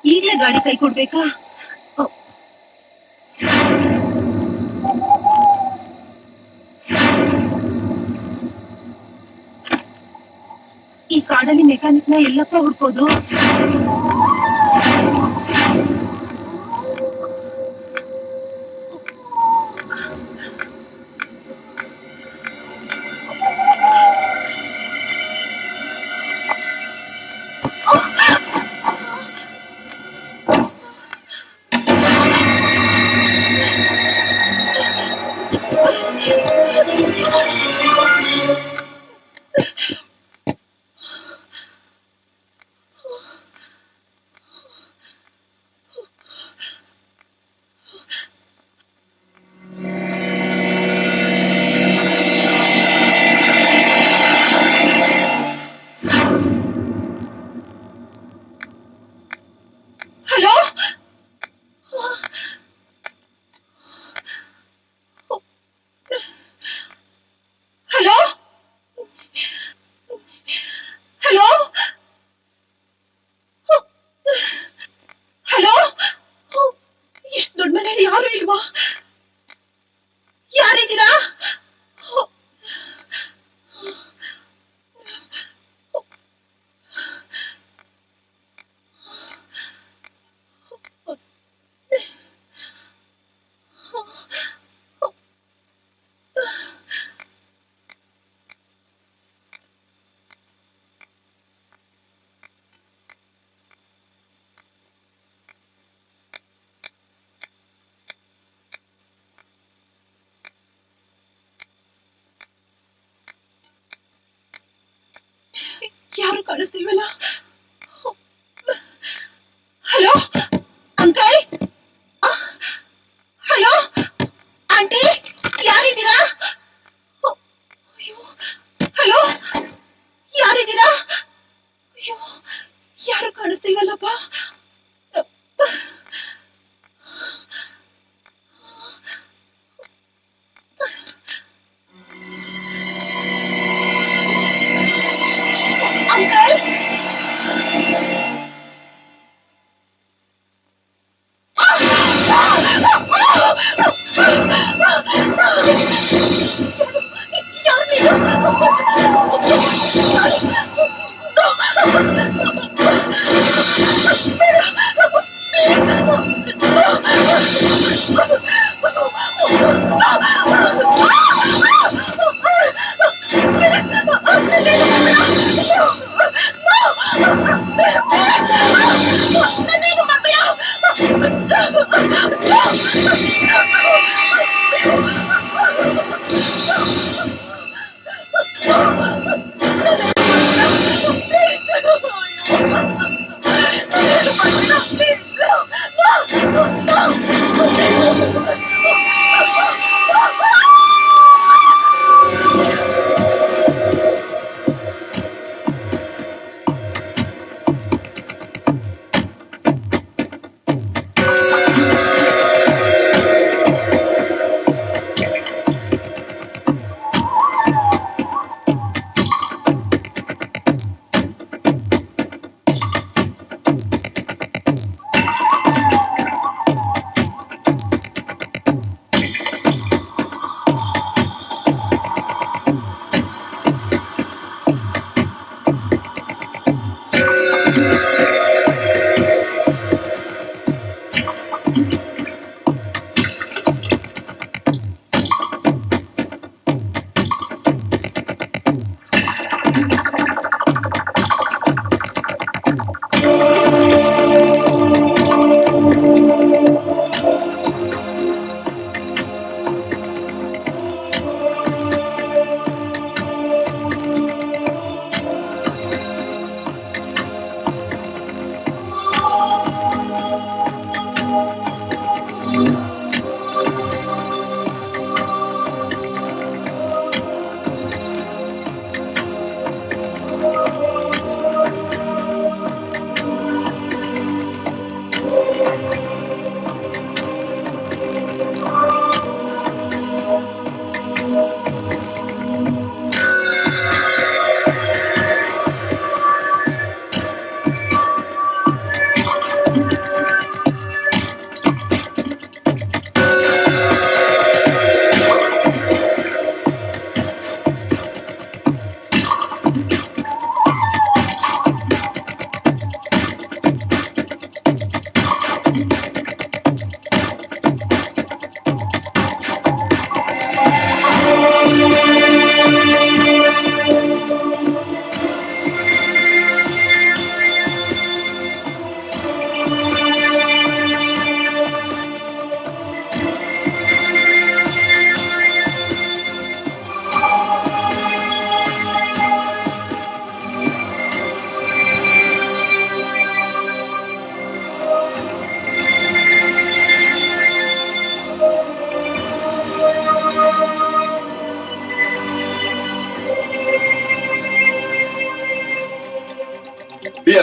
ಈಗ್ಲೇ ಗಾಡಿ ಕೈ ಕೊಡ್ಬೇಕಾ? ಈ ಕಾಡಲ್ಲಿ ಮೆಕ್ಯಾನಿಕ್ ನ ಎಲ್ಲಪ್ಪ ಹುಡ್ಕೋದು?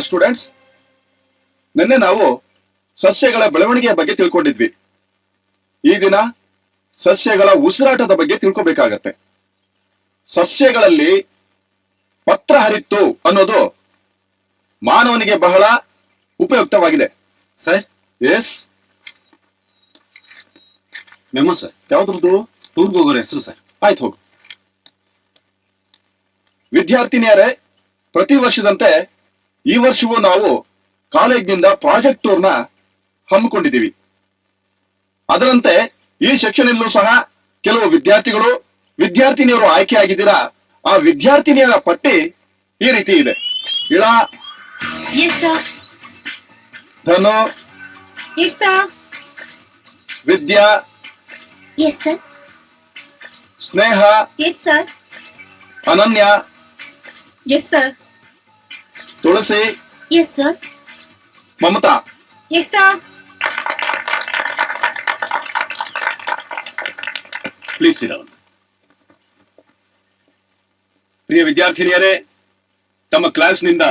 ಸ್ಟೂಡೆಂಟ್ಸ್, ನಿನ್ನೆ ನಾವು ಸಸ್ಯಗಳ ಬೆಳವಣಿಗೆಯ ಬಗ್ಗೆ ತಿಳ್ಕೊಂಡಿದ್ವಿ. ಈ ದಿನ ಸಸ್ಯಗಳ ಉಸಿರಾಟದ ಬಗ್ಗೆ ತಿಳ್ಕೊಬೇಕಾಗತ್ತೆ. ಸಸ್ಯಗಳಲ್ಲಿ ಪತ್ರ ಹರಿತ್ತು ಅನ್ನೋದು ಮಾನವನಿಗೆ ಬಹಳ ಉಪಯುಕ್ತವಾಗಿದೆ. Sir, yes, memo sir. ಯಾವ್ದ್ರದ್ದು? ಟೂರ್ಗೆ ಹೋಗೋರ ಹೆಸರು ಸರ್. ಆಯ್ತು, ಹೋಗು. ವಿದ್ಯಾರ್ಥಿನಿಯರೇ, ಪ್ರತಿ ವರ್ಷದಂತೆ ಈ ವರ್ಷವೂ ನಾವು ಕಾಲೇಜಿನಿಂದ ಪ್ರಾಜೆಕ್ಟ್ ಟೂರ್ನ ಹಮ್ಮಿಕೊಂಡಿದ್ದೀವಿ. ಅದರಂತೆ ಈ ಸೆಕ್ಷನ್ ಅಲ್ಲೂ ಸಹ ಕೆಲವು ವಿದ್ಯಾರ್ಥಿನಿಯರು ಆಯ್ಕೆಯಾಗಿದ್ದೀರಾ. ಆ ವಿದ್ಯಾರ್ಥಿನಿಯರ ಪಟ್ಟಿ ಈ ರೀತಿ ಇದೆ. Ila, yes sir. Dhanu, yes sir. Vidya, yes sir. Sneha, yes sir. Ananya, yes sir. Tulasi, yes sir. Mamata. Yes sir. Please ಇರವನ್. ಪ್ರಿಯ ವಿದ್ಯಾರ್ಥಿನಿಯರೇ, ತಮ್ಮ ಕ್ಲಾಸ್ನಿಂದ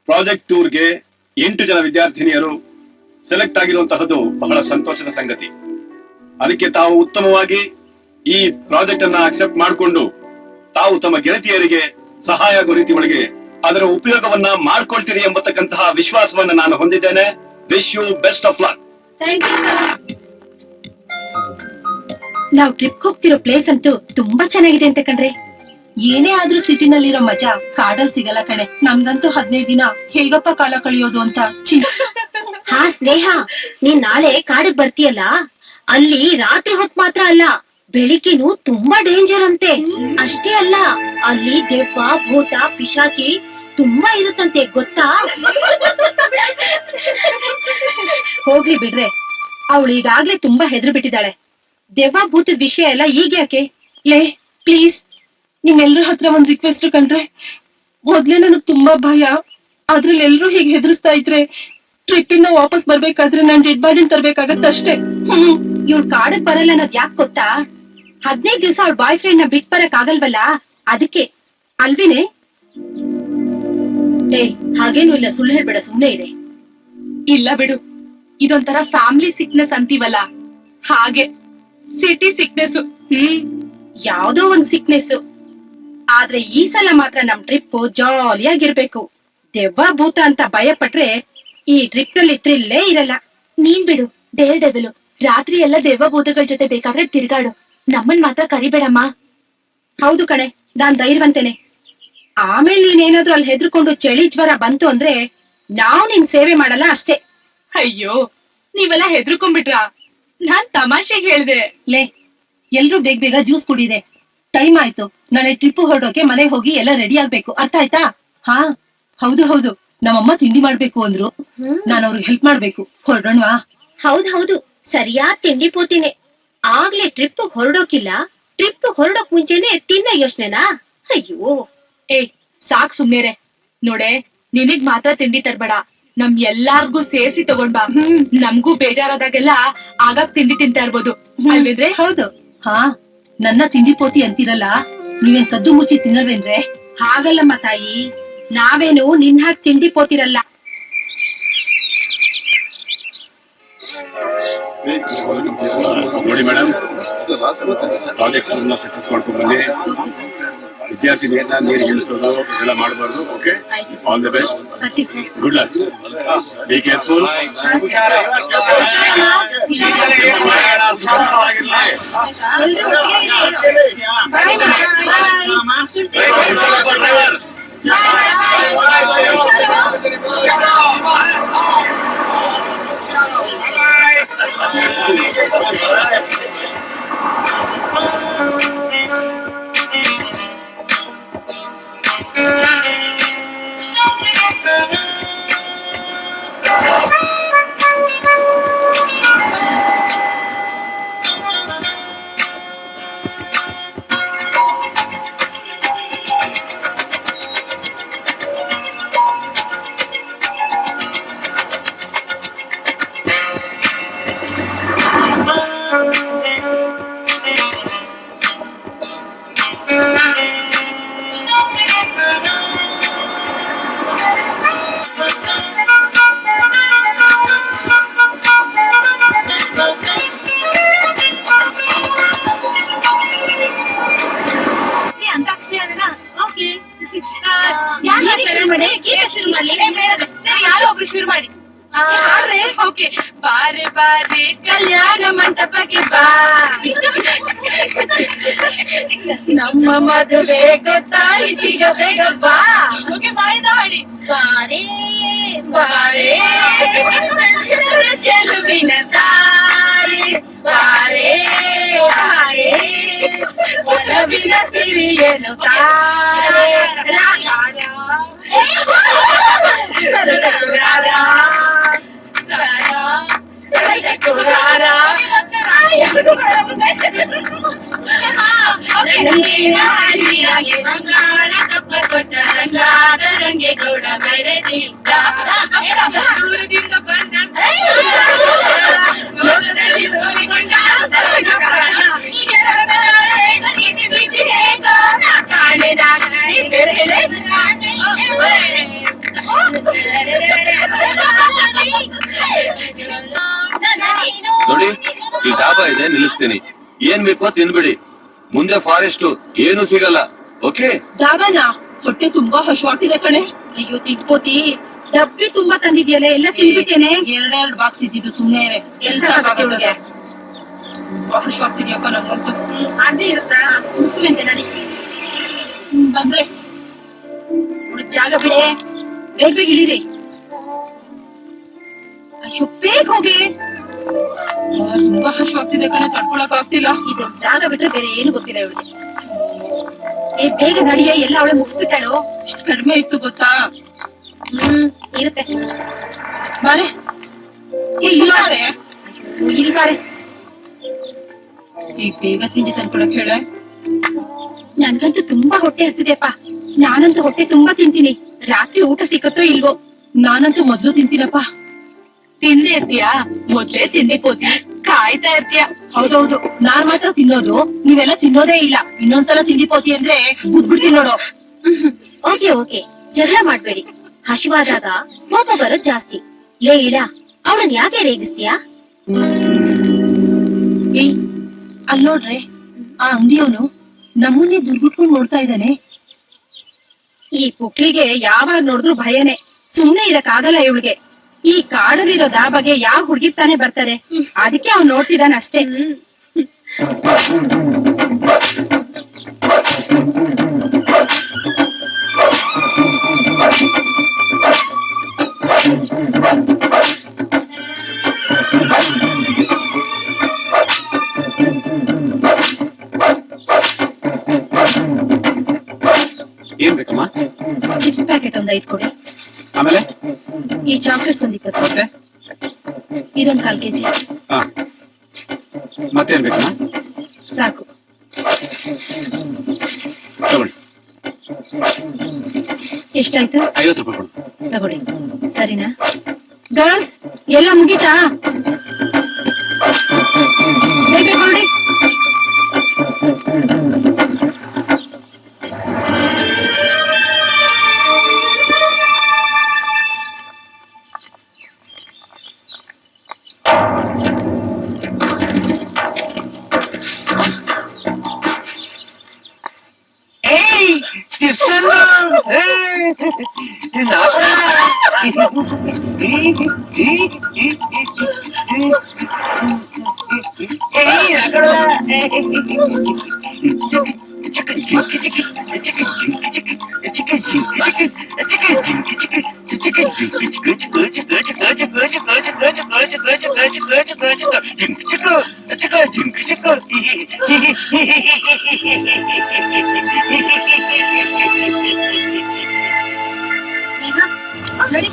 ಪ್ರಾಜೆಕ್ಟ್ ಟೂರ್ಗೆ 8 ಜನ ವಿದ್ಯಾರ್ಥಿನಿಯರು ಸೆಲೆಕ್ಟ್ ಆಗಿರುವಂತಹದ್ದು ಬಹಳ ಸಂತೋಷದ ಸಂಗತಿ. ಅದಕ್ಕೆ ತಾವು ಉತ್ತಮವಾಗಿ ಈ ಪ್ರಾಜೆಕ್ಟ್ ಅನ್ನ ಅಕ್ಸೆಪ್ಟ್ ಮಾಡಿಕೊಂಡು ತಾವು ತಮ್ಮ ಗೆಳತಿಯರಿಗೆ ಸಹಾಯ ಆಗೋ ರೀತಿ ಒಳಗೆ ಅದರ ಉಪಯೋಗವನ್ನ ಮಾಡ್ಕೊಳ್ತೀರಿ ಎಂಬತಕ್ಕಂತಹ ವಿಶ್ವಾಸವನ್ನ ನಾನು ಹೊಂದಿದ್ದೇನೆ. Wish you best of luck. Thank you sir. ನಾವು ಟ್ರಿಪ್ ಹೋಗ್ತಿರೋ ಪ್ಲೇಸ್ ಅಂತೂ ತುಂಬಾ ಚೆನ್ನಾಗಿದೆ ಅಂತ ಕಣ್ರೆ. ಏನೇ ಆದ್ರೂ ಸಿಟಿನಲ್ಲಿರೋ ಮಜಾ ಕಾಡಲ್ ಸಿಗಲ್ಲ ಕಣೆ. ನಮ್ಗಂತೂ 15 ದಿನ ಹೇಗಪ್ಪ ಕಾಲ ಕಳಿಯೋದು ಅಂತ ಹಾ ಸ್ನೇಹ, ನೀನ್ ನಾಳೆ ಕಾಡಿಗೆ ಬರ್ತೀಯಲ್ಲ, ಅಲ್ಲಿ ರಾತ್ರಿ ಹೊತ್ ಮಾತ್ರ ಅಲ್ಲ, ಬೆಳಿಗ್ಗೆನು ತುಂಬಾ ಡೇಂಜರ್ ಅಂತೆ. ಅಷ್ಟೇ ಅಲ್ಲ, ಅಲ್ಲಿ ದೆವ್ವ, ಭೂತ, ಪಿಶಾಚಿ ತುಂಬಾ ಇರುತ್ತಂತೆ, ಗೊತ್ತಾ? ಹೋಗ್ಲಿ ಬಿಡ್ರೆ, ಅವಳು ಈಗಾಗ್ಲೇ ತುಂಬಾ ಹೆದ್ರು ಬಿಟ್ಟಿದ್ದಾಳೆ. ದೆವ್ವ ಭೂತದ ವಿಷಯ ಎಲ್ಲ ಈಗ ಯಾಕೆ? ಲೇ ಪ್ಲೀಸ್, ನಿಮ್ಮೆಲ್ರ ಹತ್ರ ಒಂದ್ ರಿಕ್ವೆಸ್ಟ್ ಕಂಡ್ರೆ. ಮೊದ್ಲೇ ನನಗ್ ತುಂಬಾ ಭಯ. ಅದ್ರಲ್ಲಿ ಎಲ್ರು ಹೀಗೆ ಹೆದರ್ಸ್ತಾ ಇದ್ರೆ ಟ್ರಿಪ್ ಇಂದ ವಾಪಸ್ ಬರ್ಬೇಕಾದ್ರೆ ನಾನ್ ಡೆಡ್ ಬಾಡಿನ ತರ್ಬೇಕಾಗತ್ತಷ್ಟೇ. ಇವ್ಳು ಕಾಡಕ್ ಬರಲ್ಲ ಅನ್ನೋದ್ ಯಾಕೆ ಗೊತ್ತಾ? 15 ದಿವಸ ಅವಳ ಬಾಯ್ ಫ್ರೆಂಡ್ ನ ಬಿಟ್ ಬರಕ್ ಆಗಲ್ವಲ್ಲ, ಅದಕ್ಕೆ ಅಲ್ವೇನೆ? ಏ, ಹಾಗೇನು ಇಲ್ಲ, ಸುಳ್ಳು ಹೇಳ್ಬೇಡ, ಸುಮ್ನೆ ಇದೆ. ಇಲ್ಲ ಬಿಡು, ಇದೊಂಥರ ಫ್ಯಾಮಿಲಿ ಸಿಕ್ನೆಸ್ ಅಂತೀವಲ್ಲ ಹಾಗೆ, ಸಿಟಿ ಸಿಕ್ನೆಸ್. ಯಾವ್ದೋ ಒಂದ್ ಸಿಕ್ನೆಸ್. ಆದ್ರೆ ಈ ಸಲ ಮಾತ್ರ ನಮ್ ಟ್ರಿಪ್ ಜಾಲಿಯಾಗಿರ್ಬೇಕು. ದೆವ್ವ ಭೂತ ಅಂತ ಭಯ ಪಟ್ರೆ ಈ ಟ್ರಿಪ್ ನಲ್ಲಿ ಥ್ರಿಲ್ಲೇ ಇರಲ್ಲ. ನೀನ್ ಬಿಡು, ಡೇರ್ ಡೆವಿಲು. ರಾತ್ರಿ ಎಲ್ಲ ದೆವ್ವ ಭೂತಗಳ ಜೊತೆ ಬೇಕಾದ್ರೆ ತಿರ್ಗಾಡು, ನಮ್ಮನ್ ಮಾತ್ರ ಕರಿಬೇಡಮ್ಮ. ಹೌದು ಕಣೆ, ನಾನ್ ಧೈರ್ಯವಂತೇನೆ. ಆಮೇಲೆ ನೀನೇನಾದ್ರೂ ಅಲ್ಲಿ ಹೆದರ್ಕೊಂಡು ಚಳಿ ಜ್ವರ ಬಂತು ಅಂದ್ರೆ ನಾವ್ ನಿನ್ ಸೇವೆ ಮಾಡಲ್ಲ ಅಷ್ಟೇ. ಅಯ್ಯೋ, ನೀವೆಲ್ಲ ಹೆದರ್ಕೊಂಡ್ಬಿಟ್ರಾ? ನಾನ್ ತಮಾಷೆಗೆ ಹೇಳ್ದೆ. ಲೇ, ಎಲ್ರೂ ಬೇಗ ಬೇಗ ಜ್ಯೂಸ್ ಕುಡಿದೆ. ಟೈಮ್ ಆಯ್ತು. ನಾಳೆ ಟ್ರಿಪ್ ಹೊರಡೋಕೆ ಮನೆಗೆ ಹೋಗಿ ಎಲ್ಲ ರೆಡಿ ಆಗ್ಬೇಕು, ಅರ್ಥ ಆಯ್ತಾ? ಹಾ ಹೌದು ಹೌದು, ನಮ್ಮಮ್ಮ ತಿಂಡಿ ಮಾಡ್ಬೇಕು ಅಂದ್ರು, ನಾನು ಅವ್ರಿಗೆ ಹೆಲ್ಪ್ ಮಾಡ್ಬೇಕು. ಹೊರಡೋಣವಾ? ಹೌದು, ಸರಿಯಾದ ತಿಂಡಿ ಪೂತಿನೇ. ಆಗ್ಲೇ ಟ್ರಿಪ್ ಹೊರಡೋಕಿಲ್ಲ, ಟ್ರಿಪ್ ಹೊರಡೋಕ್ ಮುಂಚೆನೆ ತಿನ್ನೋ ಯೋಚನೆನಾ? ಅಯ್ಯೋ. ಏಯ್ ಸಾಕ್ ಸುಮ್ನೇರೆ. ನೋಡೆ, ನಿನಗ್ ಮಾತ್ರ ತಿಂಡಿ ತರ್ಬೇಡ, ನಮ್ ಎಲ್ಲಾರ್ಗೂ ಸೇರ್ಸಿ ತಗೊಂಡ್ ಬಾ. ನಮ್ಗೂ ಬೇಜಾರಾದಾಗೆಲ್ಲ ಆಗಾಗ್ ತಿಂಡಿ ತಿಂತಾ ಇರ್ಬೋದು ಅಲ್ವೇಂದ್ರೆ? ಹೌದು. ಹಾ, ನನ್ನ ತಿಂಡಿ ಪೋತಿ ಅಂತೀರಲ್ಲ, ನೀವೇನ್ ಕದ್ದು ಮುಚ್ಚಿ ತಿನ್ನಲ್ವೇನ್ರೆ? ಹಾಗಲ್ಲಮ್ಮ ತಾಯಿ, ನಾವೇನು ನಿನ್ ಹಾಕಿ ತಿಂಡಿ ಪೋತಿರಲ್ಲ. ನೋಡಿ ಮೇಡಮ್, ಪ್ರಾಜೆಕ್ಟ್ ಸಕ್ಸಸ್ ಮಾಡ್ಕೊಂಡು ಬನ್ನಿ. ವಿದ್ಯಾರ್ಥಿನಿಯನ್ನ ನೀರು ಇಳಿಸೋದು ಎಲ್ಲ ಮಾಡಬಾರ್ದು. Okay, all the best, good luck, be careful. ಸರಿ ಯಾರೋ ಒಬ್ರು ಶುರು ಮಾಡಿ ಓಕೆ ಬಾರೆ ಬಾರೆ ಕಲ್ಯಾಣ ಮಂಟಪಕ್ಕೆ ಬಾ ನಮ್ಮ ಮದುವೆ ಗೊತ್ತಾ ಇದೀಗ ಬೇಗ ಬಾ ಓಕೆ ಬಾಯ್ದ ಹಾಡಿ ಬಾರೆ ಬಾರೆ ಚೆಲುವಿನ ತಾರೆ ಬಾರೆ ಬಾರೆ ಒಲವಿನ ಸಿರಿಯನು ತಾರೆ ಬಂಗಾರ ಕಪ್ಪ ಕೊಟ್ಟ ರಂಗಾದ ರಂಗೆ ಗೌಡ ಬೇರೆ ದೂರದಿಂದ ಬಂದ ಲೋಕದಲ್ಲಿ ತೋರಿಕೊಂಡ ನೋಡಿ, ಈ ಡಾಬಾ ಇದೆ, ನಿಲ್ಲಿಸ್ತೀನಿ. ಏನ್ ಬೇಕೋ ತಿನ್ಬಿಡಿ. ಮುಂದೆ ಫಾರೆಸ್ಟ್ ಏನು ಸಿಗಲ್ಲ. ಓಕೆ? ಡಾಬಾನ ಹೊಟ್ಟೆ ತುಂಬಾ ಹಶುವಾಗ್ತಿದೆ ಕಣೆ. ಅಯ್ಯೋ ತಿನ್ಕೋತಿ, ಡಬ್ಬಿ ತುಂಬಾ ತಂದಿದ್ಯಲ್ಲ, ಎಲ್ಲ ತಿನ್ಬಿಟ್ಟೇನೆ. ಎರಡೆರಡು ಬಾಕ್ಸ್ ಇದ್ದಿದ್ದು ಸುಮ್ನೆ ಕೆಲ್ಸ ಹಶುವಾಗ್ತಿದ್ಯಪ್ಪ ನಮ್ಗಂತೂ. ಅದೇ ಇರುತ್ತಾ ಮುಖ್ಯವಂತೆ ನಡಿ. ಬಂದ್ರೆ ಜಾಗ ಬಿಡೆ, ಬೇಗ ಬೇಗ ಇಳಿರಿ. ಅಯ್ಯೋ ಬೇಗ ಹೋಗಿ, ತುಂಬಾ ಹಶುವಾಗ್ತಿದೆ ಕಣೆ, ತಡ್ಕೊಳಕ್ ಆಗ್ತಿಲ್ಲ. ಇದು ಜಾಗ ಬಿಟ್ರೆ ಬೇರೆ ಏನು ಗೊತ್ತಿಲ್ಲ ಇವಳಿಗೆ. ಬೇಗ ನಡಿಯೇ, ಎಲ್ಲ ಅವಳೆ ಮುಗಿಸ್ಬಿಟ್ಟಾಳು. ಕಡಿಮೆ ಇತ್ತು ಗೊತ್ತಾ? ಇರುತ್ತೆ. ಬಾರೆ ಇಲ್ಲಿ ಬಾರೆ, ಈಗ ಬೇಗ ತಿಂಡಿ ತಂದ್ಕೊಳಕ್ ಹೇಳ. ನನ್ಗಂತೂ ತುಂಬಾ ಹೊಟ್ಟೆ ಹಸಿದೆಪ್ಪ. ನಾನಂತೂ ಹೊಟ್ಟೆ ತುಂಬಾ ತಿಂತೀನಿ. ರಾತ್ರಿ ಊಟ ಸಿಕ್ಕತ್ತೋ ಇಲ್ವೋ, ನಾನಂತೂ ಮೊದ್ಲು ತಿಂತೀನಪ್ಪ. ತಿಂದೇ ಇರ್ತೀಯಾ? ಮೊದ್ಲೇ ತಿಂಡಿ ಪೋತಿ ಕಾಯ್ತಾ ಇರ್ತೀಯ. ಹೌದೌದು, ನಾನ್ ಮಾತ್ರ ತಿನ್ನೋದು, ನೀವೆಲ್ಲ ತಿನ್ನೋದೇ ಇಲ್ಲ. ಇನ್ನೊಂದ್ಸಲ ತಿಂಡಿ ಪೋತಿ ಅಂದ್ರೆ ಕೂತ್ಬಿಡ್ತೀನಿ ನೋಡು. ಓಕೆ ಓಕೆ, ಜಗಳ ಮಾಡ್ಬೇಡಿ. ಹಸಿವಾದಾಗ ಕೋಪ ಬರೋದ್ ಜಾಸ್ತಿ. ಲೇ ಇಡ, ಅವಳನ್ ಯಾಕೆ ರೇಗಿಸ್ತೀಯಾ? ಏಯ್, ಅಲ್ ನೋಡ್ರೆ, ಆ ಅಂಗಡಿಯವನು ನಮ್ಮನ್ನೇ ದುರ್ಗುಟ್ಕೊಂಡ್ ನೋಡ್ತಾ ಇದ್ದಾನೆ. ಈ ಪುಕ್ಲಿಗೆ ಯಾವಾಗ ನೋಡಿದ್ರು ಭಯನೇ. ಸುಮ್ನೆ ಇರಕ್ ಆಗಲ್ಲ ಇವಳಿಗೆ. ಈ ಕಾಡಲ್ಲಿರೋ ದಾಬಾಗೆ ಯಾವ ಹುಡುಗಿ ತಾನೇ ಬರ್ತಾರೆ, ಅದಕ್ಕೆ ಅವ್ನು ನೋಡ್ತಿದ್ದಾನ ಅಷ್ಟೇ. ಏನ್ ಬೇಕಮ್ಮ? ಚಿಪ್ಸ್ ಪ್ಯಾಕೆಟ್ ಒಂದ್ 5 ಕೊಡಿ. ಆಮೇಲೆ ಈ ಚಾಕ್ಲೇಟ್ಸ್ ಒಂದ್ 20. ಮತ್ತೆ ಇದೊಂದ್ 1/4 kg. ಹಾ, ಮತ್ತೇನ್ ಬೇಕಮ್ಮ? ಸಾಕು. ತಗೊಳ್ಳಿ. ಎಷ್ಟಾಯ್ತು? 50 ರೂಪಾಯಿ ಕೊಡು. ತಗೊಳ್ಳಿ. ಸರಿನಾ ಗರ್ಲ್ಸ್? ಎಲ್ಲ ಮುಗೀತಾ? ಬೇಗ ಕೊಡಿ. ನೋಡಿ,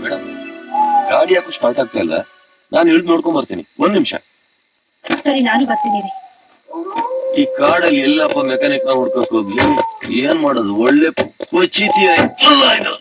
ಮೇಡಮ್, ಗಾಡಿ ಯಾಕೋ ಸ್ಟಾರ್ಟ್ ಆಗ್ತಾ ಇಲ್ಲ. ನಾನು ಇಳಿದು ನೋಡ್ಕೊಂಡ್ ಬರ್ತೀನಿ, ಒಂದ್ ನಿಮಿಷ. ಸರಿ, ನಾನು ಬರ್ತೀನಿ ರೀ. ಈ ಕಾಡಲ್ಲಿ ಎಲ್ಲಪ್ಪ ಮೆಕ್ಯಾನಿಕ್ ನ ಹುಡ್ಕಕ್ ಹೋಗ್ಲಿ, ಏನ್ ಮಾಡೋದು? ಒಳ್ಳೆ ಪಚಿತಿ ಆಯ್ತಲ್ಲ ಇದು.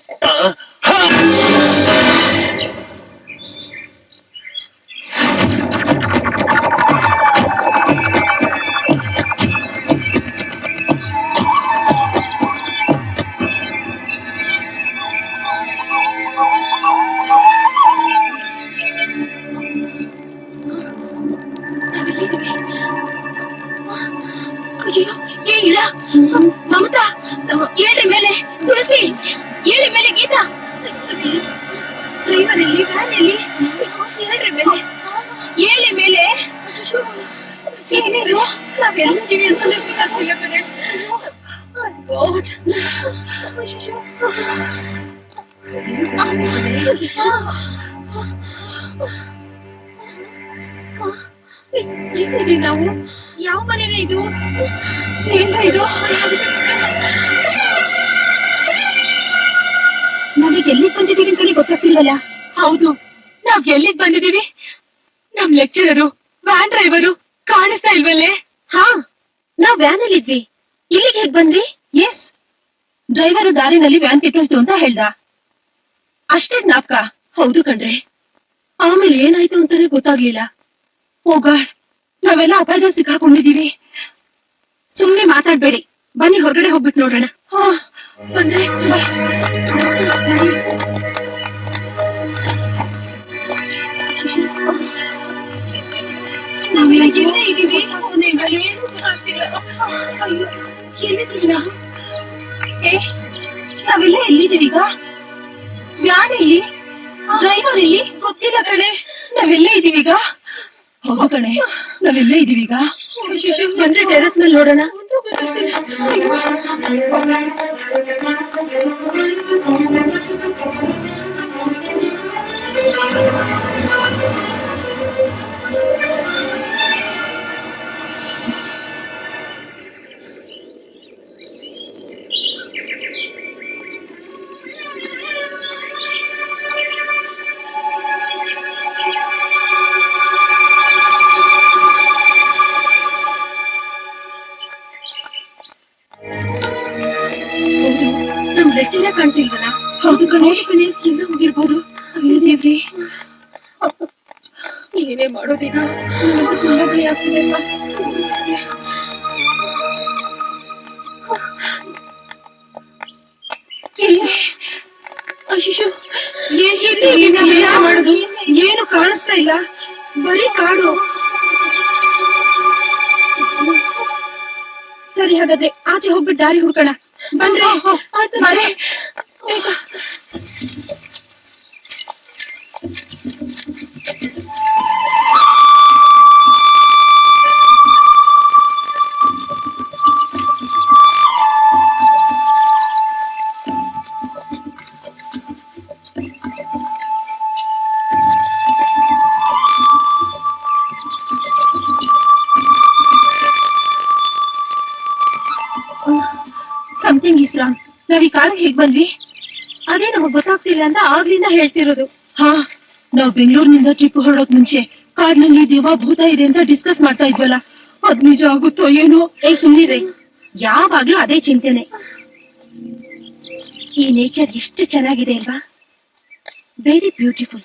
ಅಯ್ಯೋ, ಏ ಇಲ್ಲ ಮಮತಾ, ಏಳಿ ಮೇಲೆ ತುಳಸಿ, ಏಳಿ ಮೇಲೆ ಗೀತಾ, ಡ್ರೈವರ್ ಎಲ್ಲಿ, ವ್ಯಾನ್ ಎಲ್ಲಿ? ಹೇಳ್ರಿ ಮೇಲೆ, ಏಳಿ ಮೇಲೆ. ಏನಿದು, ನಾವೆಲ್ಲಿದ್ದೀವಿ ಅಂತ ಗೊತ್ತಾಗ್ತಿಲ್ಲ ಕಣೆ. God. ಎಲ್ಲಿದ್ದೀವಿ ನಾವು? ಯಾವ ಮನೇನೆ ಇದು? ಏನ ಇದು? ನಾವೀಗ ಎಲ್ಲಿಗ್ ಬಂದಿದೀವಿ ಅಂತಾನೆ ಗೊತ್ತಾಗ್ತಿಲ್ವಲ್ಲ. ಹೌದು, ನಾವ್ ಎಲ್ಲಿಗ್ ಬಂದಿದೀವಿ? ನಮ್ ಲೆಕ್ಚರರು, ವ್ಯಾನ್ ಡ್ರೈವರು ಕಾಣಿಸ್ತಾ ಇಲ್ವಲ್ಲೇ? ಹಾ, ನಾವ್ ವ್ಯಾನ್ ಅಲ್ಲಿ ಇದ್ವಿ. ಇಲ್ಲಿಗೆ ಹೇಗ್ ಬಂದ್ವಿ? ಎಸ್, ಡ್ರೈವರು ದಾರಿನಲ್ಲಿ ವ್ಯಾನ್ ಕೆಟ್ಟೋಯ್ತು ಅಂತ ಹೇಳ್ದ. ಅಷ್ಟೇ ಜ್ಞಾಪಕ. ಹೌದು ಕಣ್ರೆ. ಆಮೇಲೆ ಏನಾಯ್ತು ಅಂತಾನೆ ಗೊತ್ತಾಗ್ಲಿಲ್ಲ. ಓ ಗಾಡ್, ನಾವೆಲ್ಲ ಅಪಾಯದಲ್ಲಿ ಸಿಕ್ಕಾಕೊಂಡಿದೀವಿ. ಸುಮ್ನೆ ಮಾತಾಡ್ಬೇಡಿ, ಬನ್ನಿ ಹೊರಗಡೆ ಹೋಗ್ಬಿಟ್ಟು ನೋಡೋಣ. ಬಂದ್ರೆ ಬಾ. ನಾವೀಗ ಎಲ್ಲೇ ಇದೀವಿ? ಎಲ್ಲಿದ್ದೀವಿ ನಾವು? ನಾವೆಲ್ಲ ಎಲ್ಲಿದ್ದೀವಿ ಈಗ? ವ್ಯಾನ್ ಇಲ್ಲಿ, ಡ್ರೈವರ್ ಇಲ್ಲಿ, ಗೊತ್ತಿಲ್ಲ ಕಣೆ. ನಾವೆಲ್ಲೇ ಇದೀವಿ ಈಗ? ಹೌದು ಕಣೆ, ನಾವೆಲ್ಲೇ ಇದೀವಿ ಈಗ? ಬಂದ್ರೆ ಟೆರೆಸ್ ಮೇಲೆ ನೋಡೋಣ. ನಮ್ ಲೆಕ್ಚರೇ ಕಾಣ್ತಿಲ್ವಲ್ಲ? ಹೌದು ಕಣೆ, ಎಲ್ಲ ಹೋಗಿರ್ಬೋದು. ಅಯ್ಯೋ ದೇವ್ರಿ, ಏನೇ ಮಾಡೋದೀಗ? ತುಂಬಾ ಭಯ ಆಗ್ತಿದೆಪ್ಪ. ಅಯ್ಯೋ, ಮಾಡುದು? ಏನು ಕಾಣಿಸ್ತಾ ಇಲ್ಲ, ಬರೀ ಕಾಡು. ಸರಿ, ಹಾಗಾದ್ರೆ ಆಚೆ ಹೋಗ್ಬಿಟ್ಟು ದಾರಿ ಹುಡ್ಕೋಣ. ಬಂದ್ರೆ ಬರೇ. Something is wrong. ನಾವ್ ಈ ಕಾಡಿಗೆ ಹೇಗ್ ಬಂದ್ವಿ? ಅದೇ ನಮಗ್ ಗೊತ್ತಾಗ್ತಿಲ್ಲ ಅಂತ ಆಗ್ಲಿಂದ ಹೇಳ್ತಿರೋದು. ಹಾ, ನಾವ್ ಬೆಂಗಳೂರಿನಿಂದ ಟ್ರಿಪ್ ಹೊರಡೋಕ್ ಮುಂಚೆ ಕಾಡ್ನಲ್ಲಿ ದೇವ ಭೂತ ಇದೆ ಅಂತ ಡಿಸ್ಕಸ್ ಮಾಡ್ತಾ ಇದ್ವಲ್ಲ, ಅದ್ ನಿಜ ಆಗುತ್ತೋ ಏನೋ. ಸುಮ್ನಿರೇ, ಯಾವಾಗ್ಲೂ ಅದೇ ಚಿಂತೆನೆ. ಈ ನೇಚರ್ ಎಷ್ಟು ಚೆನ್ನಾಗಿದೆ ಅಲ್ವಾ? Very beautiful.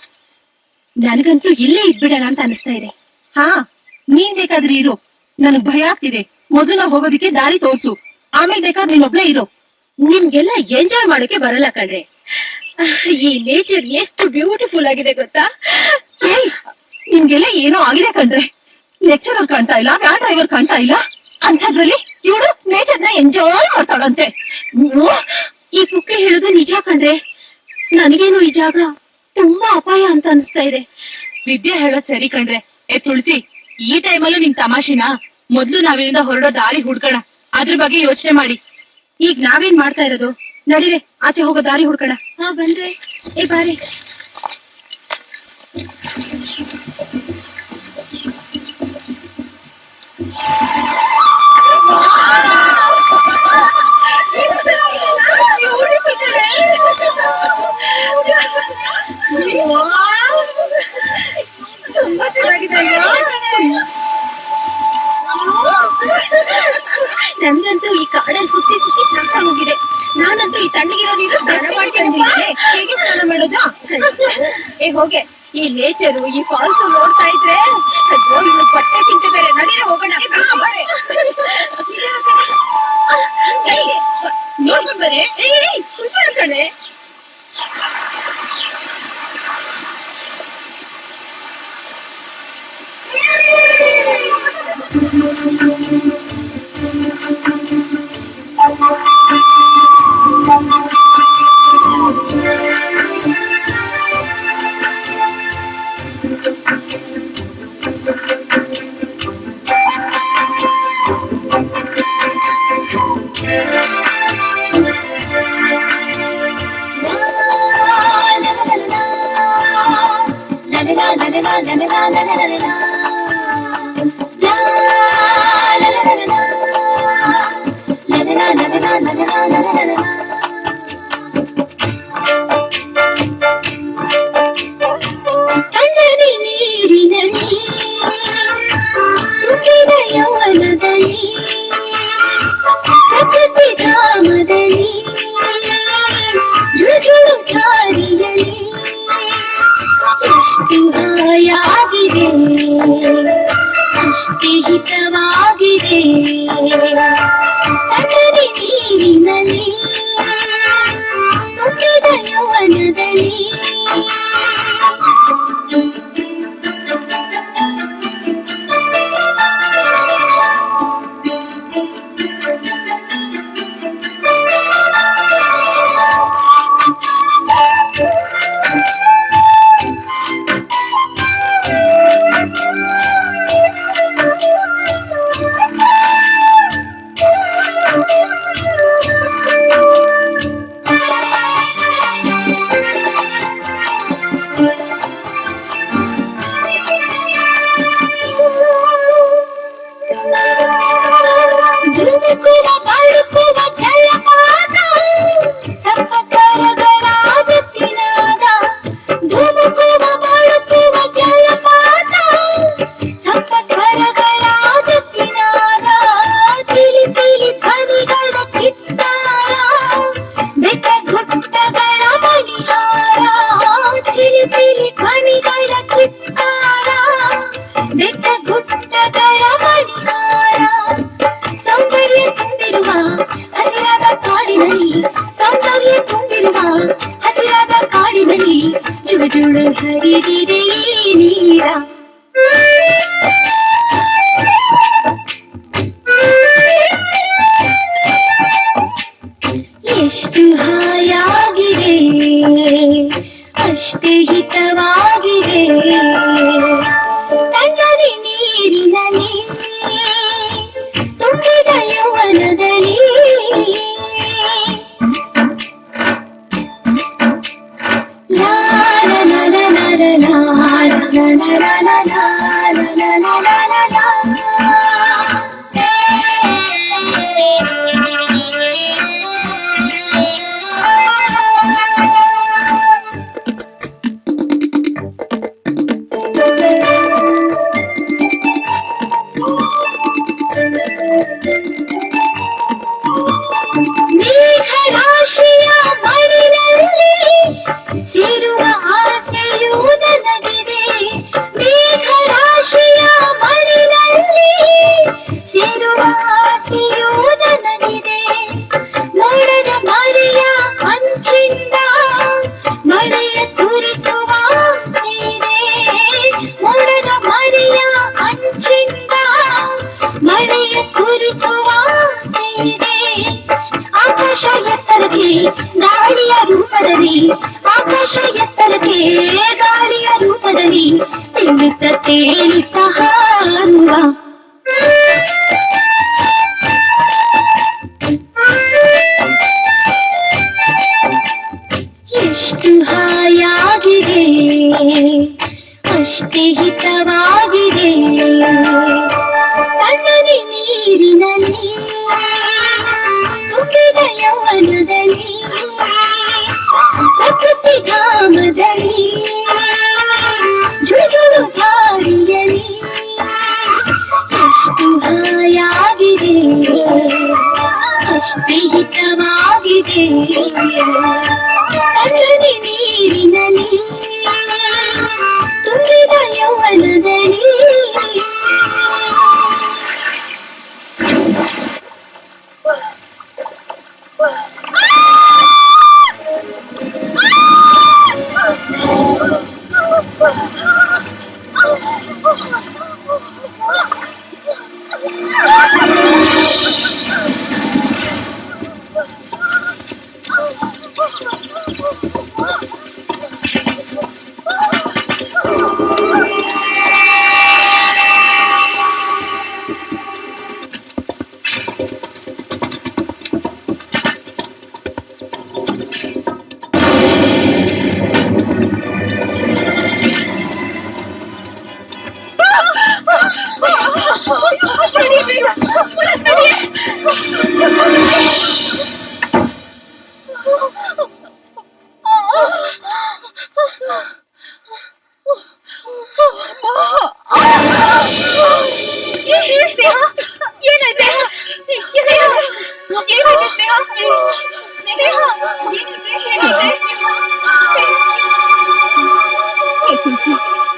ನನಗಂತೂ ಇಲ್ಲೇ ಇದ್ಬಿಡೋಣ ಅಂತ ಅನಿಸ್ತಾ ಇದೆ. ಹಾ, ನೀನ್ ಬೇಕಾದ್ರೆ ಇರು, ನನಗ್ ಭಯ ಆಗ್ತಿದೆ. ಮೊದಲು ನಾವ್ ಹೋಗೋದಿಕ್ಕೆ ದಾರಿ ತೋರ್ಸು, ಆಮೇಲೆ ಬೇಕಾದ್ರೆ ನೀನೊಬ್ಳೇ ಇರು. ನಿಮ್ಗೆಲ್ಲ ಎಂಜಾಯ್ ಮಾಡೋಕೆ ಬರಲ್ಲ ಕಣ್ರೆ. ಈ ನೇಚರ್ ಎಷ್ಟು ಬ್ಯೂಟಿಫುಲ್ ಆಗಿದೆ ಗೊತ್ತಾ? ಏಯ್, ನಿಮ್ಗೆಲ್ಲ ಏನೋ ಆಗಿದೆ ಕಣ್ರೆ. ಲೆಕ್ಚರರ್ ಕಾಣ್ತಾ ಇಲ್ಲ, ವ್ಯಾನ್ ಡ್ರೈವರ್ ಕಾಣ್ತಾ ಇಲ್ಲ, ಅಂಥದ್ರಲ್ಲಿ ಇವಳು ನೇಚರ್ನ ಎಂಜಾಯ್ ಮಾಡ್ತಾಳಂತೆ. ಈ ಪುಕ್ಕಿ ಹೇಳೋದು ನಿಜ ಕಣ್ರೆ. ನನಗೇನು ಈ ಜಾಗ ತುಂಬಾ ಅಪಾಯ ಅಂತ ಅನಿಸ್ತಾ ಇದೆ. ವಿದ್ಯೆ ಹೇಳೋದ್ ಸರಿ ಕಣ್ರೆ. ತುಳಸಿ, ಈ ಟೈಮಲ್ಲೂ ನಿಂಗ್ ತಮಾಷೆನಾ? ಮೊದ್ಲು ನಾವಿಲ್ಲಿಂದ ಹೊರಡೋ ದಾರಿ ಹುಡ್ಕೋಣ, ಅದ್ರ ಬಗ್ಗೆ ಯೋಚನೆ ಮಾಡಿ. ಈಗ ನಾವೇನ್ ಮಾಡ್ತಾ ಇರೋದು? ನಡೀರೆ, ಆಚೆ ಹೋಗೋ ದಾರಿ ಹುಡ್ಕೋಣ. ಹಾ ಬನ್ರಿ. ಏ ಬಾರಿ. ತುಂಬಾ ಚೆನ್ನಾಗಿದೆ. ನನ್ಗಂತೂ ಈ ಕಾಡಲ್ಲಿ ಸುತ್ತಿ ಸುತ್ತಿ ಸಾಕಾಗೋಗಿದೆ. ನಾನಂತೂ ಈ ತಣ್ಣಗಿರೋ ನೀರು ಸ್ನಾನ ಮಾಡ್ಕೊಂಡಿದ್ದೀನಿ. ಹೇಗೆ ಸ್ನಾನ ಮಾಡೋದು? ಏ ಹೋಗೆ, ಈ ನೇಚರು, ಈ ಫಾಲ್ಸ್ ನೋಡ್ತಾ ಇದ್ರೆ ಅಯ್ಯೋ, ಇವ್ಳು ಬಟ್ಟೆ ಚಿಂತೆ ಬೇರೆ. ನಡೀರೆ ಹೋಗೋಣ. ನೋಡ್ಕೊಂಡ್ ಬರೇ. ಹುಷಾರ್ ಕಣೆ. ಕಣ್ಣನಿ ನೀರಿನಲ್ಲಿ ತುಂಬಿದ ಯೌವನದಲ್ಲಿ ಪ್ರಕೃತಿ ಧಾಮದಲ್ಲಿ ಜುಳು ದಾರಿಯಲ್ಲಿ ಎಷ್ಟು ಹಾಯಾಗಿದೆ, ಅಷ್ಟೇ ಹಿತವಾಗಿದೆ. ಕಣ್ಣನಿ ನೀರಿನಲ್ಲಿ ತುಂಬಿದ ಯೌವನದಲ್ಲಿ ಧುಮುಕುವ ಬಳುಕುವ ಜಲಪಾತ, ಸಪ್ತಸ್ವರಗಳ ಜಪಿನಾದ. ಧುಮುಕುವ ಬಳುಕುವ ಜಲಪಾತ, ಸಪ್ತಸ್ವರಗಳ ಜಪಿನಾದ. ಚಿಲಿ ಪಿಲಿ ಧ್ವನಿಗಳ ಚಿತ್ತಾರ, ಬೆಟ್ಟ ಗುಡ್ಡಗಳ ಮಣಿಹಾರ. ಚಿಲಿ ಪಿಲಿ ಧ್ವನಿಗಳ ಚಿತ್ತಾರ, ಬೆಟ್ಟ ಗುಡ್ಡಗಳ ಮಣಿಹಾರ. ಸೌಂದರ್ಯ ತುಂಬಿರುವ ಹಸಿರಾದ ಕಾಡಿನಲ್ಲಿ, ಸೌಂದರ್ಯ ತುಂಬಿರುವ ಹಸಿರಾದ ಕಾಡಿನಲ್ಲಿ ಜುಳು ಜುಳು ಹರಿದಿದೆ ಈ ನೀರ. ಎಷ್ಟು ಹಾಯಾಗಿದೆ, ಅಷ್ಟೇ ಹಿತವಾಗಿದೆ. ಕಣ್ಣನಿ ನೀರಿನಲ್ಲಿ ತುಂಬಿದ ಯೌವನದಲ್ಲಿ ಲಾ ಲಾ ಲಾ ಲಾ ಲಾ ಲಾ ಲಾ ಲಾ ಲಾ ಲಾ ಲಾ ಲಾ ಲಾ. ಮೇಘರಾಶಿಯ ಮಡಿಲಲ್ಲಿ ಸೇರುವ ಆಸೆಯೂ ನನಗಿದೆ. ಮೇಘರಾಶಿಯ ಮಡಿಲಲ್ಲಿ ಸೇರುವ ಆಸೆಯೂ ನನಗಿದೆ. ನೋಡದ ಮರೆಯ ಅಂಚಿಂದ ಮಳೆಯ ಸುರಿಸುವ ಆಸೆಯಿದೆ. ನೋಡದ ಮರೆಯ ಅಂಚಿಂದ ಮಳೆಯ ಸುರಿಸುವ ಆಸೆಯಿದೆ. ಆಕಾಶ ಎತ್ತರಕ್ಕೆ ಗಾಳಿಯ ರೂಪದಲ್ಲಿ, ಆಕಾಶ ಎತ್ತರಕ್ಕೆ ಗಾಳಿಯ ರೂಪದಲ್ಲಿ ತೇಲುತ್ತ ತೇಲುತ್ತ ಹಾರುವ ಎಷ್ಟು ಹಾಯಾಗಿದೆ ಅಷ್ಟೇ ಹಿತವಾಗಿದೆ ತಣ್ಣನೆ ನೀರಿನಲ್ಲಿ ತುಂಬಿದ ಯೌವನದಲ್ಲಿ ಪ್ರಕೃತಿ ಧಾಮದಲ್ಲಿ ಜುಳುಜುಳು ದಾರಿಯಲ್ಲಿ ಎಷ್ಟು ಹಾಯಾಗಿದೆ ಅಷ್ಟೇ ಹಿತವಾಗಿದೆ ತಣ್ಣನೆ ನೀರಿನಲ್ಲಿ ತುಂಬಿದ ಯೌವನದಲ್ಲಿ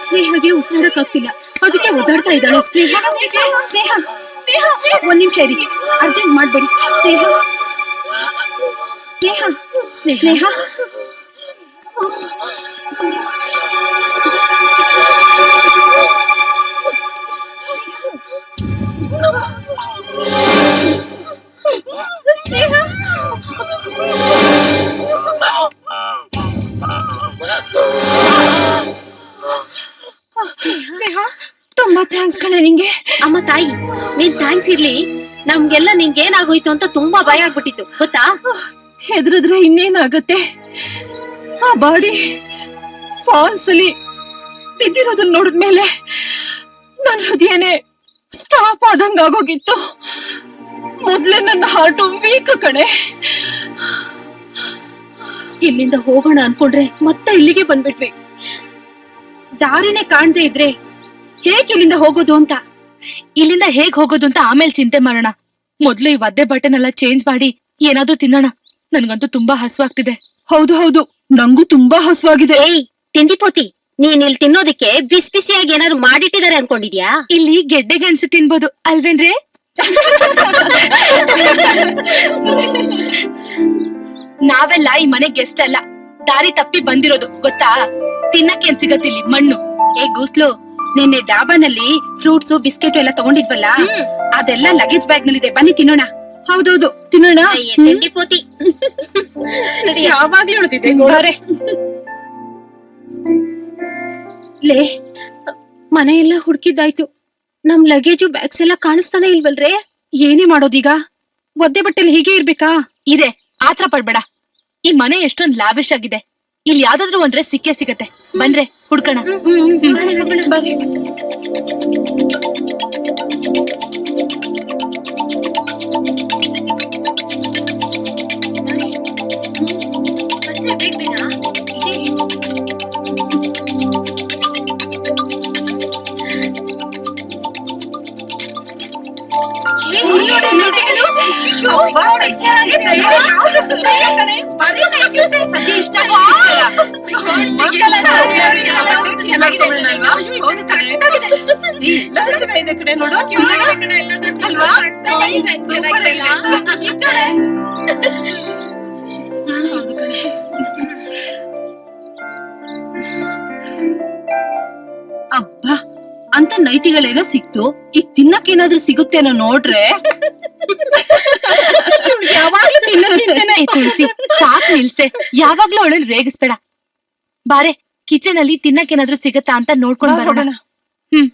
ಸ್ನೇಹಗೆ ಉಸಿರಾಡಕ್ಕಾಗ್ತಿಲ್ಲ, ಅದಕ್ಕೆ ಒದ್ದಾಡ್ತಾ ಇದ್ದಾಳೆ. ಸ್ನೇಹ ಸ್ನೇಹ ಸ್ನೇಹ ಒಂದ್ ನಿಮಿಷ ಇರಿ, ಅರ್ಜೆಂಟ್ ಮಾಡ್ಬೇಡಿ. ಸ್ನೇಹ ಸ್ನೇಹ ಸ್ನೇಹ ಸ್ನೇಹ ತುಂಬಾ ಥ್ಯಾಂಕ್ಸ್ ಕಣೆ ನಿಂಗೆ. ಅಮ್ಮ ತಾಯಿ, ನೀನ್ ಥ್ಯಾಂಕ್ಸ್ ಇರ್ಲಿ, ನಮ್ಗೆಲ್ಲ ನಿಂಗೆ ಏನಾಗೋಯ್ತು ಅಂತ ತುಂಬಾ ಭಯ ಆಗ್ಬಿಟ್ಟಿತ್ತು ಗೊತ್ತಾ. ಹೆದ್ರಿದ್ರೆ ಇನ್ನೇನಾಗುತ್ತೆ, ಆ ಬಾಡಿ ಫಾಲ್ಸ್ ಅಲ್ಲಿ ಬಿದ್ದಿರೋದನ್ನ ನೋಡಿದ್ಮೇಲೆ ನನ್ನ ಹೃದಯನೇ ಸ್ಟಾಪ್ ಆದಂಗ ಆಗೋಗಿತ್ತು. ಮೊದ್ಲೇ ನನ್ನ ಹಾರ್ಟ್ ವೀಕ್ ಕಣೆ. ಇಲ್ಲಿಂದ ಹೋಗೋಣ ಅನ್ಕೊಂಡ್ರೆ ಮತ್ತೆ ಇಲ್ಲಿಗೆ ಬಂದ್ಬಿಟ್ವಿ. ದಾರಿನೇ ಕಾಣ್ದೇ ಇದ್ರೆ ಹೇಗ್ ಇಲ್ಲಿಂದ ಹೋಗೋದು ಅಂತ. ಇಲ್ಲಿಂದ ಹೇಗ್ ಹೋಗೋದು ಅಂತ ಆಮೇಲೆ ಚಿಂತೆ ಮಾಡೋಣ. ಮೊದ್ಲು ಈ ಒದ್ದೆ ಬಟನ್ ಎಲ್ಲ ಚೇಂಜ್ ಮಾಡಿ ಏನಾದ್ರೂ ತಿನ್ನೋಣ. ನನ್ಗಂತೂ ತುಂಬಾ ಹಸುವಾಗ್ತಿದೆ. ಹೌದು ಹೌದು, ನಂಗೂ ತುಂಬಾ ಹಸುವಾಗಿದೆ. ಏಯ್ ತಿಂದಿಪೋತಿ, ನೀನ್ ಇಲ್ಲಿ ತಿನ್ನೋದಕ್ಕೆ ಬಿಸಿ ಬಿಸಿಯಾಗಿ ಏನಾದ್ರು ಮಾಡಿಟ್ಟಿದ್ದಾರೆ ಅನ್ಕೊಂಡಿದ್ಯಾ? ಇಲ್ಲಿ ಗೆಡ್ಡೆ ಗೆಣಸು ತಿನ್ಬೋದು ಅಲ್ವೇನ್ರಿ? ನಾವೆಲ್ಲ ಈ ಮನೆ ಗೆಸ್ಟ್ ಅಲ್ಲ, ದಾರಿ ತಪ್ಪಿ ಬಂದಿರೋದು ಗೊತ್ತಾ. ತಿನ್ನಕ್ಕೇನ್ ಸಿಗತ್ತಿಲ್ಲಿ ಮಣ್ಣು. ಏ ಗೂಸ್ಲು, ನಿನ್ನೆ ಡಾಬಾನಲ್ಲಿ ಫ್ರೂಟ್ಸ್ ಬಿಸ್ಕೆಟ್ ಎಲ್ಲ ತಗೊಂಡಿದ್ವಲ್ಲ, ಅದೆಲ್ಲ ಲಗೇಜ್ ಬ್ಯಾಗ್ ನಲ್ಲಿದೆ, ಬನ್ನಿ ತಿನ್ನೋಣ. ಹೌದೌದು ತಿನ್ನೋಣ. ತಿಂದಿಪೋತಿ ಯಾವಾಗ್ಲೂ ಉಳಿದಿದೆ ಗೋಳಾರೆ. ಲೇ, ಮನೆ ಎಲ್ಲ ಹುಡುಕಿದ್ದಾಯ್ತು, ನಮ್ ಲಗೇಜು ಬ್ಯಾಗ್ಸ್ ಎಲ್ಲ ಕಾಣಿಸ್ತಾನೆ ಇಲ್ವಲ್ರೇ? ಏನೇ ಮಾಡೋದೀಗ? ಒದ್ದೆ ಬಟ್ಟೆಲಿ ಹೀಗೆ ಇರ್ಬೇಕಾ? ಇದೆ, ಆತ್ರ ಪಡ್ಬೇಡ. ಈ ಮನೆ ಎಷ್ಟೊಂದ್ ಲಾವಿಶ್ ಆಗಿದೆ, ಇಲ್ಲಿ ಯಾವ್ದಾದ್ರು ಒಂದ್ರೆ ಸಿಕ್ಕೇ ಸಿಗತ್ತೆ. ಬಂದ್ರೆ ಹುಡ್ಕಣ. ಬರ್ರಿ. ಸದ್ಯ ಇಷ್ಟ ಅಬ್ಬಾ, ಅಂತ ನೈಟಿಗಳೇನೋ ಸಿಕ್ತು. ಈಗ ತಿನ್ನಕ್ಕೇನಾದ್ರೂ ಸಿಗುತ್ತೇನೋ ನೋಡ್ರೆ. ಯಾವಾಗ್ಲೂ ತಿನ್ನೋ ಚಿಂತೆನೆ. ತುಳಸಿ ಸಾಕು ನಿಲ್ಸೆ, ಯಾವಾಗ್ಲೂ ಅವಳನ್ನ ರೇಗಿಸ್ಬೇಡ. ಬಾರೆ ಕಿಚನ್ ಅಲ್ಲಿ ತಿನ್ನಕ್ಕೇನಾದ್ರೂ ಸಿಗತ್ತಾ ಅಂತ ನೋಡ್ಕೊಂಡ್ ಬರೋಣ. ಹ್ಮ್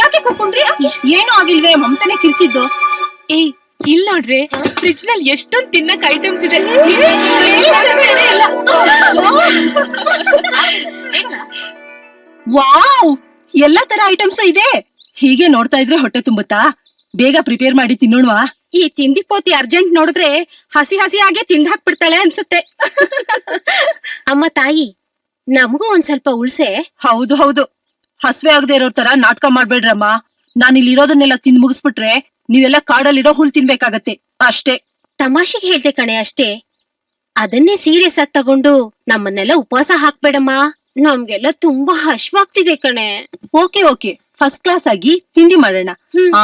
ಯಾಕೆ ಕರ್ಕೊಂಡ್ರಿ? ಏನು ಆಗಿಲ್ವೇ? ಮಮತಾನೆ ಕಿರ್ಚಿದ್ದು. ಏಯ್ ಇಲ್ ನೋಡ್ರಿ, ಫ್ರಿಡ್ಜ್ ನಲ್ಲಿ ಎಷ್ಟೊಂದ್ ತಿನ್ನಕ್ ಐಟಮ್ಸ್ ಇದೆ. ವಾವ್, ಎಲ್ಲಾ ತರ ಐಟಮ್ಸ್ ಇದೆ. ಹೀಗೆ ನೋಡ್ತಾ ಇದ್ರೆ ಹೊಟ್ಟೆ ತುಂಬುತ್ತಾ? ಬೇಗ ಪ್ರಿಪೇರ್ ಮಾಡಿ ತಿನ್ನೋಣವಾ? ಈ ತಿಂಡಿ ಪೋತಿ ಅರ್ಜೆಂಟ್ ನೋಡಿದ್ರೆ ಹಸಿ ಹಸಿಯಾಗೆ ತಿಂದ್ ಹಾಕ್ಬಿಡ್ತಾಳೆ ಅನ್ಸುತ್ತೆ. ಅಮ್ಮ ತಾಯಿ, ನಮಗೂ ಒಂದ್ ಸ್ವಲ್ಪ ಉಳ್ಸೆ. ಹೌದು ಹೌದು, ಹಸ್ವೆ ಆಗದೆ ಇರೋ ತರ ನಾಟಕ ಮಾಡ್ಬೇಡ್ರಮ್ಮ. ನಾನಿಲ್ಲಿ ಇರೋದನ್ನೆಲ್ಲ ತಿಂದ್ ಮುಗಿಸ್ಬಿಟ್ರೆ ನೀವೆಲ್ಲ ಕಾಡಲ್ಲಿರೋ ಹುಲ್ ತಿನ್ಬೇಕಾಗತ್ತೆ ಅಷ್ಟೇ. ತಮಾಷೆಗೆ ಹೇಳ್ದೆ ಕಣೆ ಅಷ್ಟೇ. ಅದನ್ನೇ ಸೀರಿಯಸ್ ಆಗಿ ತಗೊಂಡು ನಮ್ಮನ್ನೆಲ್ಲ ಉಪವಾಸ ಹಾಕ್ಬೇಡಮ್ಮ. ನಮ್ಗೆಲ್ಲ ತುಂಬಾ ಹಶ್ವಾಗ್ತಿದೆ ಕಣೆ. ಓಕೆ ಓಕೆ, ಫಸ್ಟ್ ಕ್ಲಾಸ್ ಆಗಿ ತಿಂಡಿ ಮಾಡೋಣ,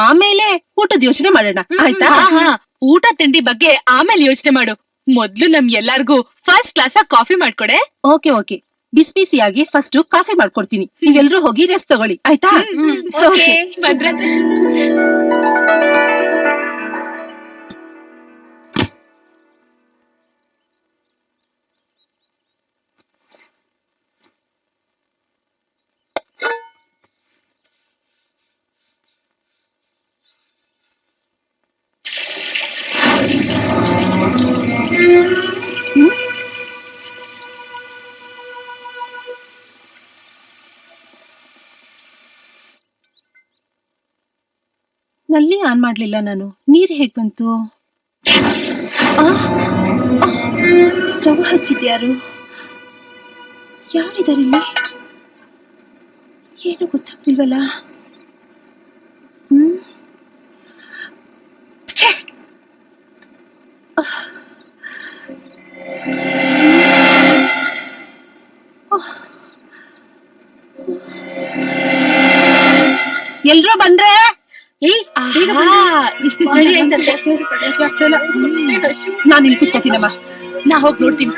ಆಮೇಲೆ ಊಟದ ಯೋಚನೆ ಮಾಡೋಣ, ಆಯ್ತಾ? ಊಟ ತಿಂಡಿ ಬಗ್ಗೆ ಆಮೇಲೆ ಯೋಚನೆ ಮಾಡು. ಮೊದ್ಲು ನಮ್ ಎಲ್ಲಾರ್ಗೂ ಫಸ್ಟ್ ಕ್ಲಾಸ್ ಆಗಿ ಕಾಫಿ ಮಾಡ್ಕೊಡೆ. ಓಕೆ ಓಕೆ, ಬಿಸಿ ಬಿಸಿಯಾಗಿ ಫಸ್ಟ್ ಕಾಫಿ ಮಾಡ್ಕೊಡ್ತೀನಿ. ನೀವೆಲ್ರೂ ಹೋಗಿ ರೆಸ್ಟ್ ತಗೊಳ್ಳಿ, ಆಯ್ತಾ? ಓಕೆ. ಬಂದ್ರೆ ನಲ್ಲಿ ಆನ್ ಮಾಡ್ಲಿಲ್ಲ ನಾನು. ನೀರ್ ಹೇಗ್ ಬಂತು? ಸ್ಟವ್ ಹಚ್ಚಿದ್ಯಾರು? ಯಾರಿದಾರಿಲ್ಲಿ? ಏನು ಗೊತ್ತಾಗ್ತಿಲ್ವಲ್ಲ. ಛೆ! ಎಲ್ರೂ ಬಂದ್ರೆ? ನಾನು ಇಲ್ಲಿ ಕುತ್ಕೋತೀನಮ್ಮ. ನಾ ಹೋಗ್ ನೋಡ್ತೀನಿ.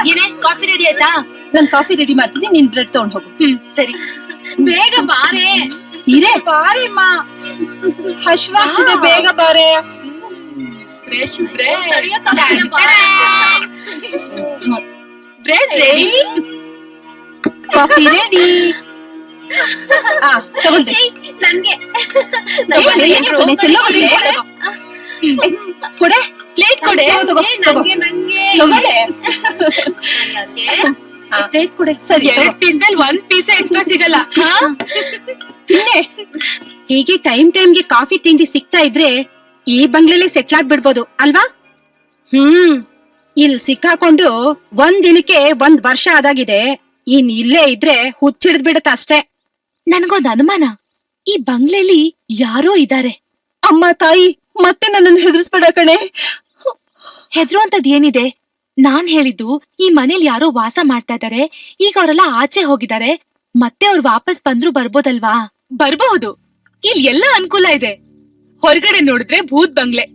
ಏನೇ ಕಾಫಿ ರೆಡಿ ಆಯ್ತಾ? ನಾನ್ ಕಾಫಿ ರೆಡಿ ಮಾಡ್ತೀನಿ, ನೀನ್ ಬ್ರೆಡ್ ತಗೊಂಡ್ ಹೋಗು. ಸರಿ. ಬೇಗ ಬಾರೆ. ಇರೇ ಬಾರಿಮ್ಮ, ಹಶ್ವಾಗ್ತಿದೆ, ಬೇಗ ಬಾರೆ. Fresh bread ready. Coffee ready. ತಗೊಂಡ್ರಿ. ನನ್ಗೆ ಕೊಡೆ, ಪ್ಲೇಟ್ ಕೊಡೆ. ಪ್ಲೇಟ್ ಕೊಡೆ. ಸರಿ, 2 ಪೀಸ್ ನಲ್ಲಿ 1 ಪೀಸ್ ಎಕ್ಸ್ಟ್ರಾ ಸಿಗಲ್ಲ. ಹೀಗೆ ಟೈಮ್ಗೆ ಕಾಫಿ ತಿಂಡಿ ಸಿಗ್ತಾ ಇದ್ರೆ ಈ ಬಂಗ್ಲೆಲೆ ಸೆಟ್ಲ್ ಆಗ್ಬಿಡ್ಬೋದು ಅಲ್ವಾ? ಇಲ್ ಸಿಕ್ಕಾಕೊಂಡು ಒಂದ್ ದಿನಕ್ಕೆ 1 ವರ್ಷ ಆದಾಗಿದೆ. ಇನ್ ಇಲ್ಲೇ ಇದ್ರೆ ಹುಚ್ಚಿಡ್ದ್ ಬಿಡತ್ತ ಅಷ್ಟೇ. ನನ್ಗೊಂದ್ ಅನುಮಾನ, ಈ ಬಂಗ್ಲೆಲಿ ಯಾರೋ ಇದಾರೆ. ಅಮ್ಮ ತಾಯಿ, ಮತ್ತೆ ನನ್ನನ್ನು ಹೆದರ್ಸ್ಬೇಡ ಕಣೆ. ಹೆದ್ರುವಂತದ್ ಏನಿದೆ? ನಾನ್ ಹೇಳಿದ್ದು ಈ ಮನೇಲಿ ಯಾರೋ ವಾಸ ಮಾಡ್ತಾ ಇದಾರೆ. ಈಗ ಅವರೆಲ್ಲ ಆಚೆ ಹೋಗಿದ್ದಾರೆ. ಮತ್ತೆ ಅವ್ರು ವಾಪಸ್ ಬಂದ್ರು ಬರ್ಬೋದಲ್ವಾ? ಬರ್ಬಹುದು. ಇಲ್ಲಿ ಎಲ್ಲಾ ಅನುಕೂಲ ಇದೆ. ಹೊರಗಡೆ ನೋಡಿದ್ರೆ ಭೂತ್ ಬಂಗ್ಲೆ,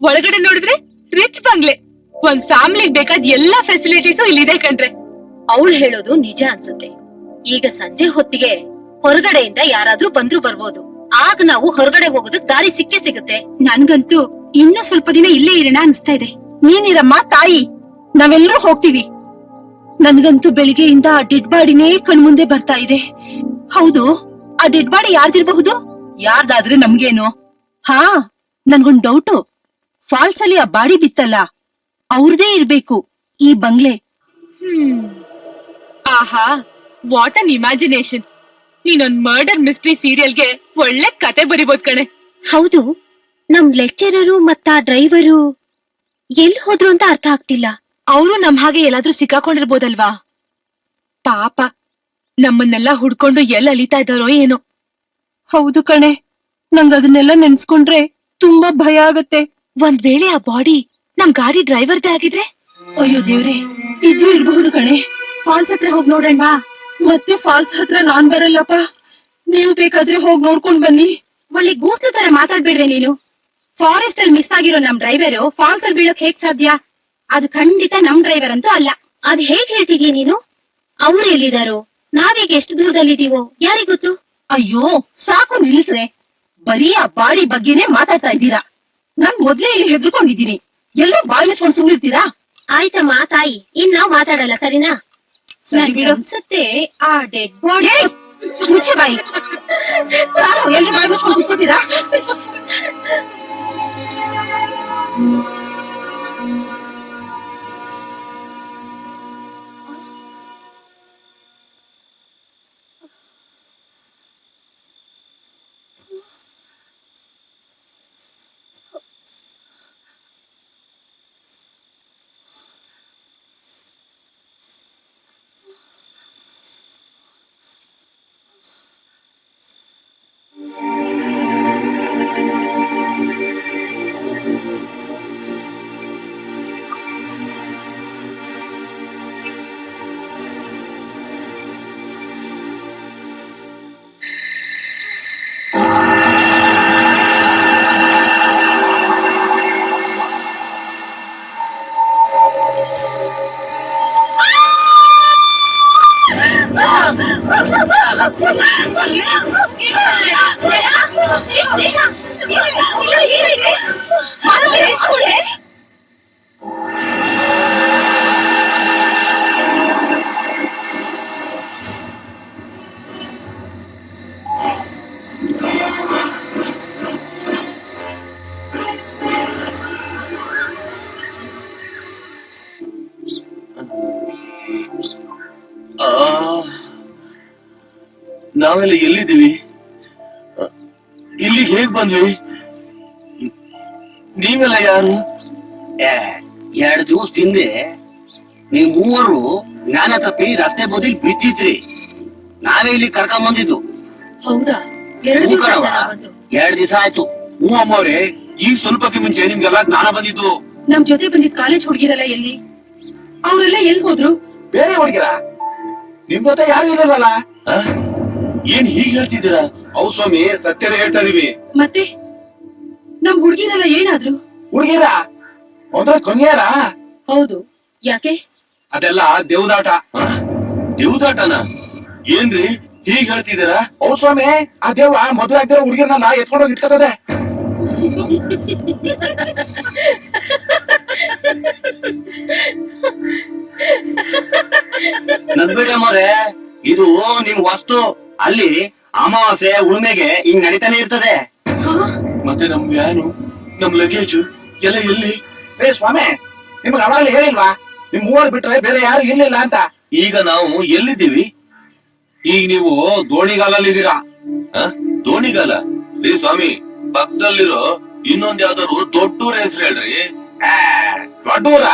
ಒಳಗಡೆ ನೋಡಿದ್ರೆ ರಿಚ್ ಬಂಗ್ಲೆ. ಒಂದ್ ಫ್ಯಾಮಿಲಿಗ್ ಬೇಕಾದ ಎಲ್ಲಾ ಫೆಸಿಲಿಟೀಸು ಇಲ್ಲಿದೆ ಕಣ್ರೆ. ಅವಳು ಹೇಳೋದು ನಿಜ ಅನ್ಸುತ್ತೆ. ಈಗ ಸಂಜೆ ಹೊತ್ತಿಗೆ ಹೊರಗಡೆಯಿಂದ ಯಾರಾದ್ರೂ ಬಂದ್ರು ಬರ್ಬೋದು. ಆಗ ನಾವು ಹೊರಗಡೆ ಹೋಗೋದಕ್ ದಾರಿ ಸಿಕ್ಕೇ ಸಿಗುತ್ತೆ. ನನ್ಗಂತೂ ಇನ್ನೂ ಸ್ವಲ್ಪ ದಿನ ಇಲ್ಲೇ ಇರೋಣ ಅನ್ಸ್ತಾ ಇದೆ. ನೀನಿರಮ್ಮ ತಾಯಿ, ನಾವೆಲ್ಲರೂ ಹೋಗ್ತೀವಿ. ನನ್ಗಂತೂ ಬೆಳಿಗ್ಗೆಯಿಂದ ಆ ಡೆಡ್ ಬಾಡಿನೇ ಕಣ್ಮುಂದೆ ಬರ್ತಾ ಇದೆ. ಹೌದು, ಆ ಡೆಡ್ ಬಾಡಿ ಯಾರ್ದಿರ್ಬಹುದು? ಯಾರ್ದಾದ್ರೆ ನಮ್ಗೇನು? ನನ್ಗೊಂದ್ ಡೌಟು. ಫಾಲ್ಸ್ ಅಲ್ಲಿ ಆ ಬಾಡಿ ಬಿತ್ತಲ್ಲ, ಅವ್ರದೇ ಇರ್ಬೇಕು ಈ ಬಂಗ್ಲೆ. ಆಹಾ, ವಾಟ್ ಅನ್ ಇಮ್ಯಾಜಿನೇಷನ್. ನೀನೊಂದ್ ಮರ್ಡರ್ ಮಿಸ್ಟ್ರಿ ಸೀರಿಯಲ್ಗೆ ಒಳ್ಳೆ ಕತೆ ಬರಿಬೋದ್ ಕಣೆ. ಹೌದು, ನಮ್ ಲೆಕ್ಚರರು ಮತ್ತ ಡ್ರೈವರು ಎಲ್ ಹೋದ್ರು ಅಂತ ಅರ್ಥ ಆಗ್ತಿಲ್ಲ. ಅವರು ನಮ್ ಹಾಗೆ ಎಲ್ಲಾದ್ರೂ ಸಿಕ್ಕಾಕೊಂಡಿರ್ಬೋದಲ್ವಾ? ಪಾಪ, ನಮ್ಮನ್ನೆಲ್ಲ ಹುಡ್ಕೊಂಡು ಎಲ್ ಅಲಿತಾ ಇದ್ದಾರೋ ಏನೋ. ಹೌದು ಕಣೆ, ನಂಗ್ ಅದನ್ನೆಲ್ಲ ನೆನ್ಸ್ಕೊಂಡ್ರೆ ತುಂಬಾ ಭಯ ಆಗತ್ತೆ. ಒಂದ್ ವೇಳೆ ಆ ಬಾಡಿ ನಮ್ ಗಾಡಿ ಡ್ರೈವರ್ದೇ ಆಗಿದ್ರೆ? ಅಯ್ಯೋ ದೇವ್ರೆ, ಇದ್ರೂ ಇರ್ಬಹುದು ಕಣೆ. ಫಾಲ್ಸ್ ಹತ್ರ ಹೋಗ್ ನೋಡೋಣ. ಮತ್ತೆ ಫಾಲ್ಸ್ ಹತ್ರ ನಾನ್ ಬರಲ್ಲಪ್ಪ, ನೀವು ಬೇಕಾದ್ರೆ ಹೋಗ್ ನೋಡ್ಕೊಂಡ್ ಬನ್ನಿ. ಒಳ್ಳೆ ಗೂಸ್ಲ ತರ ಮಾತಾಡ್ಬೇಡ್ವೆ ನೀನು. ಫಾರೆಸ್ಟ್ ಅಲ್ಲಿ ಮಿಸ್ ಆಗಿರೋ ನಮ್ ಡ್ರೈವರ್ ಫಾಲ್ಸ್ ಅಲ್ಲಿ ಬೀಳೋಕ್ ಹೇಗ್ ಸಾಧ್ಯ? ಅದು ಖಂಡಿತ ನಮ್ ಡ್ರೈವರ್ ಅಂತೂ ಅಲ್ಲ. ಅದ್ ಹೇಗ್ ಹೇಳ್ತಿದೀಯ ನೀನು? ಅವ್ರು ಎಲ್ಲಿದಾರೋ, ನಾವೀಗ ಎಷ್ಟು ದೂರದಲ್ಲಿದ್ದೀವೋ ಯಾರಿಗ್ ಗೊತ್ತು? ಅಯ್ಯೋ ಸಾಕು ನಿಲ್ಲಿಸ್ರೆ, ಬರೀ ಆ ಬಾಡಿ ಬಗ್ಗೆನೇ ಮಾತಾಡ್ತಾ ಇದ್ದೀರಾ. ನಾನ್ ಮೊದ್ಲೇ ಇಲ್ಲಿ ಹೆದರ್ಕೊಂಡಿದ್ದೀನಿ. ಎಲ್ಲ ಬಾಯ್ ಮುಚ್ಕೊಂಡು ಸುಮ್ನಿರ್ತೀರಾ? ಆಯ್ತಮ್ಮ ತಾಯಿ, ಇನ್ ನಾವ್ ಮಾತಾಡಲ್ಲ, ಸರಿನಾ? ಸರಿ ಬಿಡು. ಅನ್ಸತ್ತೆ ಆ ಡೆಡ್ ಬಾಡಿ ಮುಚ್ಚೆ ಬಾಯಿ. ಸಾಕು, ಎಲ್ರು ಬಾಯ್ ಮುಚ್ಕೊಂಡು ಕೂತ್ಕೊತೀರಾ? ನಾವೆಲ್ಲ ಎಲ್ಲಿದ್ದೀವಿ? ಇಲ್ಲಿಗೆ ಹೇಗ್ ಬಂದ್ವಿ? ನೀವೆಲ್ಲ ಯಾರು? 2 ದಿವಸದಿಂದ ನೀವು ಮೂವರು ಜ್ಞಾನ ತಪ್ಪಿ ರಸ್ತೆ ಬದಿಲ್ ಬಿದ್ದಿದ್ರಿ. ನಾವೇ ಇಲ್ಲಿ ಕರ್ಕೊಂಡ್ ಬಂದಿದ್ದು. ಹೌದಾ? 2 ದಿವಸ ಆಯ್ತು. ಹ್ಞೂ ಅಮ್ಮವ್ರೆ, ಈಗ ಸ್ವಲ್ಪಕ್ಕೆ ಮುಂಚೆ ನಿಮ್ಗೆಲ್ಲ ಜ್ಞಾನ ಬಂದಿದ್ದು. ನಮ್ ಜೊತೆ ಬಂದಿದ್ ಕಾಲೇಜ್ ಹುಡುಗಿರಲ್ಲ ಎಲ್ಲಿ? ಅವರೆಲ್ಲ ಎಲ್ಲಿ ಹೋದ್ರು? ಬೇರೆ ಹುಡುಗಿರ ನಿಮ್ ಜೊತೆ ಯಾರು ಇರಲ್ಲ. ಏನ್ ಹೀಗ್ ಹೇಳ್ತಿದ್ದೀರಾ? ಹೌದು ಸ್ವಾಮಿ, ಸತ್ಯನೇ ಹೇಳ್ತಾ ಇದೀವಿ. ಮತ್ತೆ ನಮ್ ಹುಡುಗಿರೆಲ್ಲ ಏನಾದ್ರು? ಹುಡುಗಿರ ಅಂದ್ರೆ ಕೊನೆಯಾರ? ಹೌದು. ಯಾಕೆ? ಅದೆಲ್ಲ ದೇವದಾಟ. ದೇವದಾಟನ? ಏನ್ರಿ ಹೀಗ್ ಹೇಳ್ತಿದ್ದೀರಾ? ಹೌದು ಸ್ವಾಮಿ, ಆ ದೇವ ಮದುವೆ ಆಗಿರೋ ಹುಡುಗಿರನ್ನ ಎತ್ಕೊಂಡೋಗಿ ಇಟ್ಕೋತದೆ. ನಗ್ಬೇಡಮ್ಮವ್ರೆ, ಇದು ನಿಮ್ ವಸ್ತು. ಅಲ್ಲಿ ಅಮಾವಾಸ್ಯೆ ಉಳ್ಮೆಗೆ ಹಿಂಗ್ ನಡೀತಾನೆ ಇರ್ತದೆ. ಮತ್ತೆ ನಮ್ ವ್ಯಾನು, ನಮ್ ಲಗೇಜ್ ಎಲ್ಲ ಎಲ್ಲಿ? ಏ ಸ್ವಾಮಿ, ನಿಮ್ಗೆ ಅವಾಗಲೇ ಹೇಳಿಲ್ವಾ ನಿಮ್ ಮೂವರು ಬಿಟ್ರೆ ಬೇರೆ ಯಾರು ಇರ್ಲಿಲ್ಲ ಅಂತ? ಈಗ ನಾವು ಎಲ್ಲಿದ್ದೀವಿ? ಈಗ ನೀವು ದೋಣಿಗಾಲಲ್ಲಿದ್ದೀರಾ. ದೋಣಿಗಾಲ? ರೀ ಸ್ವಾಮಿ, ಪಕ್ಕದಲ್ಲಿರೋ ಇನ್ನೊಂದ್ ಯಾವ್ದಾದ್ರು ದೊಡ್ಡೂರ ಹೆಸರು ಹೇಳ್ರಿ. ದೊಡ್ಡೂರ?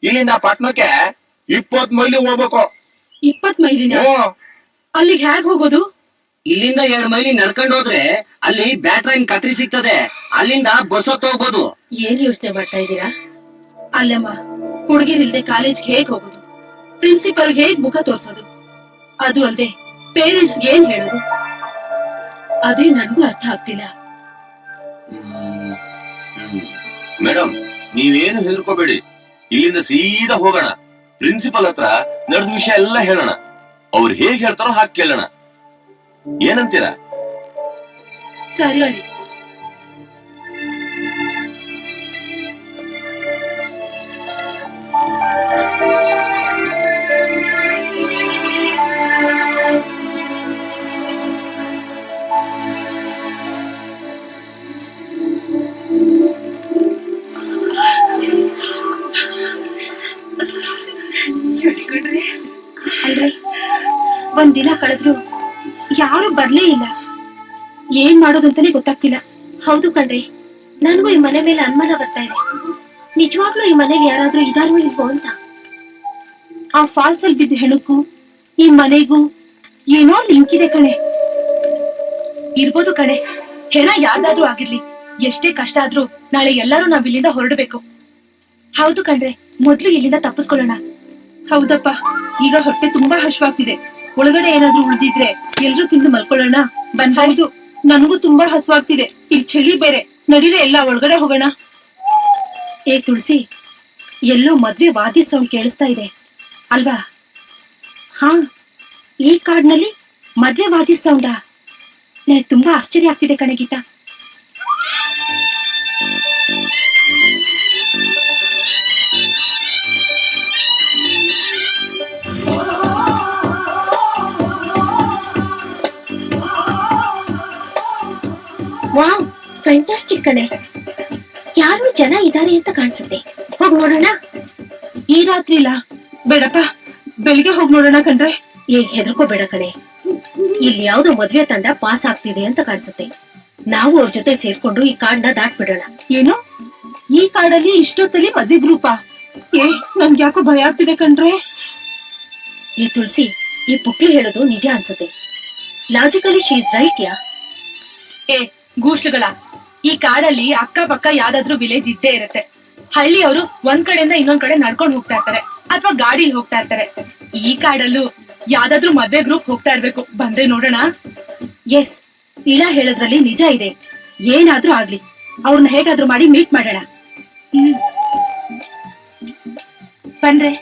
ಇಲ್ಲಿಂದ ಪಟ್ನಕ್ಕೆ 20 ಮೈಲಿ ಹೋಗ್ಬೇಕು. 20 ಮೈಲಿನ? ಹ್ಮ್. ಅಲ್ಲಿಗೆ ಹೇಗ್ ಹೋಗೋದು? ಇಲ್ಲಿಂದ 2 ಮೈಲಿ ನಡ್ಕೊಂಡು ಹೋದ್ರೆ ಅಲ್ಲಿ ಬ್ಯಾಟ್ರೈನ್ ಕತ್ರಿ ಸಿಗ್ತದೆ. ಅಲ್ಲಿಂದ ಬಸ್ ಹತ್ತ ಹೋಗ್ಬೋದು. ಏನ್ ಯೋಚನೆ ಮಾಡ್ತಾ ಇದ್ದೀರಾ? ಅಲ್ಲಮ್ಮ, ಹುಡುಗಿರಿಲ್ದೆ ಕಾಲೇಜ್ ಹೇಗ್ ಹೋಗೋದು? ಪ್ರಿನ್ಸಿಪಲ್ ಹೇಗ್ ಮುಖ ತೋರ್ಸೋದು? ಅದು ಅಲ್ದೆ ಪೇರೆಂಟ್ಸ್ ಏನ್ ಹೇಳೋದು? ಅದೇ ನನ್ಗೂ ಅರ್ಥ ಆಗ್ತಿಲ್ಲ. ಮೇಡಮ್, ನೀವೇನು ಹೆದರ್ಕೋಬೇಡಿ. ಇಲ್ಲಿಂದ ಸೀದಾ ಹೋಗೋಣ. ಪ್ರಿನ್ಸಿಪಲ್ ಹತ್ರ ನಡೆದ ವಿಷಯ ಎಲ್ಲ ಹೇಳೋಣ. ಅವ್ರು ಹೇಗ್ ಹೇಳ್ತಾರೋ ಹಾಗೆ ಕೇಳೋಣ. ಏನಂತೀರಾ? ಸರಿ. ಅಲ್ರಿ, ಒಂದಿನ ಕಳೆದ್ರು ಯಾರು ಬರ್ಲೇ ಇಲ್ಲ. ಏನ್ ಮಾಡೋದು ಅಂತಾನೆ ಗೊತ್ತಾಗ್ತಿಲ್ಲ. ಹೌದು ಕಣ್ರಿ, ನನಗೂ ಈ ಮನೆ ಮೇಲೆ ಅನುಮಾನ ಬರ್ತಾ ಇದೆ. ನಿಜವಾಗ್ಲೂ ಈ ಮನೆಗೆ ಯಾರಾದ್ರೂ ಇದಾರೋ ಇಲ್ವೋ ಅಂತ. ಆ ಫಾಲ್ಸ್ ಅಲ್ಲಿ ಬಿದ್ದ ಹೆಣಕ್ಕೂ ಈ ಮನೆಗೂ ಏನೋ ಲಿಂಕ್ ಇದೆ ಕಣೆ. ಇರ್ಬೋದು ಕಣೆ, ಹೆಣ ಯಾವ್ದಾದ್ರೂ ಆಗಿರ್ಲಿ, ಎಷ್ಟೇ ಕಷ್ಟ ಆದ್ರೂ ನಾಳೆ ಎಲ್ಲರೂ ನಾವ್ ಇಲ್ಲಿಂದ ಹೊರಡ್ಬೇಕು. ಹೌದು ಕಣ್ರೆ, ಮೊದ್ಲು ಇಲ್ಲಿಂದ ತಪ್ಪಿಸ್ಕೊಳ್ಳೋಣ. ಹೌದಪ್ಪ, ಈಗ ಹೊಟ್ಟೆ ತುಂಬಾ ಹಶ್ವಾಗ್ತಿದೆ. ಒಳಗಡೆ ಏನಾದ್ರೂ ಉಳ್ದಿದ್ರೆ ಎಲ್ರೂ ತಿಂದು ಮಲ್ಕೊಳ್ಳೋಣ. ಹೌದು, ನನ್ಗೂ ತುಂಬಾ ಹಸುವಾಗ್ತಿದೆ. ಇಲ್ಲಿ ಚಳಿ ಬೇರೆ. ನಡೀರೆ ಎಲ್ಲ ಒಳಗಡೆ ಹೋಗೋಣ. ಏ ತುಳಸಿ, ಎಲ್ಲೋ ಮದ್ವೆ ವಾದಿ ಸೌಂಡ್ ಕೇಳಿಸ್ತಾ ಇದೆ ಅಲ್ವಾ? ಹಾ, ಈ ಕಾಡ್ನಲ್ಲಿ ಮದ್ವೆ ವಾದಿ ಸೌಂಡಾ? ನನಗೆ ತುಂಬಾ ಆಶ್ಚರ್ಯ ಆಗ್ತಿದೆ ಕಣೆ ಗೀತಾ. ವಾವ್, ಫ್ಯಾಂಟಾಸ್ಟಿಕ್ ಕಣೆ. ಯಾರು ಜನ ಇದಾರೆ ಅಂತ ಕಾಣಿಸುತ್ತೆ. ಹೋಗ್ ನೋಡೋಣ. ಈ ರಾತ್ರಿ ಇಲ್ಲ, ಬೇಡಪ್ಪ, ಬೆಳಿಗ್ಗೆ ಹೋಗಿ ನೋಡೋಣ ಕಣ್ರೆ. ಹೆದರ್ಕೋಬೇಡ ಕಣೆ. ಇಲ್ಲಿ ಯಾವ್ದೋ ಮದ್ವೆ ತಂಡ ಪಾಸ್ ಆಗ್ತಿದೆ ಅಂತ ಕಾಣಿಸುತ್ತೆ. ನಾವು ಅವ್ರ ಜೊತೆ ಸೇರ್ಕೊಂಡು ಈ ಕಾಡ್ನ ದಾಟ್ಬಿಡೋಣ. ಏನು, ಈ ಕಾಡಲ್ಲಿ ಇಷ್ಟೊತ್ತಲ್ಲಿ ಮದ್ವೆ ಗ್ರೂಪಾ? ನನ್ಗೆ ಯಾಕೋ ಭಯ ಆಗ್ತಿದೆ ಕಣ್ರೆ. ಈ ತುಳಸಿ, ಈ ಪುಕ್ಲಿ ಹೇಳೋದು ನಿಜ ಅನ್ಸುತ್ತೆ. ಲಾಜಿಕಲಿ ಶಿ ಇಸ್ ರೈಟ್ ಯಾ. ಗೂಷ್ಲುಗಳ, ಈ ಕಾಡಲ್ಲಿ ಅಕ್ಕ ಪಕ್ಕ ಯಾವ್ದಾದ್ರು ವಿಲೇಜ್ ಇದ್ದೇ ಇರುತ್ತೆ. ಹಳ್ಳಿಯವರು ಒಂದ್ ಕಡೆಯಿಂದ ಇನ್ನೊಂದ್ ಕಡೆ ನಡ್ಕೊಂಡು ಹೋಗ್ತಾ ಇರ್ತಾರೆ ಅಥವಾ ಗಾಡಿಲಿ ಹೋಗ್ತಾ ಇರ್ತಾರೆ. ಈ ಕಾಡಲ್ಲೂ ಯಾವ್ದಾದ್ರು ಮದ್ವೆ ಗ್ರೂಪ್ ಹೋಗ್ತಾ ಇರ್ಬೇಕು. ಬಂದ್ರೆ ನೋಡೋಣ. ಎಸ್, ಇಳಾ ಹೇಳೋದ್ರಲ್ಲಿ ನಿಜ ಇದೆ. ಏನಾದ್ರೂ ಆಗ್ಲಿ, ಅವ್ರನ್ನ ಹೇಗಾದ್ರೂ ಮಾಡಿ ಮೀಟ್ ಮಾಡೋಣ. ಬನ್ರೆ.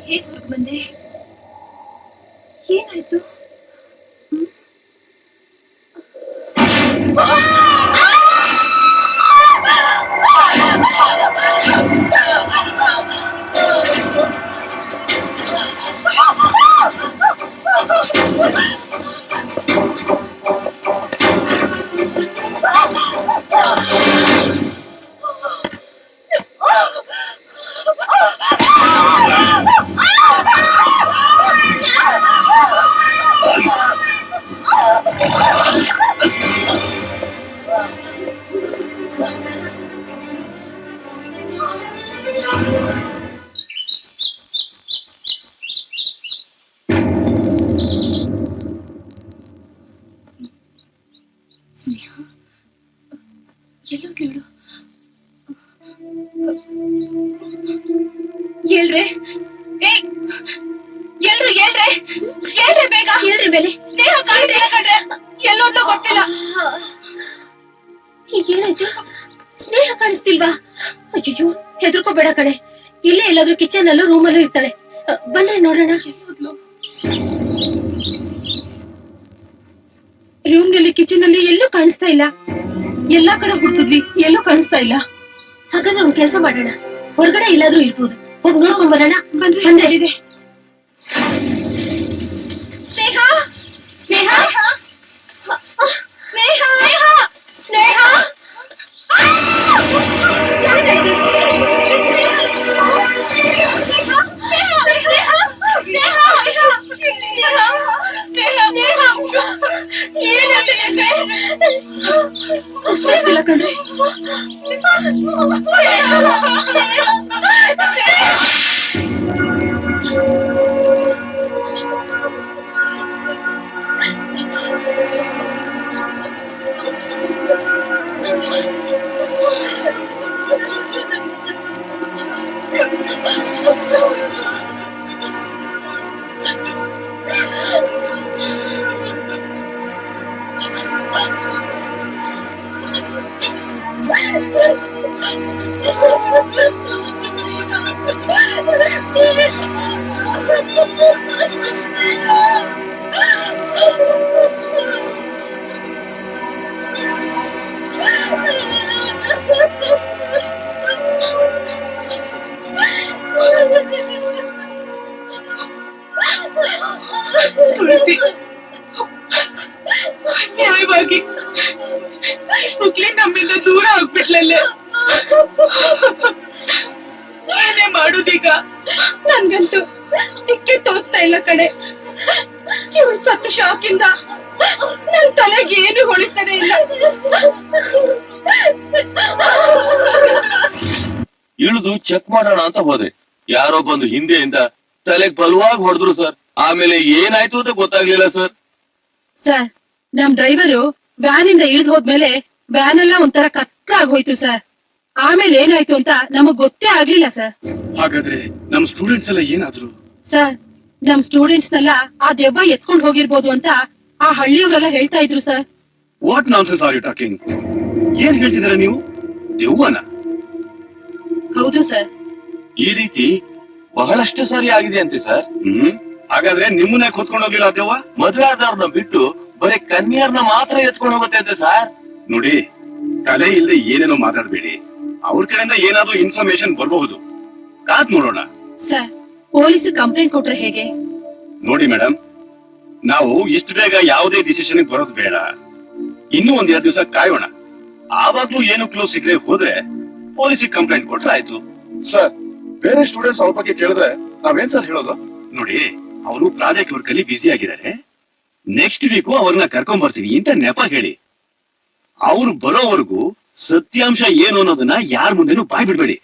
ಹೇಗ್ ಹೊರಗ್ ಬಂದೆ? ಏನಾಯ್ತು? ಸ್ನೇಹ ಎಲ್ಲೋ ಕೇಳು. ಹೇಳ್ರೆ ಎಲ್ರು ಹೇಳ್ರೆ ಹೇಳ್ರೆ ಬೇಗ ಹೇಳ್ರಿ ಮೇಲೆ ಸ್ನೇಹ ಕಾಣ್ತಿಲ್ಲ ಕಣ್ರೆ ಎಲ್ಲೋದ್ಲೋ ಗೊತ್ತಿಲ್ಲ. ಏನಾಯ್ತು? ಸ್ನೇಹ ಕಾಣಿಸ್ತಿಲ್ವಾ? ಅಯ್ಯೋ ಹೆದರ್ಕೋಬೇಡ ಕಣೆ, ಇಲ್ಲೇ ಎಲ್ಲಾದ್ರೂ ಕಿಚನ್ ಅಲ್ಲೂ ರೂಮ್ ಅಲ್ಲೂ ಇರ್ತಾಳೆ. ಬನ್ನಿ ನೋಡೋಣ. ರೂಮ್ ನಲ್ಲಿ ಕಿಚನ್ ಅಲ್ಲಿ ಎಲ್ಲೂ ಕಾಣಿಸ್ತಾ ಇಲ್ಲ. ಎಲ್ಲಾ ಕಡೆ ಹುಡುಕಿದ್ವಿ, ಎಲ್ಲೂ ಕಾಣಿಸ್ತಾ ಇಲ್ಲ. ಹಾಗಾದ್ರೆ ಒಂದ್ ಕೆಲಸ ಮಾಡೋಣ, ಹೊರಗಡೆ ಎಲ್ಲಾದ್ರೂ ಇರ್ಬೋದು, ಹೋಗಿ ನೋಡ್ಕೊಂಡ್ ಬರೋಣ. ಬಂದ್ರೆ ಸ್ನೇಹ ಸ್ನೇಹ ಸ್ನೇಹ ಸ್ನೇಹ ಗೊತ್ತಿಲ್ಲ ಕಣ್ರಿ. ತುಳಸಿ ನ್ಯಾಯವಾಗಿ ಮುಗ್ಲಿ ನಮ್ಮಿಂದ ದೂರ ಆಗ್ಬಿಟ್ಲಲ್ಲೇ. ಏನೇ ಮಾಡುದೀಗ? ನನ್ಗಂತೂ ದಿಕ್ಕೆ ತೋಚ್ತಾ ಇಲ್ಲ ಕಡೆ. ಇವಳು ಸತ್ತ ಶಾಕಿಂದ ನನ್ ತಲೆಗೆ ಏನು ಹೊಳಿತಾನೆ ಇಲ್ಲ. ಇಳಿದು ಚೆಕ್ ಮಾಡೋಣ ಅಂತ ಹೋದೆ. ಯಾರೋ ಬಂದು ಹಿಂದೆಯಿಂದ ತಲೆಗೆ ಬಲವಾಗಿ ಹೊಡೆದ್ರು ಸರ್. ಆಮೇಲೆ ಏನಾಯ್ತು ಅಂತ ಗೊತ್ತಾಗ್ಲಿಲ್ಲ ಸರ್. ಸರ್, ನಮ್ ಡ್ರೈವರು ವ್ಯಾನ್ ಇಂದ ಇಳಿದು ಹೋದ್ಮೇಲೆ ವ್ಯಾನ್ ಎಲ್ಲ ಒಂಥರ ಕತ್ಲಾಗೋಯ್ತು ಸರ್. ಆಮೇಲೆ ಏನಾಯ್ತು ಅಂತ ನಮಗ್ ಗೊತ್ತೇ ಆಗ್ಲಿಲ್ಲ ಸರ್. ಹಾಗಾದ್ರೆ ನಮ್ ಸ್ಟೂಡೆಂಟ್ಸ್ ಎಲ್ಲ ಏನಾದ್ರು? ಸರ್, ನಮ್ ಸ್ಟೂಡೆಂಟ್ಸ್ ನೆಲ್ಲ ಆ ದೆವ್ವ ಎತ್ಕೊಂಡ್ ಹೋಗಿರ್ಬೋದು ಅಂತ ಆ ಹಳ್ಳಿಯವರೆಲ್ಲ ಹೇಳ್ತಾ ಇದ್ರು sir. What nonsense are you talking? ಏನ್ ಹೇಳ್ತಿದ್ದೀರಾ ನೀವು? ದೆವ್ವನ? ಹೌದು ಸರ್. ಈ ರೀತಿ ಬಹಳಷ್ಟು ಸಾರಿ ಆಗಿದೆ ಅಂತೆ ಸರ್. ಹಾಗಾದ್ರೆ ನಿಮ್ಮನ್ನ ಕೂತ್ಕೊಂಡು ಹೋಗಿಲ್ಲ ದೆವ್ವ? ಮದುವೆಯಾದವ್ರನ್ನ ಬಿಟ್ಟು ಬರೀ ಕನ್ಯಾರ್ನ ಮಾತ್ರ ಎತ್ಕೊಂಡು ಹೋಗುತ್ತೆ ಅಂತೆ ಸರ್. ನೋಡಿ, ತಲೆ ಇಲ್ಲದೆ ಏನೇನೋ ಮಾತಾಡ್ಬೇಡಿ. ಅವ್ರ ಕಡೆಯಿಂದ ಏನಾದ್ರೂ ಇನ್ಫಾರ್ಮೇಶನ್ ಬರಬಹುದು. ಕಾದ್ ನೋಡೋಣ. ಸರ್, ಪೊಲೀಸ್ ಕಂಪ್ಲೇಂಟ್ ಕೊಟ್ರೆ ಹೇಗೆ? ನೋಡಿ ಮೇಡಮ್, ನಾವು ಇಷ್ಟು ಬೇಗ ಯಾವುದೇ ಡಿಸಿಷನ್ ಬರೋದು ಬೇಡ. ಇನ್ನೂ ಒಂದ್ 2 ದಿವಸ ಕಾಯೋಣ. ಆವಾಗ್ಲೂ ಏನು ಕ್ಲೂ ಸಿಗದೆ ಹೋದ್ರೆ ಪೊಲೀಸಿಗೆ ಕಂಪ್ಲೇಂಟ್ ಕೊಟ್ರೆ ಆಯ್ತು. ಸರ್, ಬೇರೆ ಸ್ಟೂಡೆಂಟ್ಸ್ ಅವ್ರ ಬಗ್ಗೆ ಕೇಳಿದ್ರೆ ನಾವೇನ್ ಸರ್ ಹೇಳೋದು? ನೋಡಿ, ಅವರು ಪ್ರಾಜೆಕ್ಟ್ ವರ್ಕ್ ಅಲ್ಲಿ ಬ್ಯುಸಿ ಆಗಿದ್ದಾರೆ. ನೆಕ್ಸ್ಟ್ ವೀಕು ಅವ್ರನ್ನ ಕರ್ಕೊಂಡ್ ಬರ್ತೀನಿ ಅಂತ ನೆಪ ಹೇಳಿ. ಅವ್ರು ಬರೋವರೆಗೂ ಸತ್ಯಾಂಶ ಏನು ಅನ್ನೋದನ್ನ ಯಾರ ಮುಂದೆನೂ ಬಾಯ್ ಬಿಡ್ಬೇಡಿ.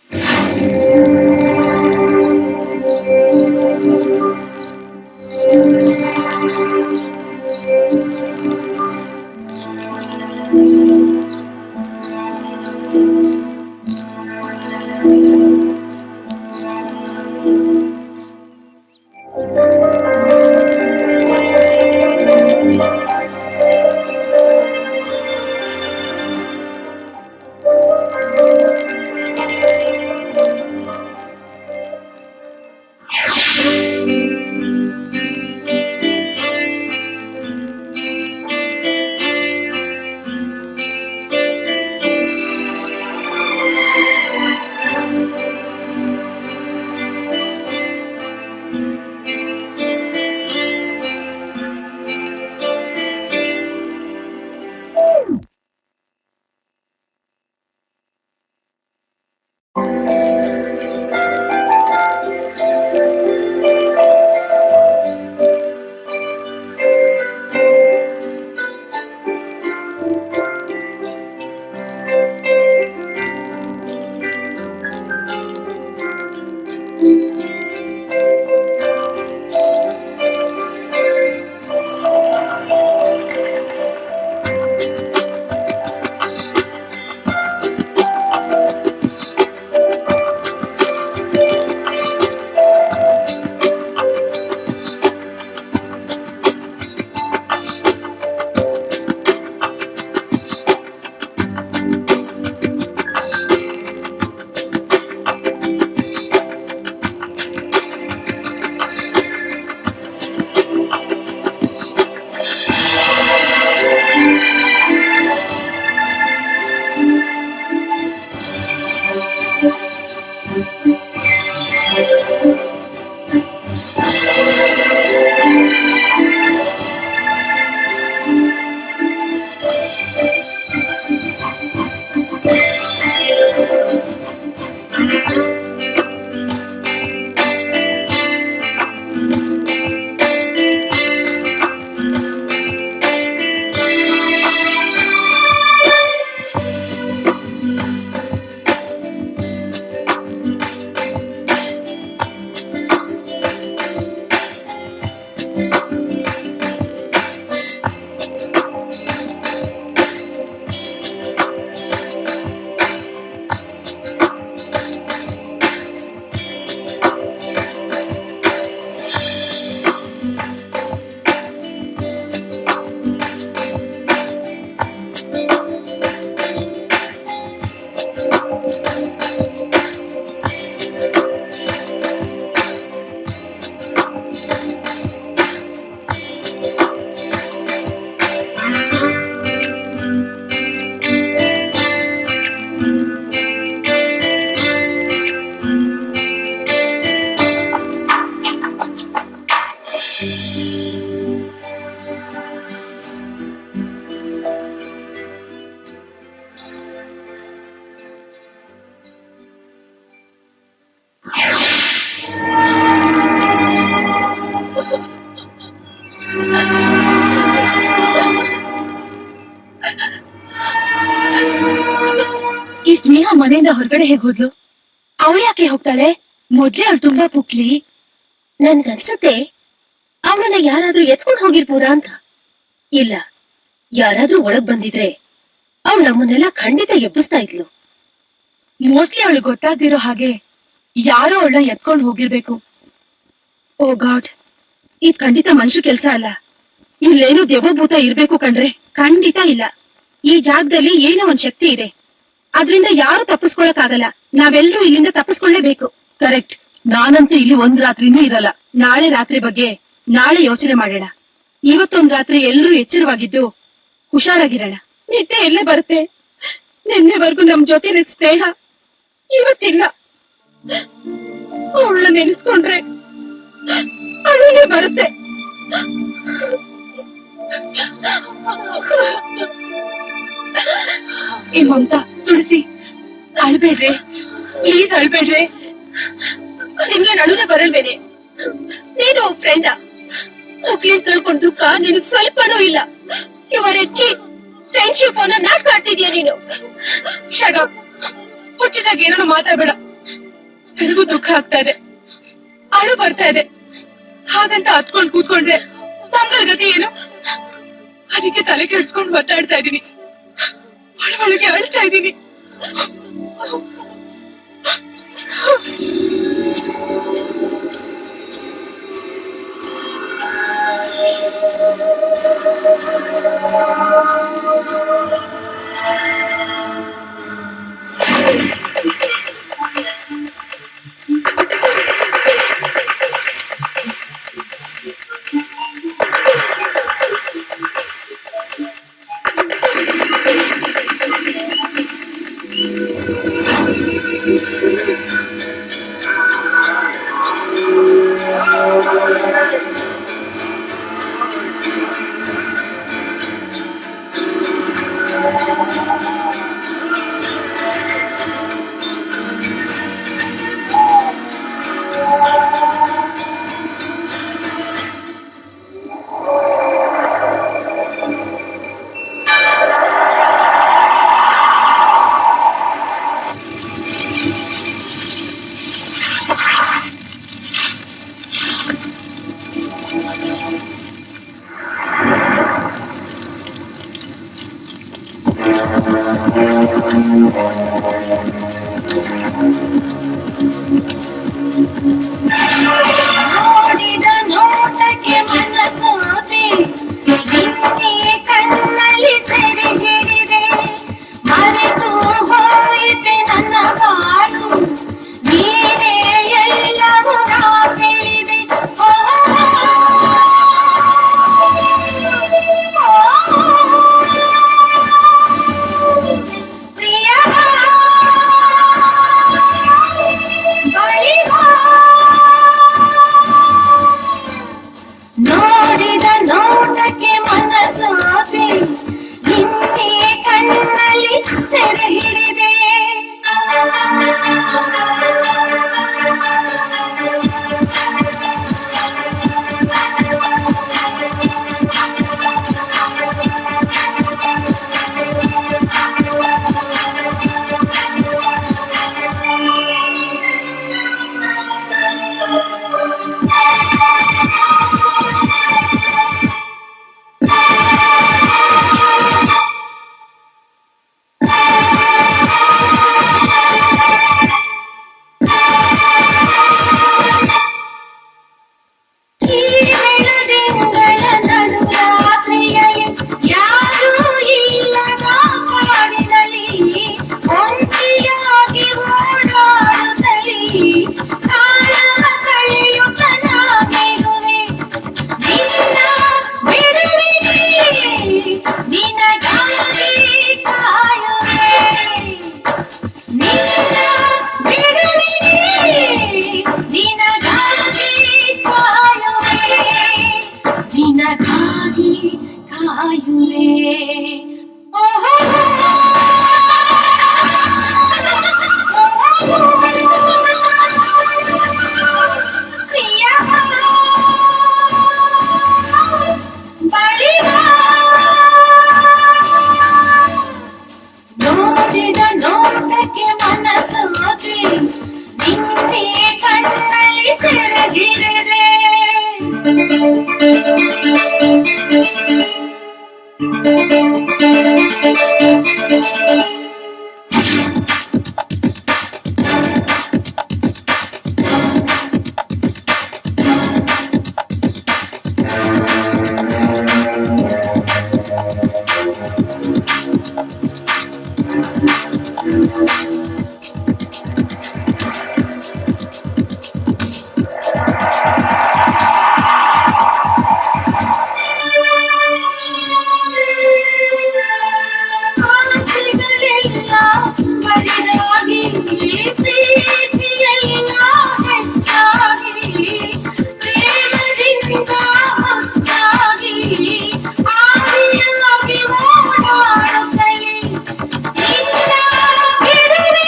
ಈ ಸ್ನೇಹ ಮನೆಯಿಂದ ಹೊರಗಡೆ ಹೇಗ್ ಹೋದ್ಲು? ಅವಳು ಯಾಕೆ ಹೋಗ್ತಾಳೆ? ಮೊದ್ಲೇ ಅವಳು ತುಂಬಾ ಪುಕ್ಲಿ. ನನ್ಗನ್ಸುತ್ತೆ ಅವಳನ್ನ ಯಾರಾದ್ರೂ ಎತ್ಕೊಂಡ್ ಹೋಗಿರ್ಬೋದಾ ಅಂತ. ಇಲ್ಲ, ಯಾರಾದ್ರೂ ಒಳಗ್ ಬಂದಿದ್ರೆ ಅವಳು ನಮ್ಮನ್ನೆಲ್ಲ ಖಂಡಿತ ಎಬ್ಬಿಸ್ತಾ ಇದ್ಲು. ಮೋಸ್ಟ್ಲಿ ಅವಳು ಗೊತ್ತಾಗ್ದಿರೋ ಹಾಗೆ ಯಾರೋ ಅವಳನ್ನ ಎತ್ಕೊಂಡು ಹೋಗಿರ್ಬೇಕು. ಓ ಗಾಡ್, ಇದ್ ಖಂಡಿತ ಮನುಷ್ಯ ಕೆಲ್ಸ ಅಲ್ಲ. ಇಲ್ಲೇನೋ ದೆವ್ವಭೂತ ಇರ್ಬೇಕು ಕಣ್ರೆ. ಖಂಡಿತ ಇಲ್ಲ. ಈ ಜಾಗದಲ್ಲಿ ಏನೋ ಒಂದ್ ಶಕ್ತಿ ಇದೆ. ಅದ್ರಿಂದ ಯಾರು ತಪ್ಪಿಸ್ಕೊಳಕ್ ಆಗಲ್ಲ. ನಾವೆಲ್ಲರೂ ಇಲ್ಲಿಂದ ತಪ್ಪಿಸ್ಕೊಳ್ಳೇಬೇಕು. ಕರೆಕ್ಟ್. ನಾನಂತೂ ಇಲ್ಲಿ ಒಂದ್ ರಾತ್ರಿನೂ ಇರಲ್ಲ. ನಾಳೆ ರಾತ್ರಿ ಬಗ್ಗೆ ನಾಳೆ ಯೋಚನೆ ಮಾಡೋಣ. ಇವತ್ತೊಂದ್ ರಾತ್ರಿ ಎಲ್ರೂ ಎಚ್ಚರವಾಗಿದ್ದು ಹುಷಾರಾಗಿರೋಣ. ನಿದ್ದೆ ಎಲ್ಲೇ ಬರುತ್ತೆ? ನಿನ್ನೆವರೆಗೂ ನಮ್ ಜೊತೆ ಸ್ನೇಹ ಇವತ್ತಿಲ್ಲ. ಅವಳ ನೆನೆಸ್ಕೊಂಡ್ರೆ ಅಳುನೇ ಬರುತ್ತೆ. ಈ ಮಮತಾ, ತುಳಸಿ, ಅಳ್ಬೇಡ್ರಿ, ಪ್ಲೀಸ್ ಅಳ್ಬೇಡ್ರಿ. ನಿಮ್ಗೆ ಅಳುನೇ ಬರಲ್ವೇನೆ? ನೀನು ಫ್ರೆಂಡ, ಮಕ್ಳಿಂದ ಕಳ್ಕೊಂಡ್ ದುಃಖ ನಿನಗ್ ಸ್ವಲ್ಪನೂ ಇಲ್ಲ. ಇವರ ಫ್ರೆಂಡ್ಶಿಪ್ ಅನ್ನ ನಾಟ್ ಮಾಡ್ತಿದ್ಯಾ ನೀನು? ಶಡಪ್. ಹುಚ್ಚಿದಾಗ ಏನೋ ಮಾತಾಡ್ಬೇಡ. ನನಗೂ ದುಃಖ ಆಗ್ತಾ ಇದೆ, ಅಳು ಬರ್ತಾ ಇದೆ. ಹಾಗಂತ ಹತ್ಕೊಂಡ್ ಕೂತ್ಕೊಂಡ್ರೆ ನಮ್ಮಲ್ ಗತಿ ಏನು? ಅದಕ್ಕೆ ತಲೆ ಕೆಡ್ಸ್ಕೊಂಡ್ ಮಾತಾಡ್ತಾ ಇದೀನಿ. ಒಳಗೆ ಅಳ್ತಾ ಇದೀನಿ. ನೋಡಿದ ನೋಟಕ್ಕೆ ಮನಸೋದೆ, ನಿನ್ನೆ ಕಣ್ಣಲ್ಲಿ ಸೆರೆ ಹಿಡಿದೆ. ಮರೆತು ಹೋಯಿತೆ ನನ್ನ ಬಾಳು, ನೀನೇ ಎಲ್ಲವೂ ನಾ ತಿಳಿದೆ. ಓ, ಪ್ರಿಯ ನೋಡಿದ ನೋಟಕ್ಕೆ ಮನಸೋದೆ, ನಿನ್ನೆ ಕಣ್ಣಲ್ಲಿ ಸೆರೆ ಹಿಡಿದೆ. ಆಸೆಗಳೆಲ್ಲ ಬರಿದಾಗಿ ಪ್ರೀತಿಯೆಲ್ಲ ಹೆಚ್ಚಾಗಿ ಪ್ರೇಮದಿಂದ ಹಕ್ಕಾಗಿ ಆವಿಯಾಗಿ ಓಡಾಡುತ್ತಲೇ ನಿನ್ನ ಬಿಡುವೆ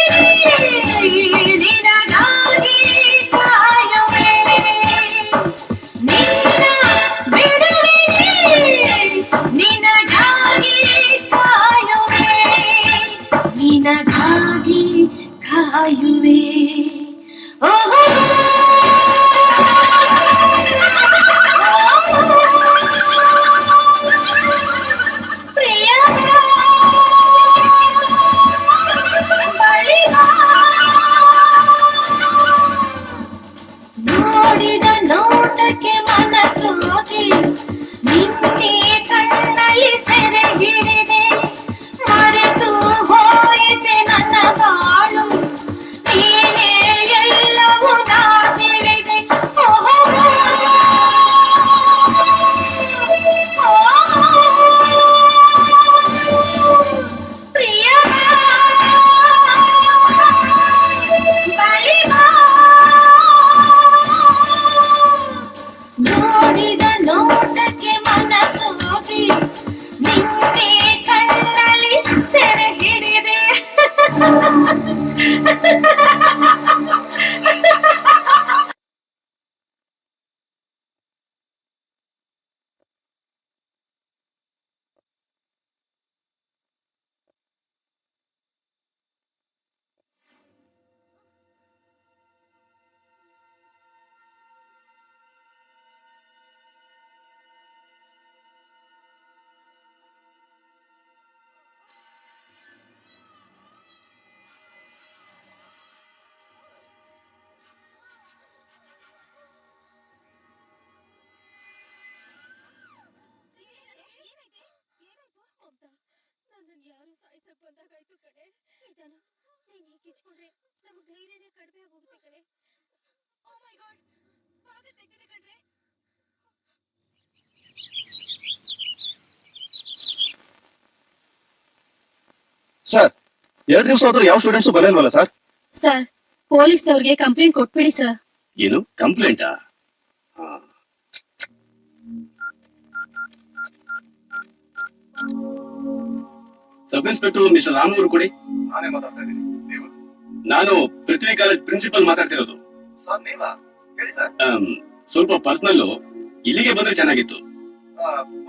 ನಿನಗಾಗಿ ಕಾಯುವೆ ನಿನ್ನ ಬಿಡುವೆ ನಿನಗಾಗಿ ಕಾಯುವೆ ನಿನಗಾಗಿ ಕಾಯುವೆ ಓಹೋ ಪ್ರಿಯ ಬಳಿ ಬಾ. ನೋಡಿದ ನೋಟಕ್ಕೆ ಮನಸೋದೆ ನಿನ್ನೆ ಕಣ್ಣಲ್ಲಿ ಸೆರೆ ಹಿಡಿದೆ ಮರೆತು ಹೋಯಿತೆ ನನ್ನ ಬಾಳು ನೀನೇ ಎಲ್ಲವೂ ನಾ ತಿಳಿದೆ ಓಹೋ ಪ್ರಿಯ ಬಳಿ ಬಾ. ನೋಡಿದ ನೋಟಕ್ಕೆ ಮನಸೋದೆ ನಿನ್ನೆ ಕಣ್ಣಲ್ಲಿ ಸೆರೆ ಹಿಡಿದೆ ನನ್ನನ್ನು ಯಾರು ಸಾಯಿಸಕ್ ಬಂದಾಗಾಯ್ತು ಕಣೆ. ನಿಧಾನ, ನೀನ್ ಹೀಗೆ ಕಿಚ್ಕೊಂಡ್ರೆ ನಮಗ್ ಧೈರ್ಯನೇ ಕಡಿಮೆ ಆಗೋಗುತ್ತೆ ಕಣೆ. ಓ ಮೈ ಗಾಡ್, ಬಾಗ ತೆಗ್ದಿದೆ ಕಣ್ರೆ. ಸರ್ 2 ದಿವಸ ಆದ್ರೂ ಯಾವ ಸ್ಟೂಡೆಂಟ್ಸ್ ಬರಲ್ವಲ್ಲ ಸರ್? ಸರ್ ಪೊಲೀಸ್ನವ್ರಿಗೆ ಕಂಪ್ಲೇಂಟ್ ಕೊಟ್ಬಿಡಿ ಸರ್. ಏನು ಕಂಪ್ಲೇಂಟಾ? ಸಬ್ ಇನ್ಸ್ಪೆಕ್ಟರ್ ಮಿಸ್ಟರ್ ರಾಮು ಅವರು ಕೊಡಿ. ನಾನೇ ಮಾತಾಡ್ತಾ ಇದ್ದೀನಿ. ನೀವು? ನಾನು ಪೃಥ್ವಿ ಕಾಲೇಜ್ ಪ್ರಿನ್ಸಿಪಲ್ ಮಾತಾಡ್ತಿರೋದು. ಸರ್ ನೀವಾ? ಹೇಳಿ ಸರ್. ಸ್ವಲ್ಪ ಪರ್ಸನಲ್, ಇಲ್ಲಿಗೆ ಬಂದ್ರೆ ಚೆನ್ನಾಗಿತ್ತು.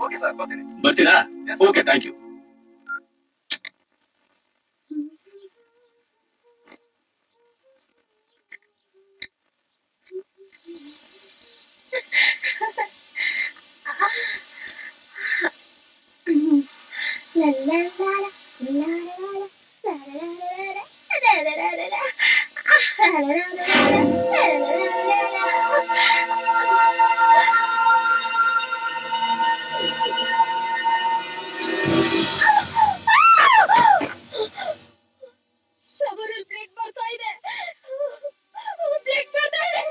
ಓಕೆ ಸರ್, ಬರ್ತೀನಿ. ಬರ್ತೀರಾ? Okay, thank you. ಶಬರಲ್ಲಿ ಬ್ರೇಕ್ ಬರ್ತಾ ಇದೆ. ಬ್ರೇಕ್ ಬರ್ತಾ ಇದೆ.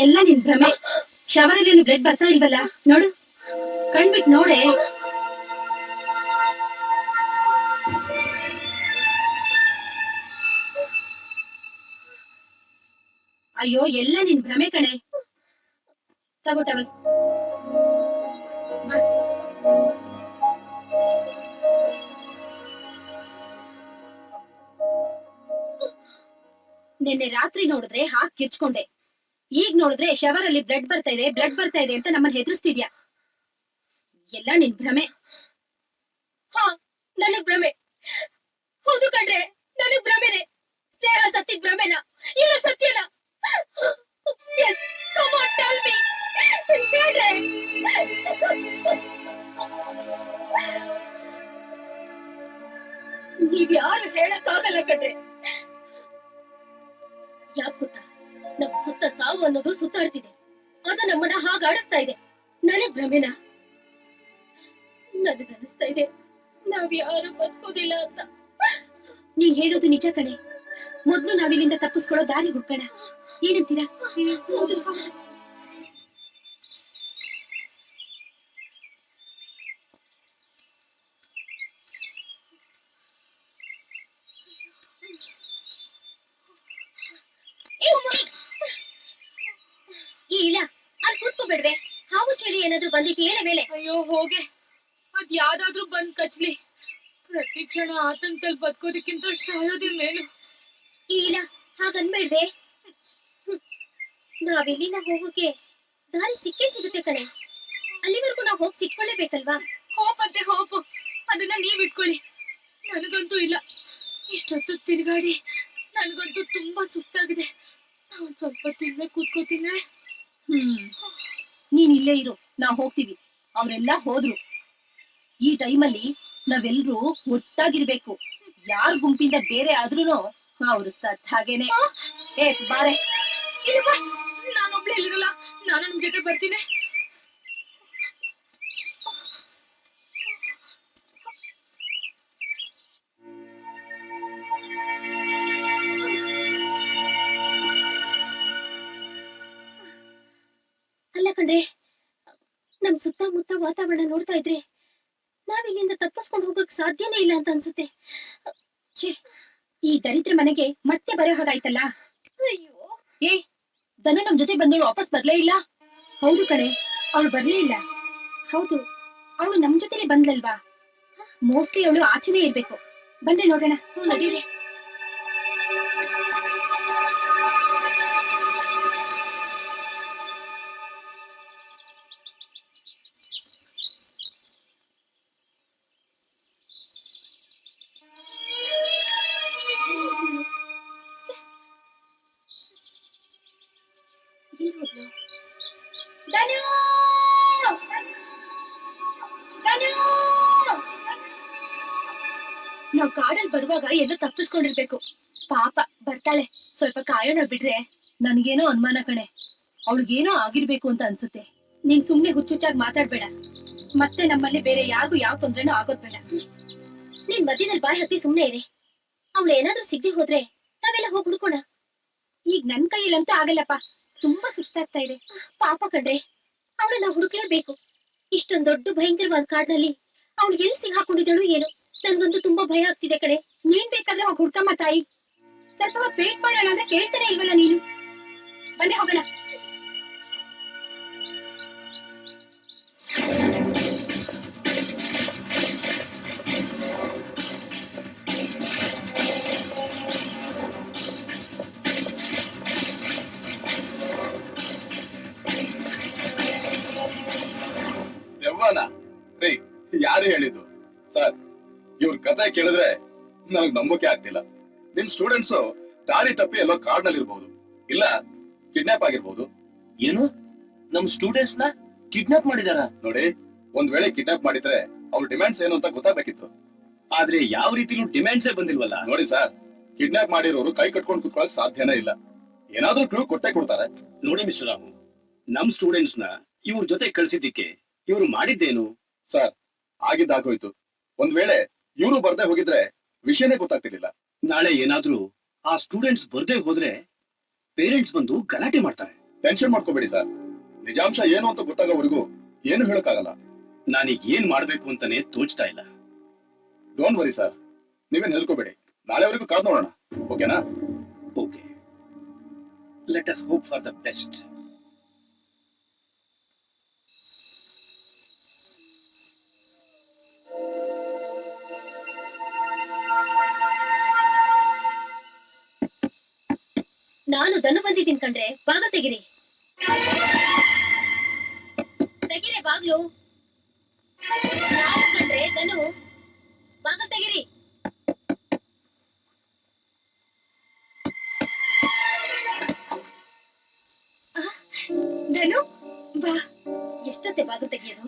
ಎಲ್ಲ ನಿನ್ ಭ್ರಮೆ. ಶವರಲ್ಲಿ ಏನು ಬ್ಲಡ್ ಬರ್ತಾ ಇಲ್ವಲ್ಲ, ನೋಡು, ಕಣ್ಬಿಟ್ ನೋಡೆ. ಅಯ್ಯೋ, ಎಲ್ಲ ನಿನ್ ಭ್ರಮೆ ಕಣೆ. ತಗೋ ಟವಲ್. ನಿನ್ನೆ ರಾತ್ರಿ ನೋಡಿದ್ರೆ ಹಾಕ್ ಕಿರ್ಚ್ಕೊಂಡೆ, ಈಗ ನೋಡಿದ್ರೆ ಶವರಲ್ಲಿ ಬ್ಲಡ್ ಬರ್ತಾ ಇದೆ ಅಂತ ನಮ್ಮನ್ನ ಹೆದರ್ಸ್ತಿದ್ಯಾ. ಎಲ್ಲ ನಿನ್ ಭ್ರಮೆ. ಹಾ, ನನಗ್ ಭ್ರಮೆ. ಹೌದು ಕಣ್ರೆ, ನನಗ್ ಭ್ರಮೆನೆ. ಸ್ನೇಹ ಸತ್ತಿದ್ ಭ್ರಮೆನ, ಇಲ್ಲ ಸತ್ಯನ? Yes, come on, tell me. ಹೇಳ್ರೆ. ನೀವ್ಯಾರು ಹೇಳಕ್ಕಾಗಲ್ಲ ಕಣ್ರೆ. ಯಾಕ್ ಗೊತ್ತಾ, ನಮ್ ಸುತ್ತ ಸಾವು ಅನ್ನೋದು ಸುತ್ತಾಡ್ತಿದೆ. ಅದು ನಮ್ಮನ್ನ ಹಾಗಾಡಿಸ್ತಾ ಇದೆ. ನನಗ್ ಭ್ರಮೆನ? ನನಗನ್ನಿಸ್ತಾ ಇದೆ ನಾವ್ ಯಾರು ಬದುಕೋದಿಲ್ಲ ಅಂತ. ನೀನ್ ಹೇಳೋದು ನಿಜ ಕಣೆ. ಮೊದ್ಲು ನಾವಿಲ್ಲಿಂದ ತಪ್ಪಿಸ್ಕೊಳ್ಳೋ ದಾರಿ ಹುಡ್ಕೋಣ. ಏನಂತೀರಾ? ಇಲ್ಲ, ಅಲ್ಲಿ ಕೂತ್ಕೋಬೇಡ್ವೆ. ಹಾವು ಚಳಿ ಏನಾದ್ರೂ ಬಂದಿದ್ದು ಏನೇ ಮೇಲೆ? ಅಯ್ಯೋ ಹೋಗೆ, ಅದ್ ಯಾವ್ದಾದ್ರೂ ಬಂದ್ ಕಚ್ಲಿ. ಪ್ರತಿ ಕ್ಷಣ ಆತಂಕದಲ್ಲಿ ಬದುಕೋದಕ್ಕಿಂತ ಸಾಯೋದೇ ಮೇಲು. ಇಲ್ಲ, ಹಾಗನ್ಬೇಡ್ವೆ. ನಾವಿಲ್ಲಿಂದ ಹೋಗೋಕೆ ದಾರಿ ಸಿಕ್ಕೇ ಸಿಗುತ್ತೆ ಕಣೆ. ಅಲ್ಲಿವರೆಗೂ ನಾವ್ ಹೋಗಿ ಸಿಕ್ಕೊಳ್ಳೇಬೇಕಲ್ವಾ? ಹೋಪ್ ಅಂತೆ ಹೋಪು, ಅದನ್ನ ನೀವ್ ಇಟ್ಕೊಳ್ಳಿ. ನನಗಂತೂ ಇಲ್ಲ. ಇಷ್ಟೊತ್ತು ತಿರುಗಾಡಿ ನನಗಂತೂ ತುಂಬಾ ಸುಸ್ತಾಗಿದೆ. ನಾವ್ ಸ್ವಲ್ಪ ತಿನ್ನೆ ಕೂತ್ಕೋತೀನಿ. ನೀನ್ ಇಲ್ಲೇ ಇರು, ನಾವ್ ಹೋಗ್ತೀವಿ. ಅವ್ರೆಲ್ಲಾ ಹೋದ್ರು. ಈ ಟೈಮಲ್ಲಿ ನಾವೆಲ್ರೂ ಒಟ್ಟಾಗಿರ್ಬೇಕು. ಯಾರ್ ಗುಂಪಿಂದ ಬೇರೆ ಆದ್ರೂನು ಅವ್ರು ಸತ್ ಹಾಗೇನೆ. ಬಾರೆ. ಇಲ್ಲಪ್ಪ, ನಾನೊಬ್ಳೆ ಇಲ್ಲಿರಲ್ಲ. ನಾನು ನಿಮ್ ಜೊತೆ ಬರ್ತೀನಿ. ಅಲ್ಲ ಕಣ್ರೆ, ನಮ್ ಸುತ್ತಮುತ್ತ ವಾತಾವರಣ ನೋಡ್ತಾ ಇದ್ರೆ ನಾವಿಲ್ಲಿಂದ ತಪ್ಪಿಸ್ಕೊಂಡು ಹೋಗಕ್ ಸಾಧ್ಯನೇ ಇಲ್ಲ ಅಂತ ಅನ್ಸುತ್ತೆ. ಛೇ, ಈ ದರಿದ್ರ ಮನೆಗೆ ಮತ್ತೆ ಬರೋ ಹಾಗಾಯ್ತಲ್ಲ. ಅಯ್ಯೋ, ಧನು ನಮ್ ಜೊತೆ ಬಂದವಳು ವಾಪಸ್ ಬರ್ಲೇ ಇಲ್ಲ. ಹೌದು ಕಣೆ, ಅವಳು ಬರ್ಲೇ ಇಲ್ಲ. ಹೌದು, ಅವಳು ನಮ್ ಜೊತೆಲೆ ಬಂದ್ಲಲ್ವಾ? ಮೋಸ್ಟ್ಲಿ ಅವಳು ಆಚೆನೇ ಇರ್ಬೇಕು. ಬಂದೆ ನೋಡೋಣ. ನಡೀರಿ. ನಾವ್ ಕಾಡಲ್ಲಿ ಬರುವಾಗ ಎಲ್ಲೋ ತಪ್ಪಿಸ್ಕೊಂಡಿರ್ಬೇಕು. ಪಾಪ ಬರ್ತಾಳೆ, ಸ್ವಲ್ಪ ಕಾಯೋಣ ಬಿಡ್ರೆ. ನನ್ಗೇನೋ ಅನುಮಾನ ಕಣೆ, ಅವಳಿಗೇನೋ ಆಗಿರ್ಬೇಕು ಅಂತ ಅನ್ಸುತ್ತೆ. ನೀನ್ ಸುಮ್ನೆ ಹುಚ್ಚುಚ್ಚಾಗಿ ಮಾತಾಡ್ಬೇಡ. ಮತ್ತೆ ನಮ್ಮಲ್ಲಿ ಬೇರೆ ಯಾರಿಗೂ ಯಾವ ತೊಂದ್ರೆನೂ ಆಗೋದ್ ಬೇಡ. ನೀನ್ ಮಧ್ಯದಲ್ಲಿ ಬಾಯಿ ಹತ್ತಿ ಸುಮ್ನೆ ಇರಿ. ಅವಳು ಏನಾದ್ರೂ ಸಿಗದೆ ಹೋದ್ರೆ ನಾವೆಲ್ಲ ಹೋಗಿ ಹುಡ್ಕೋಣ. ಈಗ ನನ್ ಕೈಯಲ್ಲಂತೂ ಆಗಲ್ಲಪ್ಪ, ತುಂಬಾ ಸುಸ್ತಾಗ್ತಾ ಇದೆ. ಪಾಪ ಕಣ್ರೆ, ಅವಳನ್ನ ಹುಡುಕ್ಲೇಬೇಕು. ಇಷ್ಟೊಂದ್ ದೊಡ್ಡ ಭಯಂಕರವಾದ ಕಾಡಿನಲ್ಲಿ ಅವಳು ಎಲ್ಲಿ ಸಿಗಾಕೊಂಡಿದ್ದಳು ಏನು? ನನ್ಗಂತೂ ತುಂಬಾ ಭಯ ಆಗ್ತಿದೆ ಕಣೆ. ನೀನ್ ಬೇಕಾದ್ರೆ ಹೋಗಿ ಹುಡ್ಕಮ್ಮ ತಾಯಿ. ಸ್ವಲ್ಪ ವೇಟ್ ಮಾಡೋಣ ಅಂದ್ರೆ ಕೇಳ್ತಾನೆ ಇಲ್ವಲ್ಲ ನೀನು. ಬನ್ನಿ ಹೋಗೋಣ. ದೆವ್ವನ? ರೀ, ಯಾರು ಹೇಳಿದ್ದು? ಸರ್, ಇವ್ರ ಕತೆ ಕೇಳಿದ್ರೆ ನನಗ್ ನಂಬಿಕೆ ಆಗ್ತಿಲ್ಲ. ನಿಮ್ ಸ್ಟೂಡೆಂಟ್ಸ್ ದಾರಿ ತಪ್ಪಿ ಎಲ್ಲೋ ಕಾಡ್ನಲ್ಲಿ ಇರ್ಬಹುದು, ಇಲ್ಲ ಕಿಡ್ನಾಪ್ ಆಗಿರ್ಬಹುದು. ಏನು, ನಮ್ ಸ್ಟೂಡೆಂಟ್ಸ್ ನ ಕಿಡ್ನಾಪ್ ಮಾಡಿದಾರ? ನೋಡಿ, ಒಂದ್ ವೇಳೆ ಕಿಡ್ನಾಪ್ ಮಾಡಿದ್ರೆ ಅವ್ರ ಡಿಮ್ಯಾಂಡ್ಸ್ ಏನು ಅಂತ ಗೊತ್ತಾಗ್ಬೇಕಿತ್ತು. ಆದ್ರೆ ಯಾವ ರೀತಿಲೂ ಡಿಮ್ಯಾಂಡ್ಸೇ ಬಂದಿಲ್ವಲ್ಲ. ನೋಡಿ ಸರ್, ಕಿಡ್ನಾಪ್ ಮಾಡಿರೋರು ಕೈ ಕಟ್ಕೊಂಡು ಕುತ್ಕೊಳಕ್ ಸಾಧ್ಯನೇ ಇಲ್ಲ. ಏನಾದ್ರೂ ಕ್ಲೂ ಕೊಟ್ಟೆ ಕೊಡ್ತಾರೆ. ನೋಡಿ ಮಿಸ್ಟರ್ ರಾಮು, ನಮ್ ಸ್ಟೂಡೆಂಟ್ಸ್ ನ ಇವ್ರ ಜೊತೆ ಕಳ್ಸಿದ್ದಕ್ಕೆ ಇವ್ರು ಮಾಡಿದ್ದೇನು? ಸರ್, ಆಗಿದ್ದಾಗೋಯ್ತು. ಒಂದ್ ವೇಳೆ ಇವ್ರು ಬರ್ದೇ ಹೋಗಿದ್ರೆ ವಿಷಯನೇ ಗೊತ್ತಾಗ್ತಿರ್ಲಿಲ್ಲ. ನಾಳೆ ಏನಾದ್ರೂ ಆ ಸ್ಟೂಡೆಂಟ್ಸ್ ಬರ್ದೇ ಹೋದ್ರೆ ಪೇರೆಂಟ್ಸ್ ಬಂದು ಗಲಾಟೆ ಮಾಡ್ತಾರೆ. ಟೆನ್ಷನ್ ಮಾಡ್ಕೋಬೇಡಿ ಸರ್, ನಿಜಾಂಶ ಏನು ಅಂತ ಗೊತ್ತಾಗೋವರೆಗೂ ಏನು ಹೇಳಕ್ಕಾಗಲ್ಲ. ನಾನೀಗ ಏನ್ ಮಾಡ್ಬೇಕು ಅಂತಾನೆ ತೋಚ್ತಾ ಇಲ್ಲ. ಡೋಂಟ್ ವರಿ ಸರ್, ನೀವೇನ್ ಹೆದರ್ಕೋಬೇಡಿ. ನಾಳೆವರೆಗೂ ಕಾದ್ ನೋಡೋಣ, ಓಕೆನಾ? Okay, let us hope for the best. ನಾನು ಧನು ಬಂದಿದ್ದೀನಿ ಕಣ್ರೆ, ಬಾಗ ತೆಗಿರಿ. ತೆಗಿರೆ ಬಾಗ್ಲು. ನಾನು ಕಣ್ರೆ ಧನು, ಬಾಗ ತೆಗಿರಿ. ಧನು ಬಾ. ಎಷ್ಟೊತ್ತೆ ಬಾಗ ತೆಗಿಯೋದು?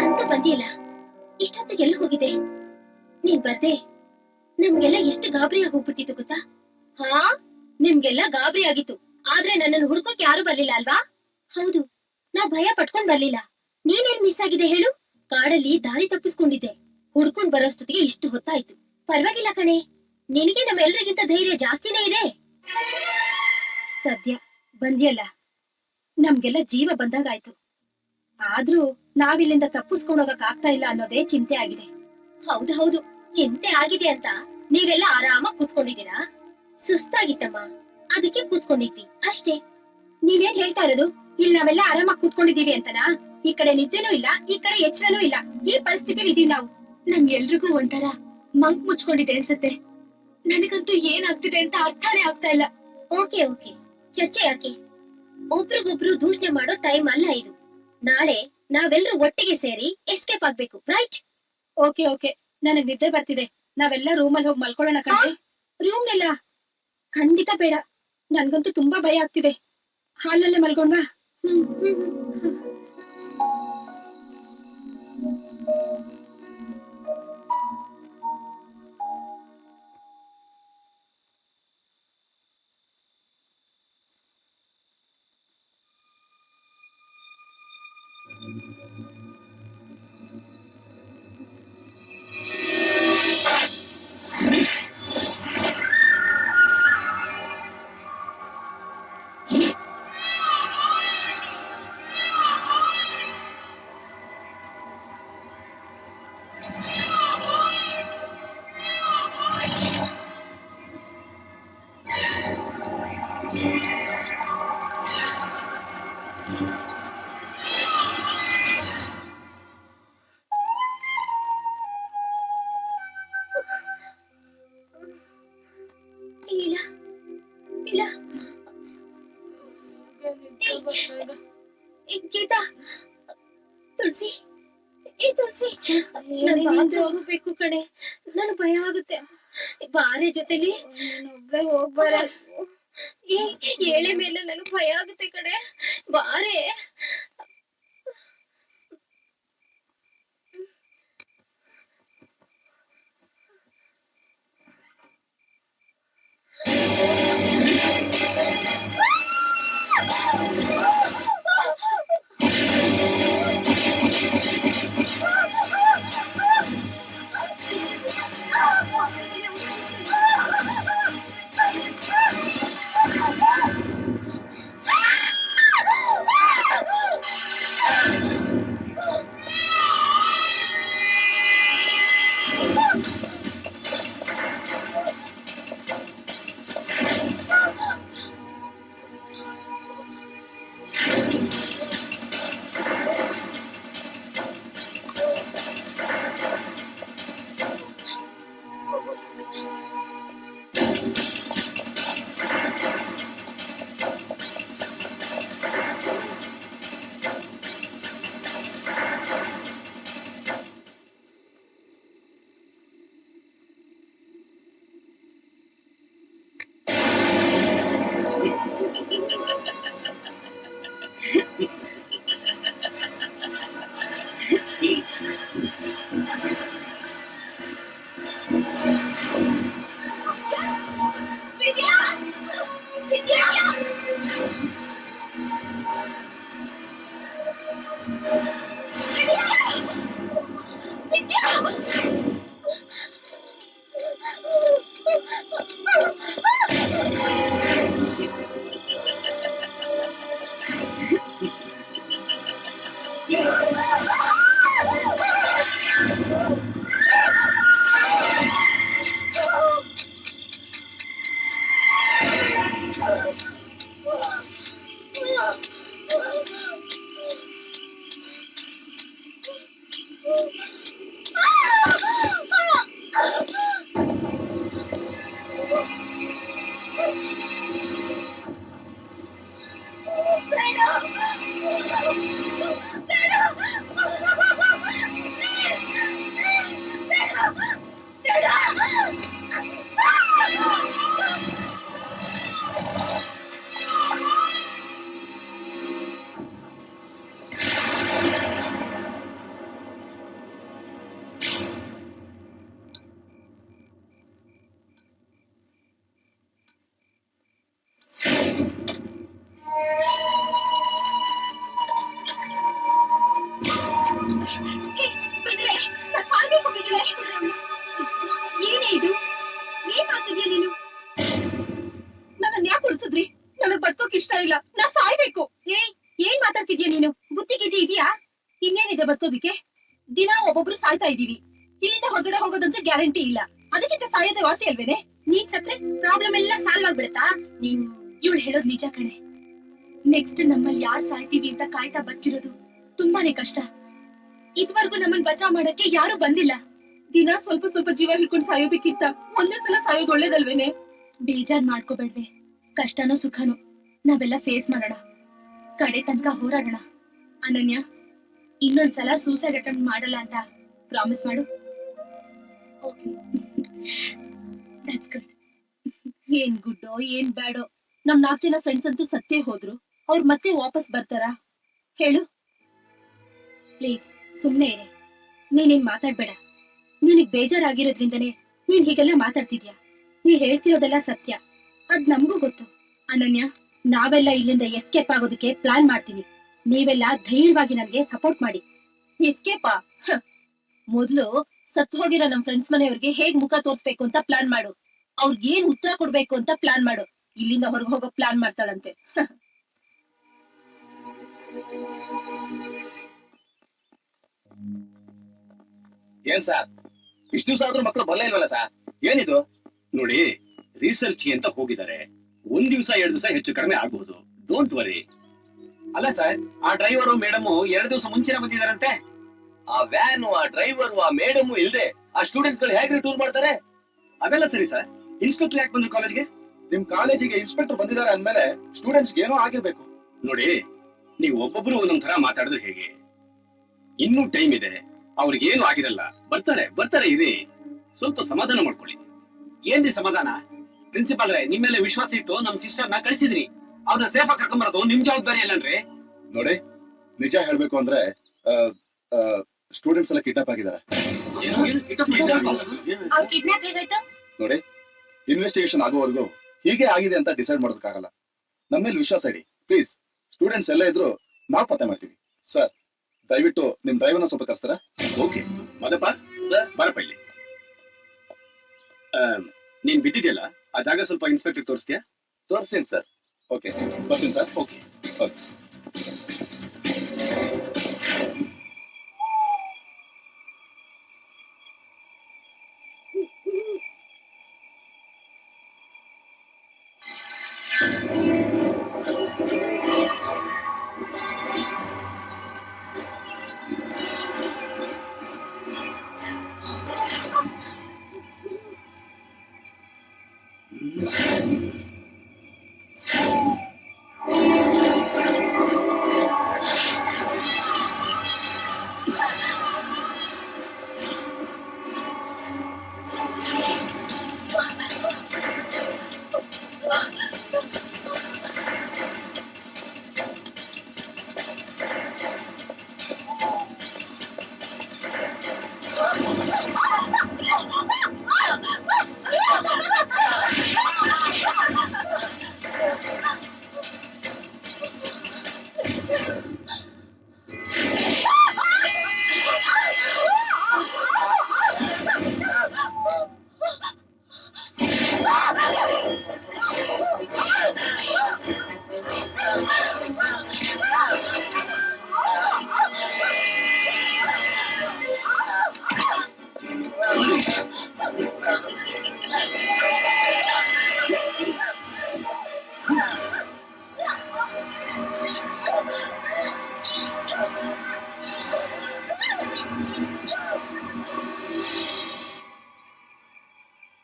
ಅಂತೂ ಬಂದಿಲ್ಲ. ಇಷ್ಟೊತ್ತಿಗೆ ಎಲ್ಲಿ ಹೋಗಿದೆ? ನೀನ್ ಬರ್ದೆ ಎಷ್ಟು ಗಾಬರಿ ಹೋಗ್ಬಿಟ್ಟಿತ್ತು ಗೊತ್ತಾ? ಹಾ, ನಿಮ್ಗೆಲ್ಲ ಗಾಬರಿ ಆಗಿತ್ತು, ಆದ್ರೆ ನನ್ನನ್ನು ಹುಡ್ಕೋಕ್ ಯಾರು ಬರ್ಲಿಲ್ಲ ಅಲ್ವಾ? ಹೌದು, ನಾ ಭಯ ಪಟ್ಕೊಂಡ್ ಬರ್ಲಿಲ್ಲ. ನೀನೇನ್ ಮಿಸ್ ಆಗಿದೆ ಹೇಳು? ಕಾಡಲ್ಲಿ ದಾರಿ ತಪ್ಪಿಸ್ಕೊಂಡಿದ್ದೆ. ಹುಡ್ಕೊಂಡ್ ಬರೋಷ್ಟೊತ್ತಿಗೆ ಇಷ್ಟು ಹೊತ್ತಾಯ್ತು. ಪರವಾಗಿಲ್ಲ ಕಣೆ, ನಿನಗೆ ನಮ್ಮೆಲ್ಲರಿಗಿಂತ ಧೈರ್ಯ ಜಾಸ್ತಿನೇ ಇದೆ. ಸದ್ಯ ಬಂದ್ಯಲ್ಲ, ನಮ್ಗೆಲ್ಲ ಜೀವ ಬಂದಾಗಾಯ್ತು. ಆದ್ರೂ ನಾವಿಲ್ಲಿಂದ ತಪ್ಪಿಸ್ಕೊಂಡೋಗಕ್ ಆಗ್ತಾ ಇಲ್ಲ ಅನ್ನೋದೇ ಚಿಂತೆ ಆಗಿದೆ. ಹೌದು, ಚಿಂತೆ ಆಗಿದೆ ಅಂತ ನೀವೆಲ್ಲ ಆರಾಮಾಗಿ ಕೂತ್ಕೊಂಡಿದ್ದೀರಾ? ಸುಸ್ತಾಗಿತ್ತಮ್ಮ, ಅದಕ್ಕೆ ಕೂತ್ಕೊಂಡಿದ್ವಿ ಅಷ್ಟೇ. ನೀವೇನ್ ಹೇಳ್ತಾ ಇರೋದು? ಇಲ್ಲಿ ನಾವೆಲ್ಲ ಆರಾಮಾಗಿ ಕೂತ್ಕೊಂಡಿದೀವಿ ಅಂತನಾ? ಈ ಕಡೆ ನಿದ್ದೆನೂ ಇಲ್ಲ, ಈ ಕಡೆ ಎಚ್ಚರನೂ ಇಲ್ಲ. ಈ ಪರಿಸ್ಥಿತಿಲಿ ಇದೀವಿ ನಾವು. ನಮ್ಗೆಲ್ರಿಗೂ ಒಂಥರ ಮಂಕ್ ಮುಚ್ಕೊಂಡಿದೆ ಅನ್ಸುತ್ತೆ. ನನಗಂತೂ ಏನಾಗ್ತಿದೆ ಅಂತ ಅರ್ಥನೇ ಆಗ್ತಾ ಇಲ್ಲ. ಓಕೆ, ಚರ್ಚೆ ಯಾಕೆ? ಒಬ್ರಿಗೊಬ್ರು ದೂಷಣೆ ಮಾಡೋ ಟೈಮ್ ಅಲ್ಲ ಇದು. ನಾಳೆ ನಾವೆಲ್ಲರೂ ಒಟ್ಟಿಗೆ ಸೇರಿ ಎಸ್ಕೇಪ್ ಆಗ್ಬೇಕು, ರೈಟ್? ಓಕೆ, ನನಗ್ ನಿದ್ದೆ ಬರ್ತಿದೆ. ನಾವೆಲ್ಲ ರೂಮಲ್ಲಿ ಹೋಗಿ ಮಲ್ಕೊಳ್ಳೋಣ ಕಣ್ರಿ. ರೂಮ್ನೆಲ್ಲ ಖಂಡಿತ ಬೇಡ, ನನ್ಗಂತೂ ತುಂಬಾ ಭಯ ಆಗ್ತಿದೆ. ಹಾಲಲ್ಲೇ ಮಲ್ಕೊಂಡ್ವಾ? ಇಲ್ಲ. ಗೀತಾ, ತುಳಸಿ, ತುಳಸಿ, ಹೋಗ್ಬೇಕು ಕಣೆ. ನನ್ ಭಯ ಆಗುತ್ತೆ. ಬಾರೆ ಜೊತೆಲಿ ಒಬ್ಳೆ ಹೋಗ್ಬಾರ. ಏಳೆ ಮೇಲೆ ನನಗ್ ಭಯ ಆಗುತ್ತೆ ಕಣೆ. ಬಾರೆ. ಬಿಡ್ರೆ ನಾನ್ ಸಾಯ್ಬೇಕು ಬಿಡ್ರೆ. ಏನೇ ಇದು, ಏನ್ ಮಾಡ್ತಿದ್ಯಾ ನೀನು? ನನ್ನ ಯಾಕೆ ಉಳಿಸಿದ್ರಿ? ನನಗ್ ಬದುಕೋಕ್ ಇಷ್ಟ ಇಲ್ಲ, ನಾ ಸಾಯ್ಬೇಕು. ಏನ್ ಮಾತಾಡ್ತಿದ್ಯಾ ನೀನು? ಬುದ್ಧಿ ಗಿದ್ದಿ ಇದೆಯಾ? ಇನ್ನೇನಿದೆ ಬದುಕೋದಿಕ್ಕೆ? ದಿನ ಒಬ್ಬೊಬ್ರು ಸಾಯ್ತಾ ಇದೀವಿ. ಇಲ್ಲಿಂದ ಹೊರಗಡೆ ಹೋಗೋದಂತೂ ಗ್ಯಾರಂಟಿ ಇಲ್ಲ. ಅದಕ್ಕಿಂತ ಸಾಯೋದೇ ವಾಸಿ ಅಲ್ವೇನೆ? ನೀನ್ ಸತ್ರೆ ಪ್ರಾಬ್ಲಮ್ ಎಲ್ಲ ಸಾಲ್ವ್ ಆಗ್ಬಿಡತ್ತಾ? ನೀನ್ ಇವಳು ಹೇಳೋದ್ ನಿಜ ಕಣೆ. ನೆಕ್ಸ್ಟ್ ನಮ್ಮಲ್ಲಿ ಯಾರ್ ಸಾಯ್ತೀವಿ ಅಂತ ಕಾಯ್ತಾ ಬದುಕಿರೋದು ತುಂಬಾನೇ ಕಷ್ಟ. ಇದುವರೆಗೂ ನಮ್ಮನ್ ಬಚಾವ್ ಮಾಡಕ್ಕೆ ಯಾರು ಬಂದಿಲ್ಲ. ದಿನ ಸ್ವಲ್ಪ ಸ್ವಲ್ಪ ಜೀವ ಹಿಡ್ಕೊಂಡು ಸಾಯೋದಕ್ಕಿಂತ ಒಂದೇ ಸಲ ಸಾಯೋದು ಒಳ್ಳೇದಲ್ವೇನೆ? ಬೇಜಾರ್ ಮಾಡ್ಕೋಬೇಡ್ವೆ. ಕಷ್ಟನೋ ಸುಖನೋ ನಾವೆಲ್ಲ ಫೇಸ್ ಮಾಡೋಣ, ಕಡೆ ತನಕ ಹೋರಾಡೋಣ. ಅನನ್ಯ, ಇನ್ನೊಂದ್ಸಲ ಸೂಸೈಡ್ ಅಟೆಂಪ್ಟ್ ಮಾಡಲ್ಲ ಅಂತ ಪ್ರಾಮಿಸ್ ಮಾಡು. That's good. ಏನ್ ಗುಡ್ಡೋ ಏನ್ ಬ್ಯಾಡೋ, ನಮ್ 4 ಜನ ಫ್ರೆಂಡ್ಸ್ ಅಂತೂ ಸತ್ತೇ ಹೋದ್ರು. ಅವ್ರು ಮತ್ತೆ ವಾಪಸ್ ಬರ್ತಾರಾ ಹೇಳು? ಪ್ಲೀಸ್ ಸುಮ್ನೆ ಇರಿ. ನೀನೇನ್ ಮಾತಾಡ್ಬೇಡ. ನಿನಗ್ ಬೇಜಾರಾಗಿರೋದ್ರಿಂದನೇ ನೀನ್ ಹೀಗೆಲ್ಲ ಮಾತಾಡ್ತಿದ್ಯಾ. ನೀ ಹೇಳ್ತಿರೋದೆಲ್ಲ ಸತ್ಯ, ಅದ್ ನಮಗೂ ಗೊತ್ತು. ಅನನ್ಯ, ನಾವೆಲ್ಲ ಇಲ್ಲಿಂದ ಎಸ್ಕೇಪ್ ಆಗೋದಕ್ಕೆ ಪ್ಲಾನ್ ಮಾಡ್ತೀವಿ. ನೀವೆಲ್ಲ ಧೈರ್ಯವಾಗಿ ನನ್ಗೆ ಸಪೋರ್ಟ್ ಮಾಡಿ. ಎಸ್ಕೇಪಾ? ಮೊದ್ಲು ಸತ್ ಹೋಗಿರೋ ನಮ್ ಫ್ರೆಂಡ್ಸ್ ಮನೆಯವ್ರಿಗೆ ಹೇಗ್ ಮುಖ ತೋರ್ಸ್ಬೇಕು ಅಂತ ಪ್ಲಾನ್ ಮಾಡು. ಅವ್ರಿಗೆ ಏನ್ ಉತ್ತರ ಕೊಡ್ಬೇಕು ಅಂತ ಪ್ಲಾನ್ ಮಾಡು. ಇಲ್ಲಿಂದ ಹೊರಗೆ ಹೋಗೋ ಪ್ಲಾನ್ ಮಾಡ್ತಾಳಂತೆ. ಏನ್ ಸರ್, ಇಷ್ಟು ದಿವಸ ಆದ್ರೂ ಮಕ್ಕಳು ಬರಲೇ ಇಲ್ವಲ್ಲ ಸರ್? ಏನಿದು? ನೋಡಿ, ರಿಸರ್ಚ್ ಅಂತ ಹೋಗಿದ್ದಾರೆ. 1 ದಿವಸ 2 ದಿವಸ ಹೆಚ್ಚು ಕಡಿಮೆ ಆಗಬಹುದು. Don't worry. ಅಲ್ಲ ಸರ್, ಆ ಡ್ರೈವರು ಮೇಡಮ್ 2 ದಿವಸ ಮುಂಚೆನೆ ಬಂದಿದಾರಂತೆ. ಆ ವ್ಯಾನ್, ಆ ಡ್ರೈವರ್, ಆ ಮೇಡಮ್ ಇಲ್ದೆ ಆ ಸ್ಟೂಡೆಂಟ್ ಗಳು ಹೇಗ್ರಿ ಟೂರ್ ಮಾಡ್ತಾರೆ? ಅದೆಲ್ಲ ಸರಿ ಸರ್. ಇನ್ಸ್ಪೆಕ್ಟರ್ ಯಾಕೆ ಬಂದ್ರು ಕಾಲೇಜ್ಗೆ? ನಿಮ್ ಕಾಲೇಜಿಗೆ ಇನ್ಸ್ಪೆಕ್ಟರ್ ಬಂದಿದ್ದಾರೆ ಅಂದ್ಮೇಲೆ ಸ್ಟೂಡೆಂಟ್ಸ್ ಏನೋ ಆಗಿರ್ಬೇಕು. ನೋಡಿ, ನೀವು ಒಬ್ಬೊಬ್ರು ಒಂದೊಂದ್ ತರ ಮಾತಾಡಿದ್ರೆ ಹೇಗೆ? ಇನ್ನೂ ಟೈಮ್ ಇದೆ, ಅವ್ರಿಗೆ ಏನು ಆಗಿರಲ್ಲ. ಬರ್ತಾರೆ ಇರಿ. ಸ್ವಲ್ಪ ಸಮಾಧಾನ ಮಾಡ್ಕೊಳ್ಳಿ. ಏನ್ರಿ ಸಮಾಧಾನ? ಪ್ರಿನ್ಸಿಪಾಲ್ ರೇ, ನಿಮ್ ಮೇಲೆ ವಿಶ್ವಾಸ ಇಟ್ಟು ನಮ್ ಸಿಸ್ಟರ್ ನ ಕಳಿಸಿದ್ರಿ. ಅವ್ರನ್ನ ಸೇಫ್ ಆಗಿ ಕರ್ಕೊಂಬರೋದು ನಿಮ್ ಜವಾಬ್ದಾರಿ ಅಲ್ಲನ್ರಿ? ನೋಡಿ, ನಿಜ ಹೇಳ್ಬೇಕು ಅಂದ್ರೆ ಸ್ಟೂಡೆಂಟ್ಸ್ ಎಲ್ಲ ಕಿಡ್ನಾಪ್ ಆಗಿದ್ದಾರೆ. ಕಿಡ್ನಾಪ್ ಹೇಗಾಯ್ತು? ನೋಡಿ, ಇನ್ವೆಸ್ಟಿಗೇಷನ್ ಆಗೋವರೆಗೂ ಹೀಗೆ ಆಗಿದೆ ಅಂತ ಡಿಸೈಡ್ ಮಾಡೋದಕ್ಕಾಗಲ್ಲ. ನಮ್ಮ ಮೇಲೆ ವಿಶ್ವಾಸ ಇಡಿ ಪ್ಲೀಸ್. ಸ್ಟೂಡೆಂಟ್ಸ್ ಎಲ್ಲ ಇದ್ರು ನಾವು ಪತ್ತೆ ಮಾಡ್ತೀವಿ. ಸರ್, ದಯವಿಟ್ಟು ನಿಮ್ ಡ್ರೈವರ್ನ ಸ್ವಲ್ಪ ಕರ್ಸ್ತಾರ? ಓಕೆ ಮದಪ್ಪ, ಬರಪ್ಪ ಇಲ್ಲಿ. ನೀನ್ ಬಿದ್ದಿದ್ಯಲ್ಲ, ಆ ಜಾಗ ಸ್ವಲ್ಪ ಇನ್ಸ್ಪೆಕ್ಟರ್ ತೋರಿಸ್ತೀಯಾ? ತೋರಿಸ್ತೀನಿ ಸರ್. ಓಕೆ, ಬರ್ತೀನಿ ಸರ್. ಓಕೆ. ಓಕೆ.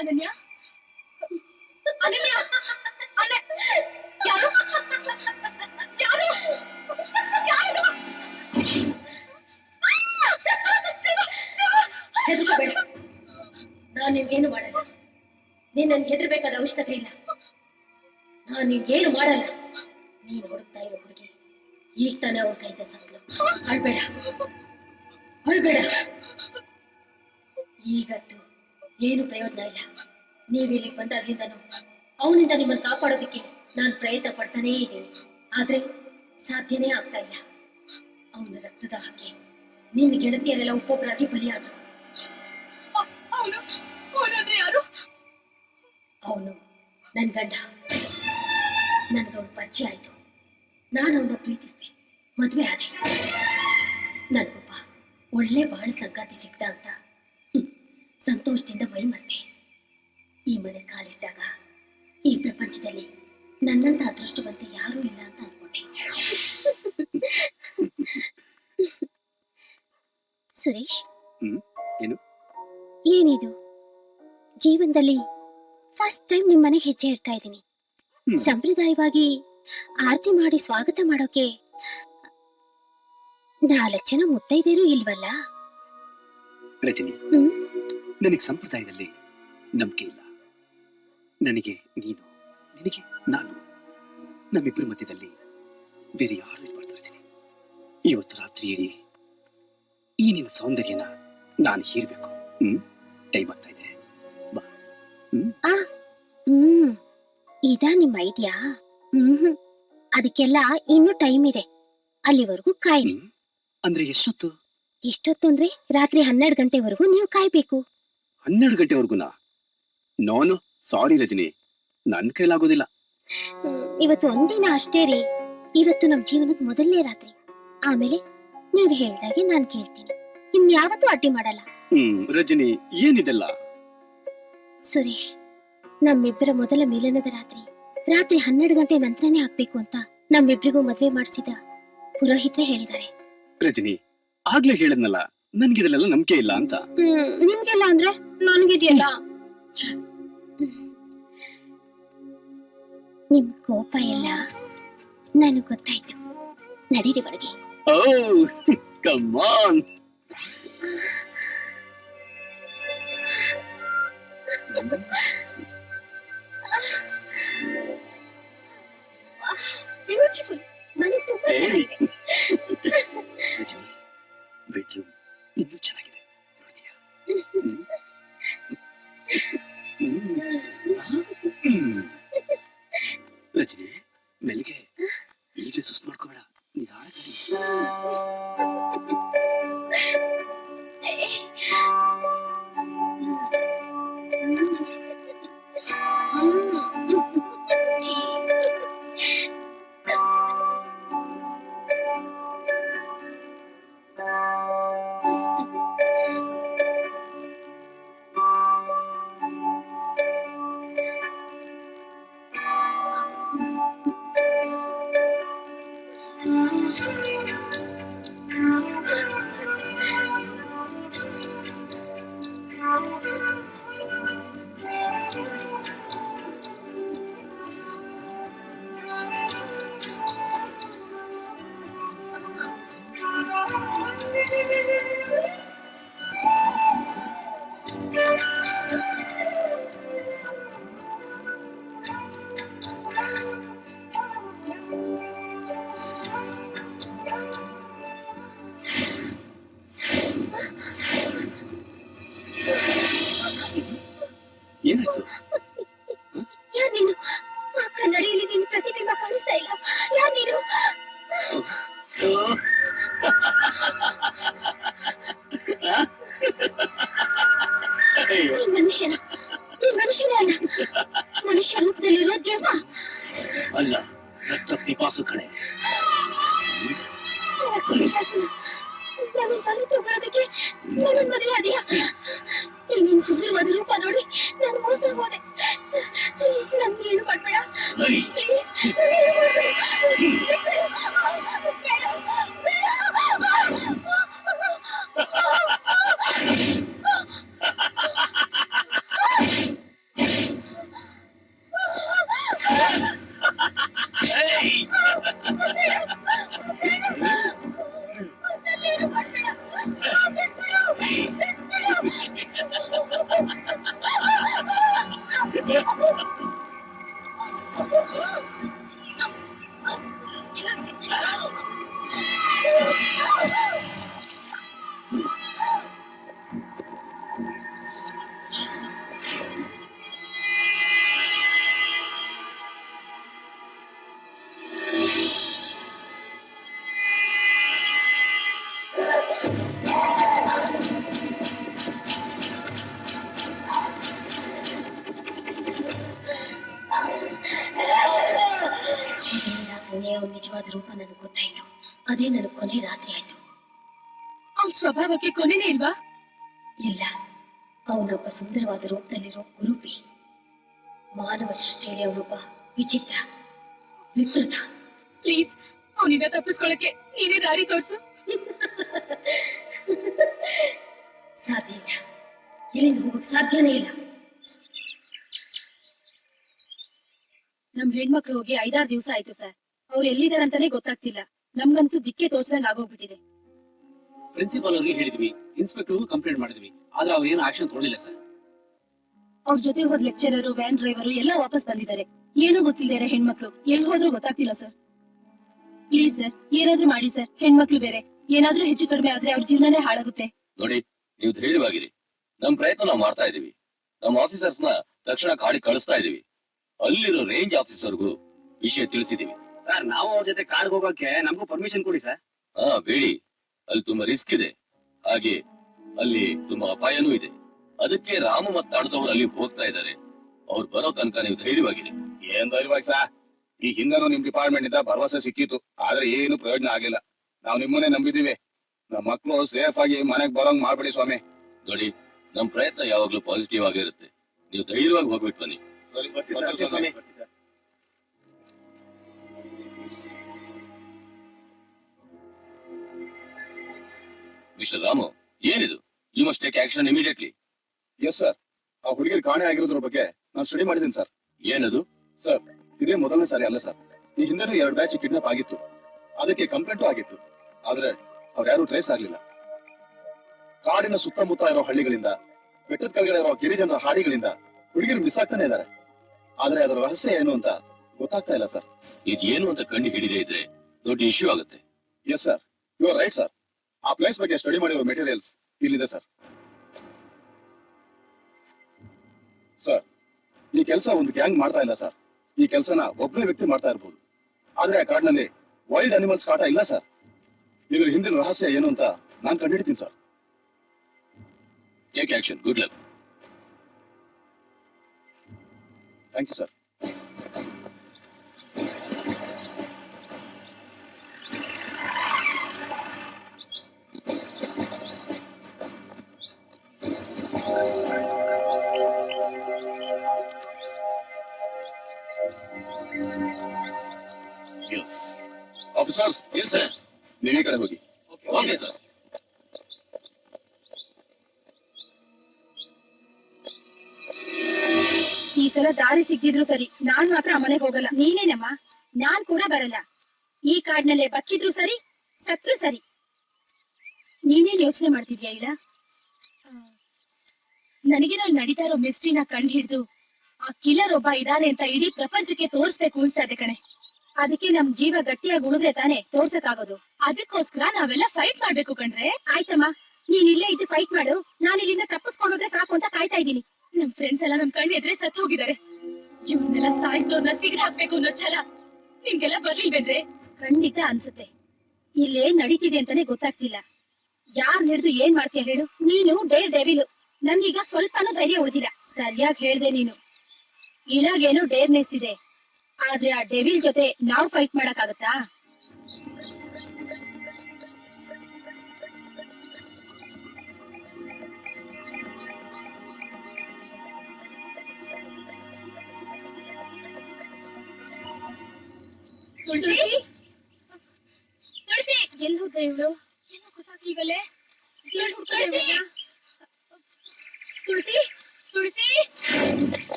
ಅನನ್ಯ, ಅನನ್ಯ, ಯಾರು? ಯಾರು? ಯಾರು? ಹೆದರ್ಕೋಬೇಡ, ನಾನ್ ನಿನ್ಗೇನು ಮಾಡಲ್ಲ. ನೀನ್ ನನ್ಗೆ ಹೆದರ್ಬೇಕಾದ ಅವಶ್ಯಕತೆ ಇಲ್ಲ. ನಾನ್ ನಿನ್ಗೇನು ಮಾಡಲ್ಲ. ನೀನ್ ಹುಡುಕ್ತಾ ಇರೋ ಹುಡುಗಿ ಈಗ ತಾನೇ ಅವ್ರ ಕೈಯಿಂದ ಸತ್ಲು. ಅಳ್ಬೇಡ, ಅಳ್ಬೇಡ. ಈಗಂತೂ ಏನು ಪ್ರಯೋಜನ ಇಲ್ಲ. ನೀವ್ ಇಲ್ಲಿಗೆ ಬಂದಾಗ್ಲಿಂದನು ಅವನಿಂದ ನಿಮ್ಮನ್ನು ಕಾಪಾಡೋದಕ್ಕೆ ನಾನು ಪ್ರಯತ್ನ ಪಡ್ತಾನೇ ಇದ್ದೀನಿ. ಆದ್ರೆ ಸಾಧ್ಯನೇ ಆಗ್ತಾ ಇಲ್ಲ. ಅವನ ರಕ್ತದ ಹಾಕಿ ನಿನ್ನ ಗೆಳತಿಯರೆಲ್ಲ ಒಬ್ಬೊಬ್ಬರಾಗಿ ಬಲಿಯಾದ್ರು. ಯಾರು? ಅವನು ನನ್ ಗಂಡ. ನನ್ಗವನು ಪರಿಚಯ ಆಯ್ತು. ನಾನು ಅವನ ಪ್ರೀತಿಸಿದೆ, ಮದ್ವೆ ಆದೆ. ನನ್ಗೊಬ್ಬ ಒಳ್ಳೆ ಬಾಳ ಸಂಗಾತಿ ಸಿಕ್ತ ಅಂತ ಸಂತೋಷದಿಂದ ಮೈ ಮರ್ತೆ. ಈ ಮನೆ ಕಾಲಿಟ್ಟಾಗ ಈ ಪ್ರಪಂಚದಲ್ಲಿ ನನ್ನಂತ ಅದೃಷ್ಟವಂತೆ ಯಾರೂ ಇಲ್ಲ ಅಂತ ಅನ್ಕೊಂಡೆ. ಸುರೇಶ್, ಏನು? ಏನಿದು? ಜೀವನದಲ್ಲಿ ಫಸ್ಟ್ ಟೈಮ್ ನಿಮ್ ಮನೆಗೆ ಹೆಜ್ಜೆ ಇಡ್ತಾ ಇದ್ದೀನಿ. ಸಂಪ್ರದಾಯವಾಗಿ ಆರತಿ ಮಾಡಿ ಸ್ವಾಗತ ಮಾಡೋಕೆ 4 ಜನ ಮುತ್ತೈದೆಯರು ಇಲ್ವಲ್ಲ? ರಜನಿ, ನನಗೆ ಸಂಪ್ರದಾಯದಲ್ಲಿ ನಂಬಿಕೆ ಇಲ್ಲ. ನನಗೆ ನೀನು, ನಿನಗೆ ನಾನು, ನಮ್ಮಿಬ್ಬರ ಮಧ್ಯದಲ್ಲಿ ಬೇರೆ ಯಾರು ಇರ್ಬಾರ್ದು ರಜನಿ. ಇವತ್ತು ರಾತ್ರಿ ಇಡೀ ಈ ನಿನ್ನ ಸೌಂದರ್ಯನ ನಾನು ಹೀರ್ಬೇಕು. ಟೈಮ್ ಆಗ್ತಾ ಇದೆ, ಬಾ. ಇದಾ ನಿಮ್ಮ ಐಡಿಯಾ? ಅದಕ್ಕೆಲ್ಲ ಇನ್ನೂ ಟೈಮ್ ಇದೆ. ಅಲ್ಲಿವರೆಗೂ ಕಾಯಿರಿ. ಅಂದ್ರೆ ಎಷ್ಟೊತ್ತು? ಎಷ್ಟೊತ್ತು ಅಂದ್ರೆ ರಾತ್ರಿ 12 ಗಂಟೆವರೆಗೂ ನೀವು ಕಾಯ್ಬೇಕು. 12 ಗಂಟೆವರೆಗೂನಾ? ನೋನು ಸಾರಿ ರಜನಿ, ನನ್ ಕೈಲಾಗೋದಿಲ್ಲ. ಇವತ್ತು ಒಂದಿನ ಅಷ್ಟೇ ರೀ. ಇವತ್ತು ನಮ್ ಜೀವನದ ಮೊದಲನೇ ರಾತ್ರಿ. ಆಮೇಲೆ ನೀವ್ ಹೇಳ್ದಾಗೆ ನಾನ್ ಕೇಳ್ತೀನಿ. ಇನ್ಯಾವತ್ತೂ ಅಡ್ಡಿ ಮಾಡಲ್ಲ. ರಜನಿ, ಏನಿದೆಲ್ಲ? ಸುರೇಶ್, ನಮ್ಮಿಬ್ಬರ ಮೊದಲ ಮಿಲನದ ರಾತ್ರಿ 12 ಗಂಟೆ ನಂತರನೇ ಆಗ್ಬೇಕು ಅಂತ ನಮ್ಮಿಬ್ರಿಗೂ ಮದ್ವೆ ಮಾಡಿಸಿದ ಪುರೋಹಿತರೇ ಹೇಳಿದ್ದಾರೆ. ರಜನಿ, ಆಗ್ಲೇ ಹೇಳದ್ನಲ್ಲ ನನ್ಗಿದೆಲ್ಲ ನಂಬಿಕೆ ಇಲ್ಲ ಅಂತ. ನಿಮ್ಗೆಲ್ಲ ಅಂದ್ರೆ ನನ್ಗಿದೆಯಲ್ಲ. ನಿಮ್ ಕೋಪ ಎಲ್ಲ ನನಗ್ ಗೊತ್ತಾಯ್ತು. ನಡೀರಿ ಒಳಗೆ. Oh come on. ಬ್ಯೂಟಿಫುಲ್. ಮನೆ ತುಂಬಾ ಚೆನ್ನಾಗಿದೆ. ರಜನಿ, ಬೆಡ್ರೂಮ್ ಇನ್ನೂ ಚೆನ್ನಾಗಿದೆ, ನೋಡ್ತೀಯಾ? ರಜನಿ, ಮೆಲ್ಗೆ ಈಗಲೇ ಸುಸ್ತು ಮಾಡ್ಕೋಬೇಡ, ನಿಧಾನದಲ್ಲಿ. ಏನಾಯ್ತು? ಯಾರ್ ನೀನು? ಆ ಕನ್ನಡಿಯಲ್ಲಿ ನಿನ್ನ ಪ್ರತಿಬಿಂಬ ಕಾಣಿಸ್ತಾ ಇಲ್ಲ. ಯಾರ್ ನೀನು? ನೀನ್ ಮನುಷ್ಯನ? ನೀನ್ ಮನುಷ್ಯನೇ ಅಲ್ಲ. ಮನುಷ್ಯ ರೂಪದಲ್ಲಿರೋ ದೇವ ಅಲ್ಲ, ರಕ್ತ ಪಿಪಾಸು ಕಣೆ. ನನ್ನ ಬಲಿ ತಗೊಳ್ಳೋದಕ್ಕೆ ನನ್ನ ಮದುವೆ ಅದೆಯಾ? ನೀನ್ ಸುಂದರವಾದ ರೂಪ ನೋಡಿ ನಾನು ಮೋಸ ಹೋದೆ. ನನ್ಗೇನು ಮಾಡ್ಬೇಡ ಪ್ಲೀಸ್. ಆದ್ಮೇಲೆ ಅವ್ನ ನಿಜವಾದ ರೂಪ ನನಗೆ ಗೊತ್ತಾಯ್ತು. ಅದೇ ನನಗೆ ಕೊನೆ ರಾತ್ರಿ ಆಯ್ತು. ಅವ್ನ ಸ್ವಭಾವಕ್ಕೆ ಕೊನೆನೇ ಇಲ್ವಾ? ಇಲ್ಲ, ಅವನೊಬ್ಬ ಸುಂದರವಾದ ರೂಪದಲ್ಲಿರೋ ಕುರೂಪಿ. ಮಾನವ ಸೃಷ್ಟಿಯಲ್ಲಿ ಅವನೊಬ್ಬ ವಿಚಿತ್ರ, ವಿಕೃತ. ಪ್ಲೀಸ್, ಅವನಿಂದ ತಪ್ಪಿಸ್ಕೊಳಕ್ಕೆ ನೀನೇ ದಾರಿ ತೋರ್ಸು. ಸಾಧ್ಯ ಇಲ್ಲ, ಇಲ್ಲಿಂದ ಹೋಗಕ್ ಸಾಧ್ಯನೇ ಇಲ್ಲ. ನಮ್ ಹೆಣ್ಮಕ್ಳು ಹೋಗಿ 5-6 ದಿವಸ ಆಯ್ತು ಸರ್. ಅವ್ರು ಎಲ್ಲಿದಾರಂತಾನೆ ಗೊತ್ತಾಗ್ತಿಲ್ಲ. ನಮ್ಗಂತೂ ದಿಕ್ಕೆ ತೋರ್ಸ್ದಂಗ್ ಆಗೋಗ್ಬಿಟ್ಟಿದೆ. ಪ್ರಿನ್ಸಿಪಾಲ್ ಅವ್ರಿಗೆ ಹೇಳಿದ್ವಿ, ಇನ್ಸ್ಪೆಕ್ಟರ್ ಕಂಪ್ಲೇಂಟ್ ಮಾಡಿದ್ವಿ, ಆದ್ರೆ ಅವ್ರು ಏನು ಆಕ್ಷನ್ ತಗೊಳ್ಳಿಲ್ಲ ಸರ್. ಅವ್ರ ಜೊತೆ ಹೋದ್ ಲೆಕ್ಚರರು, ವ್ಯಾನ್ ಡ್ರೈವರು ಎಲ್ಲ ವಾಪಸ್ ಬಂದಿದ್ದಾರೆ. ಏನೂ ಗೊತ್ತಿಲ್ಲದೆ ಹೆಣ್ಮಕ್ಳು ಎಲ್ಲಿ ಹೋದ್ರೂ ಗೊತ್ತಾಗ್ತಿಲ್ಲ ಸರ್. ಪ್ಲೀಸ್ ಸರ್, ಏನಾದ್ರೂ ಮಾಡಿ ಸರ್. ಹೆಣ್ಮಕ್ಳು ಬೇರೆ, ಏನಾದ್ರೂ ಹೆಚ್ಚು ಕಡಿಮೆ ಆದ್ರೆ ಅವ್ರ ಜೀವನನೇ ಹಾಳಾಗುತ್ತೆ. ನೋಡಿ, ನೀವು ಧೈರ್ಯವಾಗಿರಿ. ನಮ್ ಪ್ರಯತ್ನ ನಾವು ಮಾಡ್ತಾ ಇದೀವಿ. ನಮ್ಮ ಆಫೀಸರ್ಸ್ ನ ತಕ್ಷಣ ಕಾಡಿಗೆ ಕಳಿಸ್ತಾ ಇದೀವಿ. ಅಲ್ಲಿರೋ ರೇಂಜ್ ಆಫೀಸರ್ಗೂ ವಿಷಯ ತಿಳಿಸಿದೀವಿ. ಸರ್, ನಾವು ಅವ್ರ ಜೊತೆ ಕಾಡ್ಗೆ ಹೋಗೋಕೆ ನಮಗೂ ಪರ್ಮಿಷನ್ ಕೊಡಿ ಸರ್. ಬೇಡಿ, ಅಲ್ಲಿ ತುಂಬಾ ರಿಸ್ಕ್ ಇದೆ. ಹಾಗೆ ಅಲ್ಲಿ ತುಂಬಾ ಅಪಾಯನೂ ಇದೆ. ಅದಕ್ಕೆ ರಾಮು ಮತ್ತು ಅಡ್ದವ್ರು ಅಲ್ಲಿ ಹೋಗ್ತಾ ಇದ್ದಾರೆ. ಅವ್ರು ಬರೋ ತನಕ ನೀವು ಧೈರ್ಯವಾಗಿರಿ. ಏನ್ ಧೈರ್ಯವಾಗಿ ಸಾ, ಈ ಹಿಂದನೂ ನಿಮ್ ಡಿಪಾರ್ಟ್ಮೆಂಟ್ ಇಂದ ಭರವಸೆ ಸಿಕ್ಕಿತ್ತು, ಆದ್ರೆ ಏನು ಪ್ರಯೋಜನ ಆಗಿಲ್ಲ. ನಾವು ನಿಮ್ಮನ್ನೇ ನಂಬಿದೀವಿ. ನಮ್ಮ ಮಕ್ಕಳು ಸೇಫ್ ಆಗಿ ಮನೆಗ್ ಬರೋಂಗ್ ಮಾಡ್ಬಿಡಿ ಸ್ವಾಮಿ. ನೋಡಿ, ನಮ್ ಪ್ರಯತ್ನ ಯಾವಾಗ್ಲೂ ಪಾಸಿಟಿವ್ ಆಗಿರುತ್ತೆ. ನೀವು ಧೈರ್ಯವಾಗಿ ಹೋಗ್ಬಿಟ್ಟು ಬನ್ನಿ. ಸರಿ, ಬರ್ತೀವಿ ಸ್ವಾಮಿ. ಮಿಸ್ಟರ್ ರಾಮು, ಏನಿದು? You must take action immediately. Yes sir, ಆ ಹುಡುಗಿರ್ ಕಾಣೆ ಆಗಿರೋದ್ರ ಬಗ್ಗೆ ನಾನು ಸ್ಟಡಿ ಮಾಡಿದ್ದೀನಿ ಸರ್. ಏನದು? ಸರ್, ಇದೇ ಮೊದಲನೇ ಸಾರಿ ಅಲ್ಲ ಸರ್. ಈ ಹಿಂದೆನೂ 2 ಬ್ಯಾಚ್ ಕಿಡ್ನಾಪ್ ಆಗಿತ್ತು. ಅದಕ್ಕೆ ಕಂಪ್ಲೇಂಟು ಆಗಿತ್ತು. ಆದ್ರೆ ಅವ್ರ್ಯಾರು ಟ್ರೇಸ್ ಆಗ್ಲಿಲ್ಲ. ಕಾಡಿನ ಸುತ್ತಮುತ್ತ ಇರೋ ಹಳ್ಳಿಗಳಿಂದ, ಬೆಟ್ಟದ ಕೆಳಗಡೆ ಇರೋ ಗಿರಿಜನರ ಹಾಡಿಗಳಿಂದ ಹುಡುಗಿರು ಮಿಸ್ ಆಗ್ತಾನೆ ಇದ್ದಾರೆ. ಆದ್ರೆ ಅದರ ರಹಸ್ಯ ಏನು ಅಂತ ಗೊತ್ತಾಗ್ತಾ ಇಲ್ಲ ಸರ್. ಇದೇನು ಅಂತ ಕಂಡು ಹಿಡಿದೇ ಇದ್ರೆ ದೊಡ್ಡ ಇಶ್ಯೂ ಆಗುತ್ತೆ. Yes sir, you are right sir. ಆ ಪ್ಲೇಸ್ ಬಗ್ಗೆ ಸ್ಟಡಿ ಮಾಡಿರೋ ಮೆಟೀರಿಯಲ್ಸ್ ಇಲ್ಲಿದೆ ಸರ್. ಸರ್, ಈ ಕೆಲಸ ಒಂದು ಗ್ಯಾಂಗ್ ಮಾಡ್ತಾ ಇಲ್ಲ ಸರ್. ಈ ಕೆಲಸನ ಒಬ್ಬನೇ ವ್ಯಕ್ತಿ ಮಾಡ್ತಾ ಇರ್ಬೋದು. ಆದ್ರೆ ಆ ಕಾಡಿನಲ್ಲಿ ವೈಲ್ಡ್ ಅನಿಮಲ್ಸ್ ಕಾಟ ಇಲ್ಲ ಸರ್. ಇದ್ರ ಹಿಂದಿನ ರಹಸ್ಯ ಏನು ಅಂತ ನಾನ್ ಕಂಡುಹಿಡ್ತೀನಿ ಸರ್. Take action. Good luck. Thank you sir. Yes officers. Yes sir. ನೀವು ಈ ಕಡೆ ಹೋಗಿ. Okay sir. ಈ ಸಲ ದಾರಿ ಸಿಕ್ಕಿದ್ರು ಸರಿ, ನಾನ್ ಮಾತ್ರ ಆ ಮನೆಗೆ ಹೋಗಲ್ಲ. ನೀನೇನಮ್ಮ, ನಾನ್ ಕೂಡ ಬರಲ್ಲ. ಈ ಕಾಡ್ನಲ್ಲೇ ಬಕ್ಕಿದ್ರು ಸರಿ, ಸತ್ರು ಸರಿ. ನೀನೇನ್ ಯೋಚನೆ ಮಾಡ್ತಿದ್ಯಾ? ಇಲ್ಲ, ನನಗೇನೋ ಅಲ್ಲಿ ನಡೀತಾ ಇರೋ ಮಿಸ್ಟ್ರಿನ ಕಂಡು ಹಿಡಿದು ಆ ಕಿಲ್ಲರ್ ಒಬ್ಬ ಇದಾನೆ ಅಂತ ಇಡೀ ಪ್ರಪಂಚಕ್ಕೆ ತೋರಿಸ್ಬೇಕು ಅನ್ಸ್ತಾ ಇದೆ ಕಣೆ. ಅದಕ್ಕೆ ನಮ್ ಜೀವ ಗಟ್ಟಿಯಾಗಿ ಉಳಿದ್ರೆ ತಾನೆ ತೋರ್ಸಕ್ಕಾಗೋದು. ಅದಕ್ಕೋಸ್ಕರ ನಾವೆಲ್ಲ ಫೈಟ್ ಮಾಡ್ಬೇಕು ಕಣ್ರೆ. ಆಯ್ತಮ್ಮ, ನೀನ್ ಇಲ್ಲೇ ಇದ್ದು ಫೈಟ್ ಮಾಡು. ನಾನು ಇಲ್ಲಿಂದ ತಪ್ಪಿಸ್ಕೊಂಡೋದ್ರೆ ಸಾಕು ಅಂತ ಕಾಯ್ತಾ ಇದ್ದೀನಿ. ನಮ್ ಫ್ರೆಂಡ್ಸ್ ಎಲ್ಲ ನಮ್ ಕಣ್ಣು ಎದ್ರೆ ಸತ್ತು ಹೋಗಿದ್ದಾರೆ. ಇವನ್ನೆಲ್ಲ ಸಾಯ್ತೋರ್ನ ಸಿಗಡೆ ಹಾಕ್ಬೇಕು ಅನ್ನೋ ಛಲ ನಿಮ್ಗೆಲ್ಲ ಬರ್ಲಿಲ್ವೇನ್ರೆ? ಖಂಡಿತ ಅನ್ಸುತ್ತೆ. ಇಲ್ಲೇ ನಡೀತಿದೆ ಅಂತಾನೆ ಗೊತ್ತಾಗ್ತಿಲ್ಲ. ಯಾರ್ ಹಿಡ್ದು ಏನ್ ಮಾಡ್ತೀಯ ಹೇಳು? ನೀನು ಡೇರ್ ಡೆವಿಲು. ನನ್ಗೀಗ ಸ್ವಲ್ಪನೂ ಧೈರ್ಯ ಉಳಿದಿಲ್ಲ. ಸರಿಯಾಗಿ ಹೇಳ್ದೆ ನೀನು. ಇಲಾಗೇನೋ ಡೇರ್ನೆಸ್ ಇದೆ, ಆದ್ರೆ ಆ ಡೆವಿಲ್ ಜೊತೆ ನಾವು ಫೈಟ್ ಮಾಡಕ್ಕಾಗತ್ತಾ? ತುಳಸಿ, ತುಳಸಿ, ಎಲ್ಲಿ ಹೋದ್ರೆ ಇವಳು? ಏನೋ ಗೊತ್ತಾಗ್ಲಿವಲ್ಲೇ. ತುಳಸಿ, ತುಳಸಿ, ತುಳಸಿ,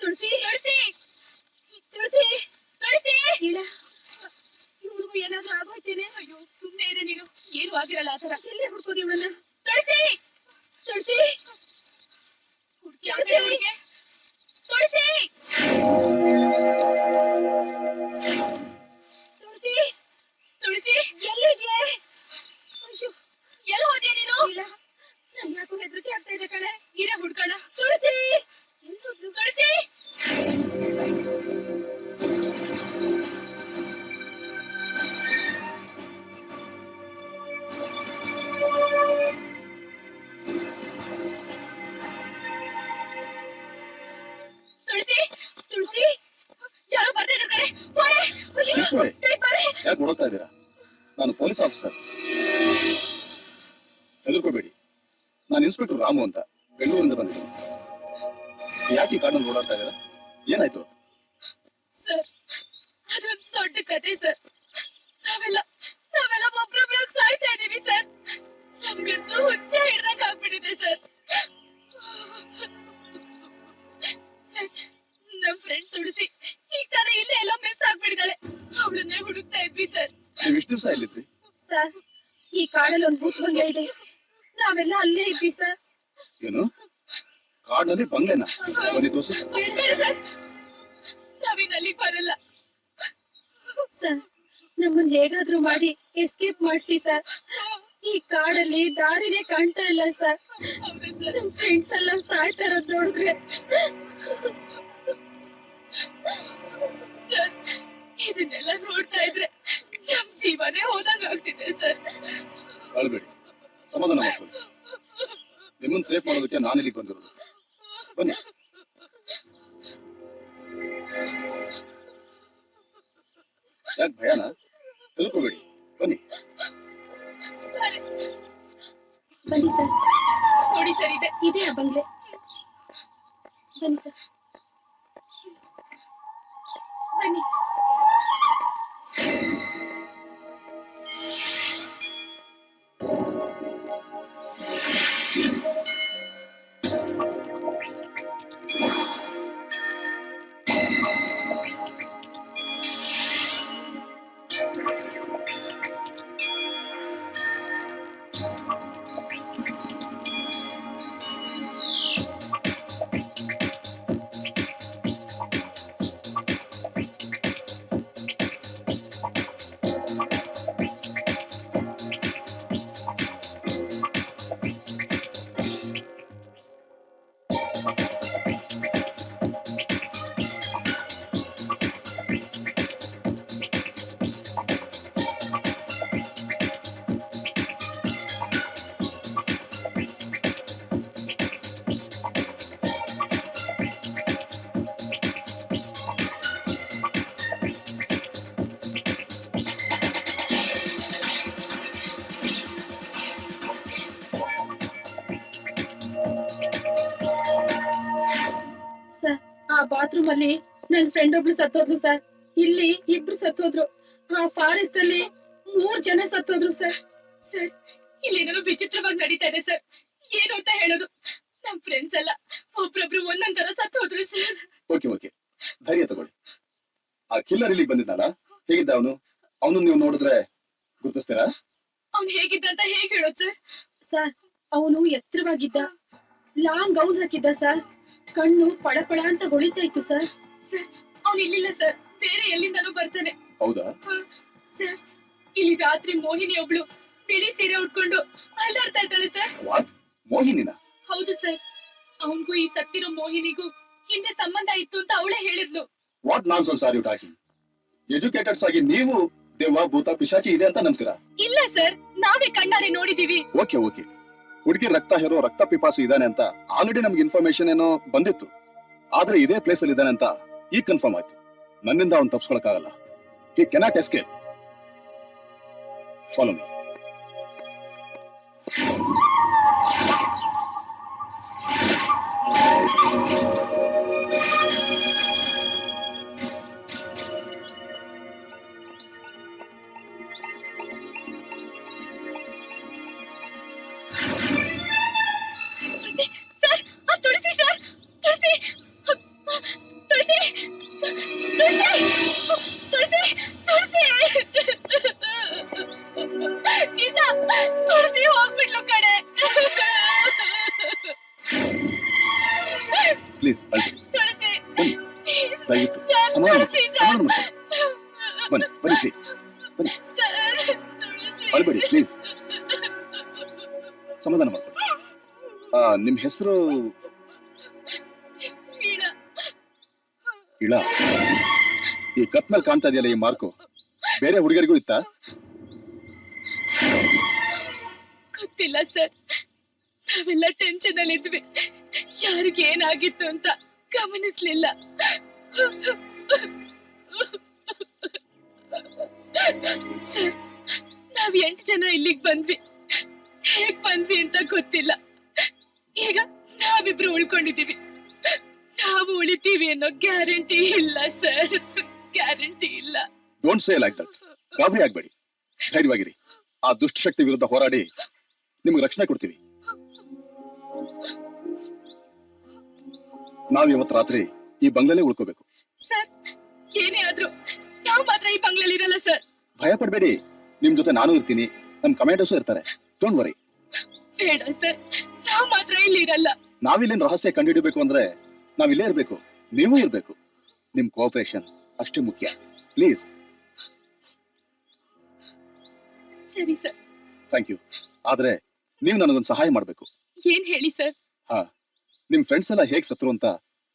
ತುಳಸಿ, ತುಳಸಿ, ತುಳಸಿ. ಇಲ್ಲ, ಇವ್ರಿಗೂ ಏನಾದ್ರೂ ಆಗೋಯ್ತೇನೆ. ಅಯ್ಯೋ, ಸುಮ್ನೆ ಇದೆ ನೀನು. ಏನು ಆಗಿರಲ್ಲ ಆತರ. ಎಲ್ಲೇ ಹುಡ್ಕೋದು ಇವಳನ್ನ? ತುಳಸಿ, ತುಳಸಿ, ಹುಡ್ಕಿ ತುಳಸಿ, ತುಳಸಿ, ತುಳಸಿ, ಎಲ್ಲಿದ್ಯೆ? ಅಯ್ಯೋ, ಎಲ್ಲಿ ಹೋದ್ಯಾ ನೀನು? ಇಲ್ಲ, ನನ್ ಯಾಕೋ ಹೆದರಿಕೆ ಆಗ್ತಾ ಇದೆ ಕಣೆ. ಇರೇ ಹುಡ್ಕೋಣ. ತುಳಸಿ, ತುಳಸಿ. ತುಳಸಿ, ಲಕ್ಷ್ಮಿ ಯಾಕೆ ಓಡ್ತಾ ಇದ್ದೀರಾ? ನಾನು ಪೊಲೀಸ್ ಆಫೀಸರ್. ಹೆದರ್ಕೋಬೇಡಿ, ನಾನು ಇನ್ಸ್ಪೆಕ್ಟರ್ ರಾಮು ಅಂತ ಬೆಂಗಳೂರಿಂದ ಬಂದಿದ್ದೀನಿ. ಯಾಕೆ ಈ ಕಾಡನ್ನು ಓಡಾಡ್ತಾ ಇದ್ದೀರಾ? ಏನಾಯ್ತು? ಸರ್, ಅದೊಂದು ದೊಡ್ಡ ಕತೆ ಸರ್. ನಾವೆಲ್ಲ ಒಬ್ರೊಬ್ರಾಗ ಸಾಯ್ತಾ ಇದೀವಿ ಸರ್. ನಮ್ಗಂತೂ ಹುಚ್ಚೆ ಹಿಡ್ದಂಗ್ ಆಗ್ಬಿಟ್ಟಿದೆ ಸರ್. ನಮ್ ಫ್ರೆಂಡ್ ತುಳಸಿ ಈಗ ತಾನೇ ಇಲ್ಲೇ ಎಲ್ಲ ಮಿಸ್ ಆಗ್ಬಿಟ್ಟಿದ್ದಾಳೆ. ಅವಳನ್ನೇ ಹುಡುಕ್ತಾ ಇದ್ವಿ ಸರ್. ನೀವು ಇಷ್ಟು ದಿವಸ ಎಲ್ಲಿದ್ರಿ? ಸರ್, ಈ ಕಾಡಲ್ಲಿ ಒಂದು ಭೂತ ಬಂಗ್ಲೆ ಇದೆ. ನಾವೆಲ್ಲ ಅಲ್ಲೇ ಇದ್ವಿ ಸರ್. ಏನು ಕಾಡಿನಲ್ಲಿ ಬಂಗ್ಲೆನಾ? ಬನ್ನಿ ತೋರಿಸಿ. ನಾವಿನಲ್ಲಿ ಬರಲ್ಲ ಸರ್. ನಮ್ಮನ್ನ ಹೇಗಾದ್ರೂ ಮಾಡಿ ಎಸ್ಕೇಪ್ ಮಾಡಿಸಿ ಸರ್. ಈ ಕಾಡಲ್ಲಿ ದಾರಿನೇ ಕಾಣ್ತಾ ಇಲ್ಲ ಸರ್. ನಮ್ ಫ್ರೆಂಡ್ಸ್ ಎಲ್ಲ ಸಾಯ್ತಾ ಇರೋದ್ ನೋಡಿದ್ರೆ ಸರ್, ಇದನ್ನೆಲ್ಲ ನೋಡ್ತಾ ಇದ್ರೆ ನಮ್ ಜೀವನೇ ಹೋದಂಗ ಆಗ್ತಿದೆ ಸರ್. ಅಳ್ಬೇಡಿ, ಸಮಾಧಾನ ಮಾಡ್ಕೊಳ್ಳಿ. ನಿಮ್ಮನ್ನ ಸೇಫ್ ಮಾಡೋದಕ್ಕೆ ನಾನು ಇಲ್ಲಿಗೆ ಬಂದಿರೋದು. ಬನ್ನಿ. ಯಾಕೆ ಭಯನಾ? ಹೆದರ್ಕೋಬೇಡಿ, ಬನ್ನಿ. ಬನ್ನಿ ಸರ್, ನೋಡಿ ಸರ್, ಇದೆ ಆ ಬಂಗ್ಲೆ. ಬನ್ನಿ ಸರ್, ಬನ್ನಿ. ಬಾತ್ರೂಮ್ ಅಲ್ಲಿ ನನ್ ಫ್ರೆಂಡ್ ಒಬ್ಳು ಸತ್ತೋದ್ರು ಸರ್. ಇಲ್ಲಿ ಇಬ್ರು ಸತ್ತೋದ್ರು. ಆ ಫಾರೆಸ್ಟ್ ಅಲ್ಲಿ 3 ಜನ ಸತ್ತೋದ್ರು ಸರ್. ಸರ್, ಇಲ್ಲಿ ಏನಾದ್ರು ವಿಚಿತ್ರವಾಗಿ ನಡೀತಾ ಇದೆ ಸರ್. ಏನು ಅಂತ ಹೇಳೋದು? ನಮ್ ಫ್ರೆಂಡ್ಸ್ ಎಲ್ಲ ಒಬ್ರೊಬ್ರು ಒಂದೊಂದ್ ತರ ಸತ್ತೋದ್ರು ಸರ್. ಓಕೆ, ಧೈರ್ಯ ತಗೊಳ್ಳಿ. ಆ ಕಿಲ್ಲರ್ ಇಲ್ಲಿಗೆ ಬಂದಿದ್ನಲ್ಲ, ಹೇಗಿದ್ದ ಅವನು? ಅವನು ನೀವು ನೋಡಿದ್ರೆ ಗುರುತಿಸ್ತೀರಾ? ಅವ್ನು ಹೇಗಿದ್ದ ಅಂತ ಹೇಗೆ ಹೇಳೋದು ಸರ್? ಸರ್, ಅವನು ಎತ್ತರವಾಗಿದ್ದ, ಲಾಂಗ್ ಗೌನ್ ಹಾಕಿದ್ದ ಸರ್. ಕಣ್ಣು ಪಳಪಳ ಅಂತ ಹೊಳಿತಾ ಇತ್ತು ಸರ್. ಸರ್, ಅವ್ನು ಇಲ್ಲಿಲ್ಲ ಸರ್, ಬೇರೆ ಎಲ್ಲಿಂದಾನು ಬರ್ತಾನೆ. ಹೌದಾ ಸರ್? ಇಲ್ಲಿ ರಾತ್ರಿ ಮೋಹಿನಿ ಒಬ್ಳು ಬಿಳಿ ಸೀರೆ ಉಟ್ಕೊಂಡು ಅಲ್ಲಾಡ್ತಾ ಇದ್ದಾಳೆ ಸರ್. ಮೋಹಿನಿನ? ಹೌದು ಸರ್. ಅವನ್ಗೂ ಈ ಸತ್ತಿರೋ ಮೋಹಿನಿಗೂ ಹಿಂದೆ ಸಂಬಂಧ ಇತ್ತು ಅಂತ ಅವಳೇ ಹೇಳಿದ್ಲು. What nonsense are you talking? Educateds ಆಗಿ ನೀವು ದೆವ್ವ ಭೂತ ಪಿಶಾಚಿ ಇದೆ ಅಂತ ನಂಬ್ತೀರಾ? ಇಲ್ಲ ಸರ್, ನಾವೇ ಕಣ್ಣಾರೆ ನೋಡಿದೀವಿ. ಓಕೆ, ಹುಡುಗಿ ರಕ್ತ ಹೇರೋ ರಕ್ತ ಪಿಪಾಸು ಇದಾನೆ ಅಂತ ಆಲ್ರೆಡಿ ನಮ್ಗೆ ಇನ್ಫಾರ್ಮೇಶನ್ ಏನೋ ಬಂದಿತ್ತು. ಆದ್ರೆ ಇದೇ ಪ್ಲೇಸ್ ಅಲ್ಲಿ ಇದಾನೆ ಅಂತ ಈಗ ಕನ್ಫರ್ಮ್ ಆಯ್ತು. ನನ್ನಿಂದ ಅವ್ನು ತಪ್ಪಿಸ್ಕೊಳಕ್ಕಾಗಲ್ಲ. He cannot escape. Follow me. Please ದಯವಿಟ್ಟು ಸಮಾಧಾನ ಬನ್ನಿ ಪ್ಲೀಸ್, ಬನ್ನಿ, ಅಳ್ಬೇಡಿ ಪ್ಲೀಸ್, ಸಮಾಧಾನ ಮಾಡ್ಕೊಳ್ಳಿ. ನಿಮ್ ಹೆಸರು? ಇಳಾ. ಈ ಕತ್ ಮೇಲೆ ಕಾಣ್ತಾ ಇದೆಯಲ್ಲ ಈ ಮಾರ್ಕು, ಬೇರೆ ಹುಡುಗರಿಗೂ ಇತ್ತಾ? ಗೊತ್ತಿಲ್ಲ ಸರ್, ನಾವೆಲ್ಲ ಟೆನ್ಷನ್ ಅಲ್ಲಿ ಇದ್ವಿ. ಯಾರಿಗೆ ಏನಾಗಿತ್ತು ಅಂತ ಗಮನಿಸ್ಲಿಲ್ಲ. ಸರ್, ನಾವ್ 8 ಜನ ಇಲ್ಲಿಗ್ ಬಂದ್ವಿ. ಹೇಗ್ ಬಂದ್ವಿ ಅಂತ ಗೊತ್ತಿಲ್ಲ. ಈಗ ನಾವಿಬ್ರು ಉಳ್ಕೊಂಡಿದೀವಿ. ನಾವು ಉಳಿತೀವಿ ಅನ್ನೋ ಗ್ಯಾರಂಟಿ ಇಲ್ಲ ಸರ್, ಗ್ಯಾರಂಟಿ ಇಲ್ಲ. Don't say like that. ಗಾಬರಿ ಆಗ್ಬೇಡಿ, ಧೈರ್ಯವಾಗಿರಿ. ಆ ದುಷ್ಟಶಕ್ತಿ ವಿರುದ್ಧ ಹೋರಾಡಿ ನಿಮ್ಗೆ ರಕ್ಷಣೆ ಕೊಡ್ತೀವಿ. ನಾವ್ ಇವತ್ತು ರಾತ್ರಿ ಈ ಬಂಗ್ಲೆಲೇ ಉಳ್ಕೋಬೇಕು. ಸರ್, ಏನೇ ಆದ್ರೂ ನಾವು ಮಾತ್ರ ಈ ಬಂಗ್ಲೆಲಿ ಇರಲ್ಲ ಸರ್. ಭಯ ಪಡ್ಬೇಡಿ, ನಿಮ್ ಜೊತೆ ನಾನು ಇರ್ತೀನಿ, ನಮ್ ಕಮಾಂಡರ್ಸು ಇರ್ತಾರೆ. Don't worry. ಬೇಡ ಸರ್, ನಾವು ಮಾತ್ರ ಇಲ್ಲಿ ಇರಲ್ಲ. ನಾವಿಲ್ಲಿನ ರಹಸ್ಯ ಕಂಡುಹಿಡಬೇಕು ಅಂದ್ರೆ ನಾವಿಲ್ಲೇ ಇರ್ಬೇಕು, ನೀವು ಇರ್ಬೇಕು. ನಿಮ್ ಕೋಆಪರೇಷನ್ ಅಷ್ಟೇ ಮುಖ್ಯ. ಪ್ಲೀಸ್. ಸರಿ ಸರ್. Thank you. ಆದ್ರೆ ನೀವು ನನಗೊಂದು ಸಹಾಯ ಮಾಡ್ಬೇಕು. ಏನ್ ಹೇಳಿ ಸರ್? ಹಾ, ನಿಮ್ ಫ್ರೆಂಡ್ಸ್ ಎಲ್ಲ ಹೇಗ್ ಸತ್ರು ಅಂತ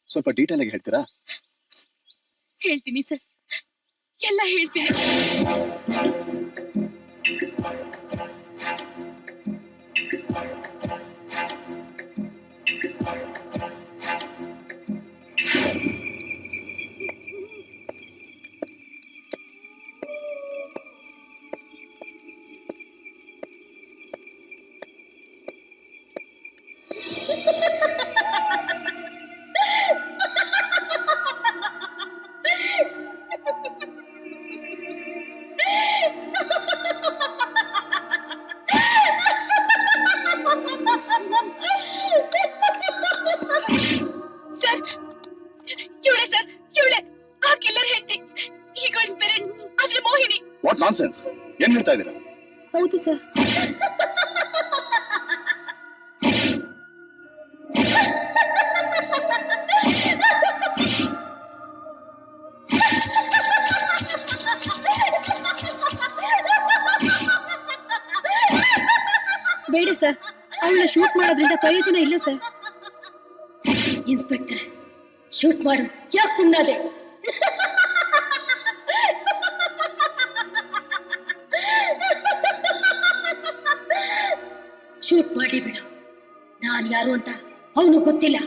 ಸ್ವಲ್ಪ ಡೀಟೇಲ್ ಆಗಿ ಹೇಳ್ತೀರಾ? ಹೇಳ್ತೀನಿ ಸರ್, ಎಲ್ಲ ಹೇಳ್ತೀನಿ. ಸರ್, ಇವಳೆ ಸರ್, ಇವಳೆ ಆ ಕಿಲ್ಲರ್ ಹೆಂಡತಿ. ಈ ಗಾಡ್ ಸ್ಪಿರಿಟ್ ಆದ್ರೆ ಮೋಹಿನಿ. ವಾಟ್ ನಾನ್ಸೆನ್ಸ್, ಏನ್ ಹೇಳ್ತಾ ಇದ್ದೀರಾ? ಹೌದು ಸರ್. ಬೇಡ ಸರ್, ಅವಳನ್ನ ಶೂಟ್ ಮಾಡೋದ್ರಿಂದ ಪ್ರಯೋಜನ ಇಲ್ಲ ಸರ್. ಇನ್ಸ್ಪೆಕ್ಟರ್, ಶೂಟ್ ಮಾಡು. ಯಾಕೆ ಸುಮ್ಮನಾದೆ? ಶೂಟ್ ಮಾಡಿ ಬಿಡು. ನಾನ್ ಯಾರು ಅಂತ ಅವನು ಗೊತ್ತಿಲ್ಲ.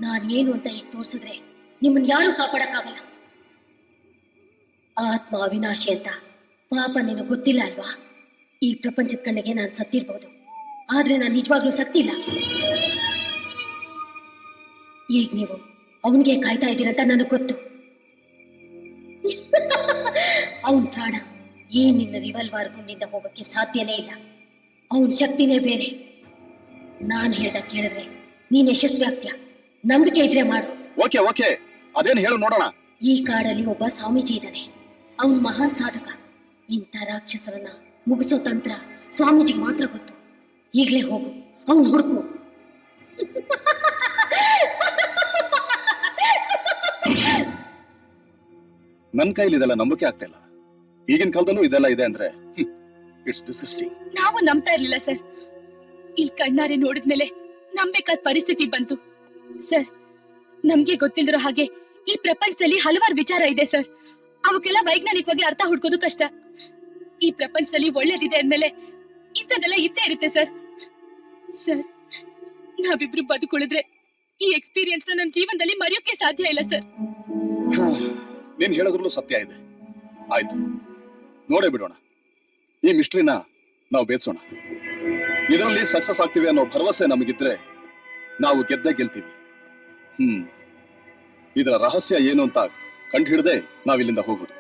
ನಾನ್ ಏನು ಅಂತ ಈಗ ತೋರ್ಸಿದ್ರೆ ನಿಮ್ಮನ್ನ ಯಾರು ಕಾಪಾಡಕ್ಕಾಗಲ್ಲ. ಆತ್ಮ ಅವಿನಾಶಿ ಅಂತ ಪಾಪ ನಿನಗೆ ಗೊತ್ತಿಲ್ಲ ಅಲ್ವಾ? ಈ ಪ್ರಪಂಚದ ಕಣ್ಣಿಗೆ ನಾನು ಸತ್ತಿರ್ಬಹುದು, ಆದ್ರೆ ನಾನು ನಿಜವಾಗ್ಲೂ ಸತ್ತಿಲ್ಲ. ಈಗ ನೀವು ಅವನಿಗೆ ಕಾಯ್ತಾ ಇದ್ದೀರಂತ ನನಗೆ ಗೊತ್ತು. ಅವನ್ ಪ್ರಾಣ ಈ ನಿನ್ನ ರಿವಾಲ್ವರ್ ಗುಂಡಿಂದ ಹೋಗಕ್ಕೆ ಸಾಧ್ಯನೇ ಇಲ್ಲ. ಅವನ ಶಕ್ತಿನೇ ಬೇರೆ. ನಾನು ಹೇಳ್ದ ಕೇಳಿದ್ರೆ ನೀನ್ ಯಶಸ್ವಿ ಆಗ್ತೀಯ. ನಂಬಿಕೆ ಇದ್ರೆ ಮಾಡು. ಓಕೆ ಓಕೆ, ಅದೇನು ಹೇಳು ನೋಡೋಣ. ಈ ಕಾಡಲ್ಲಿ ಒಬ್ಬ ಸ್ವಾಮೀಜಿ ಇದ್ದಾನೆ. ಅವನು ಮಹಾನ್ ಸಾಧಕ. ಇಂಥ ರಾಕ್ಷಸರನ್ನ ಮುಗಿಸೋ ತಂತ್ರ ಸ್ವಾಮೀಜಿಗೆ ಮಾತ್ರ ಗೊತ್ತು. ಈಗ್ಲೇ ಹೋಗು, ಅವನು ಹುಡುಕು. ನನ್ ಕೈಲಿ ಇದೆಲ್ಲ ನಂಬಿಕೆ ಆಗ್ತಾ ಇಲ್ಲ. ಈಗಿನ ಕಾಲದಲ್ಲೂ ಇದೆಲ್ಲ ಇದೆ ಅಂದ್ರೆ ಇಟ್ಸ್ ಡಿಸ್ಗಸ್ಟಿಂಗ್. ನಾವು ನಂಬ್ತಾ ಇರ್ಲಿಲ್ಲ ಸರ್. ಇಲ್ಲಿ ಕಣ್ಣಾರೆ ನೋಡಿದ್ಮೇಲೆ ನಂಬೇಕಾದ ಪರಿಸ್ಥಿತಿ ಬಂತು ಸರ್. ನಮ್ಗೆ ಗೊತ್ತಿಲ್ದಿರೋ ಹಾಗೆ ಈ ಪ್ರಪಂಚದಲ್ಲಿ ಹಲವಾರು ವಿಚಾರ ಇದೆ ಸರ್. ಅವಕ್ಕೆಲ್ಲ ವೈಜ್ಞಾನಿಕವಾಗಿ ಅರ್ಥ ಹುಡ್ಕೋದು ಕಷ್ಟ. ಈ ಪ್ರಪಂಚದಲ್ಲಿ ಒಳ್ಳೇದಿದೆ ಅಂದ್ಮೇಲೆ ಇಂಥದ್ದೆಲ್ಲ ಇದ್ದೇ ಇರುತ್ತೆ ಸರ್. ಸರ್, ನಾವಿಬ್ರು ಬದುಕುಳಿದ್ರೆ ಈ ಎಕ್ಸ್ಪೀರಿಯನ್ಸ್ ನಮ್ ಜೀವನದಲ್ಲಿ ಮರೆಯೋಕೆ ಸಾಧ್ಯ ಇಲ್ಲ ಸರ್. ನೀನ್ ಹೇಳೋದ್ರಲ್ಲೂ ಸತ್ಯ ಇದೆ. ಆಯ್ತು, ನೋಡೇ ಬಿಡೋಣ. ಈ ಮಿಸ್ಟ್ರಿನ ನಾವು ಬೇಯಿಸೋಣ. ಇದರಲ್ಲಿ ಸಕ್ಸಸ್ ಆಗ್ತೀವಿ ಅನ್ನೋ ಭರವಸೆ ನಮಗಿದ್ರೆ ನಾವು ಗೆಲ್ತೀವಿ. ಇದರ ರಹಸ್ಯ ಏನು ಅಂತ ಕಂಡು ಹಿಡದೆ ನಾವಿಲ್ಲಿಂದ ಹೋಗುದು.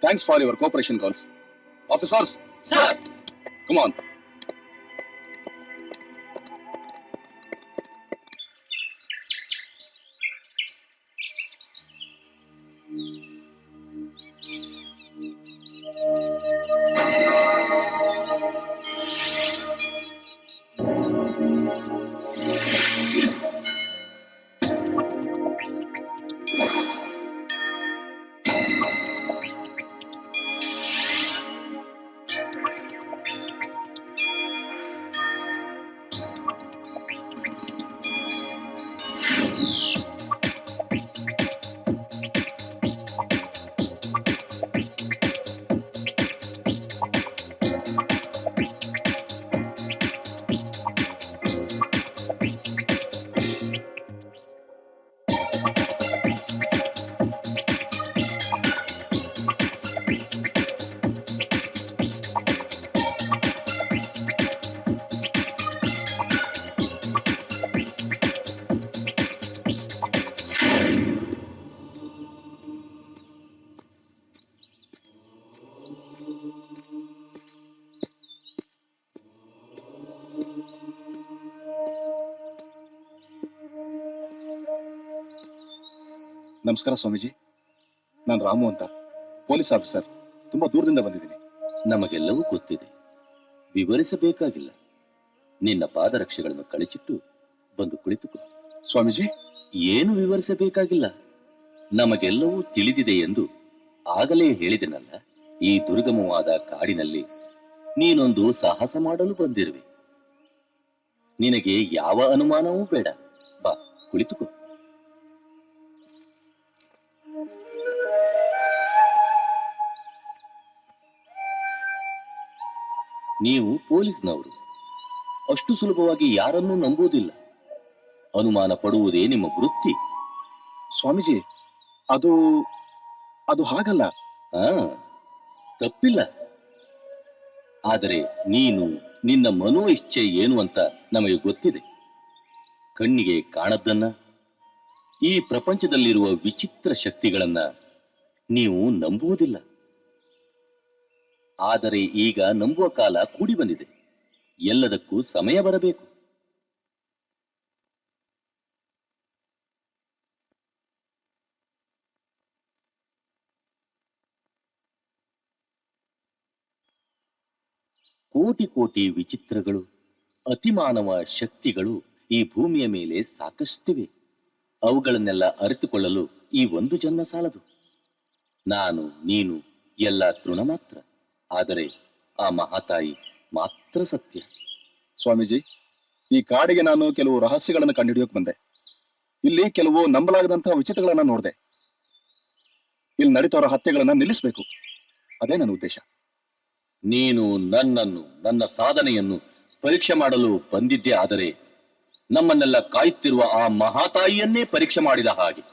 Thanks for your cooperation girls. Officers, come on. ನಮಸ್ಕಾರ ಸ್ವಾಮೀಜಿ. ನಾನು ರಾಮು ಅಂತ, ಪೊಲೀಸ್ ಆಫೀಸರ್. ತುಂಬಾ ದೂರದಿಂದ ಬಂದಿದ್ದೀನಿ. ನಮಗೆಲ್ಲವೂ ಗೊತ್ತಿದೆ, ವಿವರಿಸಬೇಕಾಗಿಲ್ಲ. ನಿನ್ನ ಪಾದರಕ್ಷೆಗಳನ್ನು ಕಳಚಿಟ್ಟು ಬಂದು ಕುಳಿತುಕೋ. ಸ್ವಾಮೀಜಿ, ಏನು ವಿವರಿಸಬೇಕಾಗಿಲ್ಲ, ನಮಗೆಲ್ಲವೂ ತಿಳಿದಿದೆ ಎಂದು ಆಗಲೇ ಹೇಳಿದೆನಲ್ಲ. ಈ ದುರ್ಗಮವಾದ ಕಾಡಿನಲ್ಲಿ ನೀನೊಂದು ಸಾಹಸ ಮಾಡಲು ಬಂದಿರುವೆ. ನಿನಗೆ ಯಾವ ಅನುಮಾನವೂ ಬೇಡ. ಬಾ, ಕುಳಿತುಕೋ. ನೀವು ಪೊಲೀಸ್ನವರು, ಅಷ್ಟು ಸುಲಭವಾಗಿ ಯಾರನ್ನೂ ನಂಬುವುದಿಲ್ಲ. ಅನುಮಾನ ಪಡುವುದೇ ನಿಮ್ಮ ವೃತ್ತಿ. ಸ್ವಾಮೀಜಿ, ಅದು ಅದು ಹಾಗಲ್ಲ. ತಪ್ಪಿಲ್ಲ. ಆದರೆ ನೀನು ನಿನ್ನ ಮನೋ ಇಚ್ಛೆ ಏನು ಅಂತ ನಮಗೆ ಗೊತ್ತಿದೆ. ಕಣ್ಣಿಗೆ ಕಾಣದ್ದನ್ನ, ಈ ಪ್ರಪಂಚದಲ್ಲಿರುವ ವಿಚಿತ್ರ ಶಕ್ತಿಗಳನ್ನ ನೀವು ನಂಬುವುದಿಲ್ಲ. ಆದರೆ ಈಗ ನಂಬುವ ಕಾಲ ಕೂಡಿ ಬಂದಿದೆ. ಎಲ್ಲದಕ್ಕೂ ಸಮಯ ಬರಬೇಕು. ಕೋಟಿ ಕೋಟಿ ವಿಚಿತ್ರಗಳು, ಅತಿಮಾನವ ಶಕ್ತಿಗಳು ಈ ಭೂಮಿಯ ಮೇಲೆ ಸಾಕಷ್ಟಿವೆ. ಅವುಗಳನ್ನೆಲ್ಲ ಅರಿತುಕೊಳ್ಳಲು ಈ ಒಂದು ಜನ್ಮ ಸಾಲದು. ನಾನು ನೀನು ಎಲ್ಲ ತೃಣ ಮಾತ್ರ. ಆದರೆ ಆ ಮಹಾತಾಯಿ ಮಾತ್ರ ಸತ್ಯ. ಸ್ವಾಮೀಜಿ, ಈ ಕಾಡಿಗೆ ನಾನು ಕೆಲವು ರಹಸ್ಯಗಳನ್ನು ಕಂಡುಹಿಡಿಯೋಕೆ ಬಂದೆ. ಇಲ್ಲಿ ಕೆಲವು ನಂಬಲಾಗದಂತಹ ವಿಚಿತ್ರಗಳನ್ನ ನೋಡಿದೆ. ಇಲ್ಲಿ ನಡೀತವರ ಹತ್ಯೆಗಳನ್ನ ನಿಲ್ಲಿಸಬೇಕು. ಅದೇ ನನ್ನ ಉದ್ದೇಶ. ನೀನು ನನ್ನನ್ನು, ನನ್ನ ಸಾಧನೆಯನ್ನು ಪರೀಕ್ಷೆ ಮಾಡಲು ಬಂದಿದ್ದೆ. ಆದರೆ ನಮ್ಮನ್ನೆಲ್ಲ ಕಾಯುತ್ತಿರುವ ಆ ಮಹಾತಾಯಿಯನ್ನೇ ಪರೀಕ್ಷೆ ಮಾಡಿದ ಹಾಗೆ.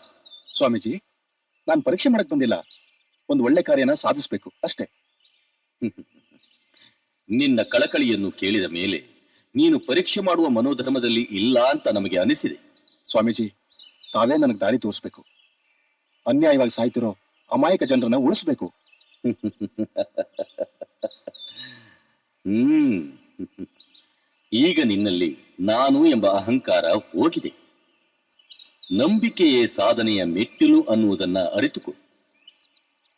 ಸ್ವಾಮೀಜಿ, ನಾನು ಪರೀಕ್ಷೆ ಮಾಡಕ್ ಬಂದಿಲ್ಲ. ಒಂದು ಒಳ್ಳೆ ಕಾರ್ಯನ ಸಾಧಿಸಬೇಕು ಅಷ್ಟೇ. ನಿನ್ನ ಕಳಕಳಿಯನ್ನು ಕೇಳಿದ ಮೇಲೆ ನೀನು ಪರೀಕ್ಷೆ ಮಾಡುವ ಮನೋಧರ್ಮದಲ್ಲಿ ಇಲ್ಲ ಅಂತ ನಮಗೆ ಅನಿಸಿದೆ. ಸ್ವಾಮೀಜಿ, ತಾವೇ ನನಗೆ ದಾರಿ ತೋರಿಸ್ಬೇಕು. ಅನ್ಯಾಯವಾಗಿ ಸಾಯ್ತಿರೋ ಅಮಾಯಕ ಜನರನ್ನ ಉಳಿಸ್ಬೇಕು. ಈಗ ನಿನ್ನಲ್ಲಿ ನಾನು ಎಂಬ ಅಹಂಕಾರ ಹೋಗಿದೆ. ನಂಬಿಕೆಯೇ ಸಾಧನೆಯ ಮೆಟ್ಟಿಲು ಅನ್ನುವುದನ್ನ ಅರಿತುಕೋ.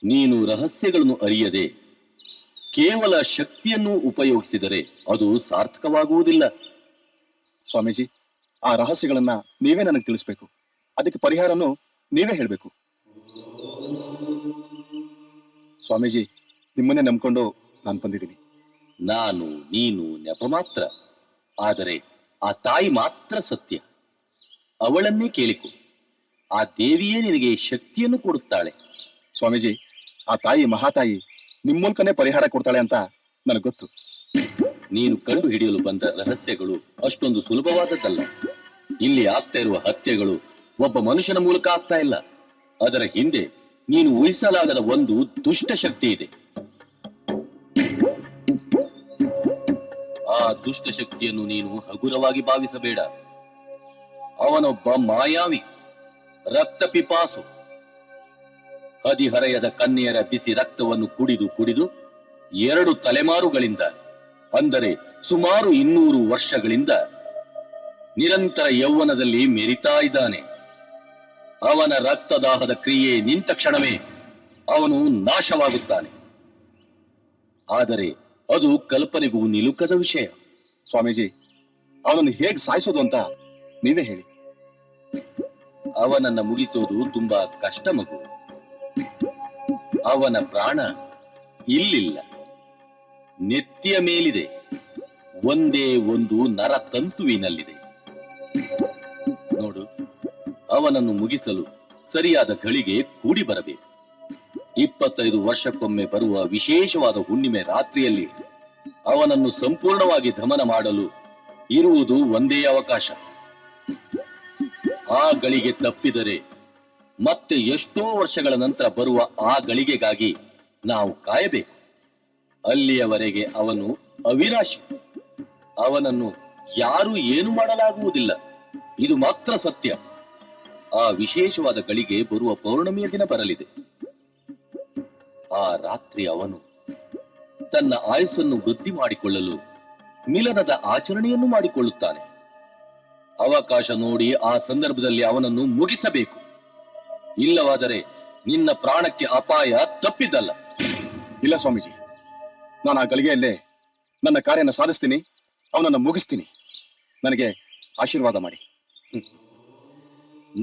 ನೀನು ರಹಸ್ಯಗಳನ್ನು ಅರಿಯದೆ ಕೇವಲ ಶಕ್ತಿಯನ್ನು ಉಪಯೋಗಿಸಿದರೆ ಅದು ಸಾರ್ಥಕವಾಗುವುದಿಲ್ಲ. ಸ್ವಾಮೀಜಿ, ಆ ರಹಸ್ಯಗಳನ್ನ ನೀವೇ ನನಗೆ ತಿಳಿಸ್ಬೇಕು. ಅದಕ್ಕೆ ಪರಿಹಾರನು ನೀವೇ ಹೇಳಬೇಕು. ಸ್ವಾಮೀಜಿ, ನಿಮ್ಮನ್ನೇ ನಂಬ್ಕೊಂಡು ನಾನು ಬಂದಿದ್ದೀನಿ. ನಾನು ನೀನು ನೆಪ ಮಾತ್ರ. ಆದರೆ ಆ ತಾಯಿ ಮಾತ್ರ ಸತ್ಯ. ಅವಳನ್ನೇ ಕೇಳಿಕೊ. ಆ ದೇವಿಯೇ ನಿನಗೆ ಶಕ್ತಿಯನ್ನು ಕೊಡುತ್ತಾಳೆ. ಸ್ವಾಮೀಜಿ, ಆ ತಾಯಿ ಮಹಾತಾಯಿ ನಿಮ್ಮ ಮೂಲಕನೇ ಪರಿಹಾರ ಕೊಡ್ತಾಳೆ ಅಂತ ನನಗೆ ಗೊತ್ತು. ನೀನು ಕಂಡು ಹಿಡಿಯಲು ಬಂದ ರಹಸ್ಯಗಳು ಅಷ್ಟೊಂದು ಸುಲಭವಾದದ್ದಲ್ಲ. ಇಲ್ಲಿ ಆಗ್ತಾ ಇರುವ ಹತ್ಯೆಗಳು ಒಬ್ಬ ಮನುಷ್ಯನ ಮೂಲಕ ಆಗ್ತಾ ಇಲ್ಲ. ಅದರ ಹಿಂದೆ ನೀನು ಊಹಿಸಲಾಗದ ಒಂದು ದುಷ್ಟ ಶಕ್ತಿ ಇದೆ. ಆ ದುಷ್ಟ ಶಕ್ತಿಯನ್ನು ನೀನು ಹಗುರವಾಗಿ ಭಾವಿಸಬೇಡ. ಅವನೊಬ್ಬ ಮಾಯಾವಿ, ರಕ್ತ ಪಿಪಾಸು. ಹದಿಹರೆಯದ ಕನ್ಯೆಯರ ಬಿಸಿ ರಕ್ತವನ್ನು ಕುಡಿದು ಕುಡಿದು 2 ತಲೆಮಾರುಗಳಿಂದ, ಅಂದರೆ ಸುಮಾರು 200 ವರ್ಷಗಳಿಂದ ನಿರಂತರ ಯೌವನದಲ್ಲಿ ಮೆರಿತಾ ಇದ್ದಾನೆ. ಅವನ ರಕ್ತದಾಹದ ಕ್ರಿಯೆ ನಿಂತ ಕ್ಷಣವೇ ಅವನು ನಾಶವಾಗುತ್ತಾನೆ. ಆದರೆ ಅದು ಕಲ್ಪನೆಗೂ ನಿಲುಕದ ವಿಷಯ. ಸ್ವಾಮೀಜಿ, ಅವನನ್ನು ಹೇಗೆ ಸಾಯಿಸೋದು ಅಂತ ನೀವೇ ಹೇಳಿ. ಅವನನ್ನ ಮುಗಿಸೋದು ತುಂಬಾ ಕಷ್ಟ ಮಗು. ಅವನ ಪ್ರಾಣ ಇಲ್ಲಿಲ್ಲ, ನೆತ್ತಿಯ ಮೇಲಿದೆ. ಒಂದೇ ಒಂದು ನರತಂತುವಿನಲ್ಲಿದೆ. ನೋಡು, ಅವನನ್ನು ಮುಗಿಸಲು ಸರಿಯಾದ ಘಳಿಗೆ ಕೂಡಿ ಬರಬೇಕು. 25 ವರ್ಷಕ್ಕೊಮ್ಮೆ ಬರುವ ವಿಶೇಷವಾದ ಹುಣ್ಣಿಮೆ ರಾತ್ರಿಯಲ್ಲಿ ಅವನನ್ನು ಸಂಪೂರ್ಣವಾಗಿ ದಮನ ಮಾಡಲು ಇರುವುದು ಒಂದೇ ಅವಕಾಶ. ಆ ಗಳಿಗೆ ತಪ್ಪಿದರೆ ಮತ್ತೆ ಎಷ್ಟೋ ವರ್ಷಗಳ ನಂತರ ಬರುವ ಆ ಗಳಿಗೆಗಾಗಿ ನಾವು ಕಾಯಬೇಕು. ಅಲ್ಲಿಯವರೆಗೆ ಅವನು ಅವಿನಾಶಿ. ಅವನನ್ನು ಯಾರೂ ಏನು ಮಾಡಲಾಗುವುದಿಲ್ಲ. ಇದು ಮಾತ್ರ ಸತ್ಯ. ಆ ವಿಶೇಷವಾದ ಗಳಿಗೆ ಬರುವ ಪೌರ್ಣಮಿಯ ದಿನ ಬರಲಿದೆ. ಆ ರಾತ್ರಿ ಅವನು ತನ್ನ ಆಯುಸ್ಸನ್ನು ವೃದ್ಧಿ ಮಾಡಿಕೊಳ್ಳಲು ಮಿಲನದ ಆಚರಣೆಯನ್ನು ಮಾಡಿಕೊಳ್ಳುತ್ತಾನೆ. ಅವಕಾಶ ನೋಡಿ ಆ ಸಂದರ್ಭದಲ್ಲಿ ಅವನನ್ನು ಮುಗಿಸಬೇಕು. ಇಲ್ಲವಾದರೆ ನಿನ್ನ ಪ್ರಾಣಕ್ಕೆ ಅಪಾಯ ತಪ್ಪಿದ್ದಲ್ಲ. ಇಲ್ಲ ಸ್ವಾಮೀಜಿ, ನಾನು ಆ ಗಳಿಗೆಯಲ್ಲೇ ನನ್ನ ಕಾರ್ಯನ ಸಾಧಿಸ್ತೀನಿ, ಅವನನ್ನ ಮುಗಿಸ್ತೀನಿ. ನನಗೆ ಆಶೀರ್ವಾದ ಮಾಡಿ.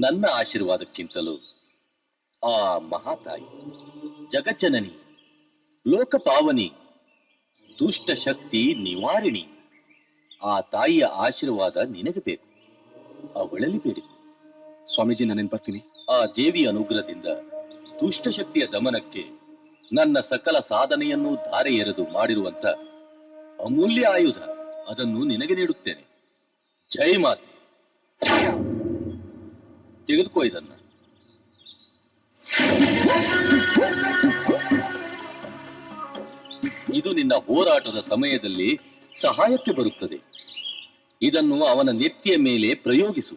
ನನ್ನ ಆಶೀರ್ವಾದಕ್ಕಿಂತಲೂ ಆ ಮಹಾತಾಯಿ, ಜಗಜ್ಜನನಿ, ಲೋಕಪಾವನಿ, ದುಷ್ಟ ಶಕ್ತಿ ನಿವಾರಿಣಿ, ಆ ತಾಯಿಯ ಆಶೀರ್ವಾದ ನಿನಗೆ ಬೇಕು. ಅವಳಲ್ಲಿ ಬೇಡಿ. ಸ್ವಾಮೀಜಿ, ನಾನೇನ್ ಬರ್ತೀನಿ. ಆ ದೇವಿಯ ಅನುಗ್ರಹದಿಂದ ದುಷ್ಟಶಕ್ತಿಯ ದಮನಕ್ಕೆ ನನ್ನ ಸಕಲ ಸಾಧನೆಯನ್ನು ಧಾರೆ ಎರೆದು ಮಾಡಿರುವಂತ ಅಮೂಲ್ಯ ಆಯುಧ, ಅದನ್ನು ನಿನಗೆ ನೀಡುತ್ತೇನೆ. ಜೈ ಮಾತೆ. ತೆಗೆದುಕೋ ಇದನ್ನ. ಇದು ನಿನ್ನ ಹೋರಾಟದ ಸಮಯದಲ್ಲಿ ಸಹಾಯಕ್ಕೆ ಬರುತ್ತದೆ. ಇದನ್ನು ಅವನ ನೆತ್ತಿಯ ಮೇಲೆ ಪ್ರಯೋಗಿಸು.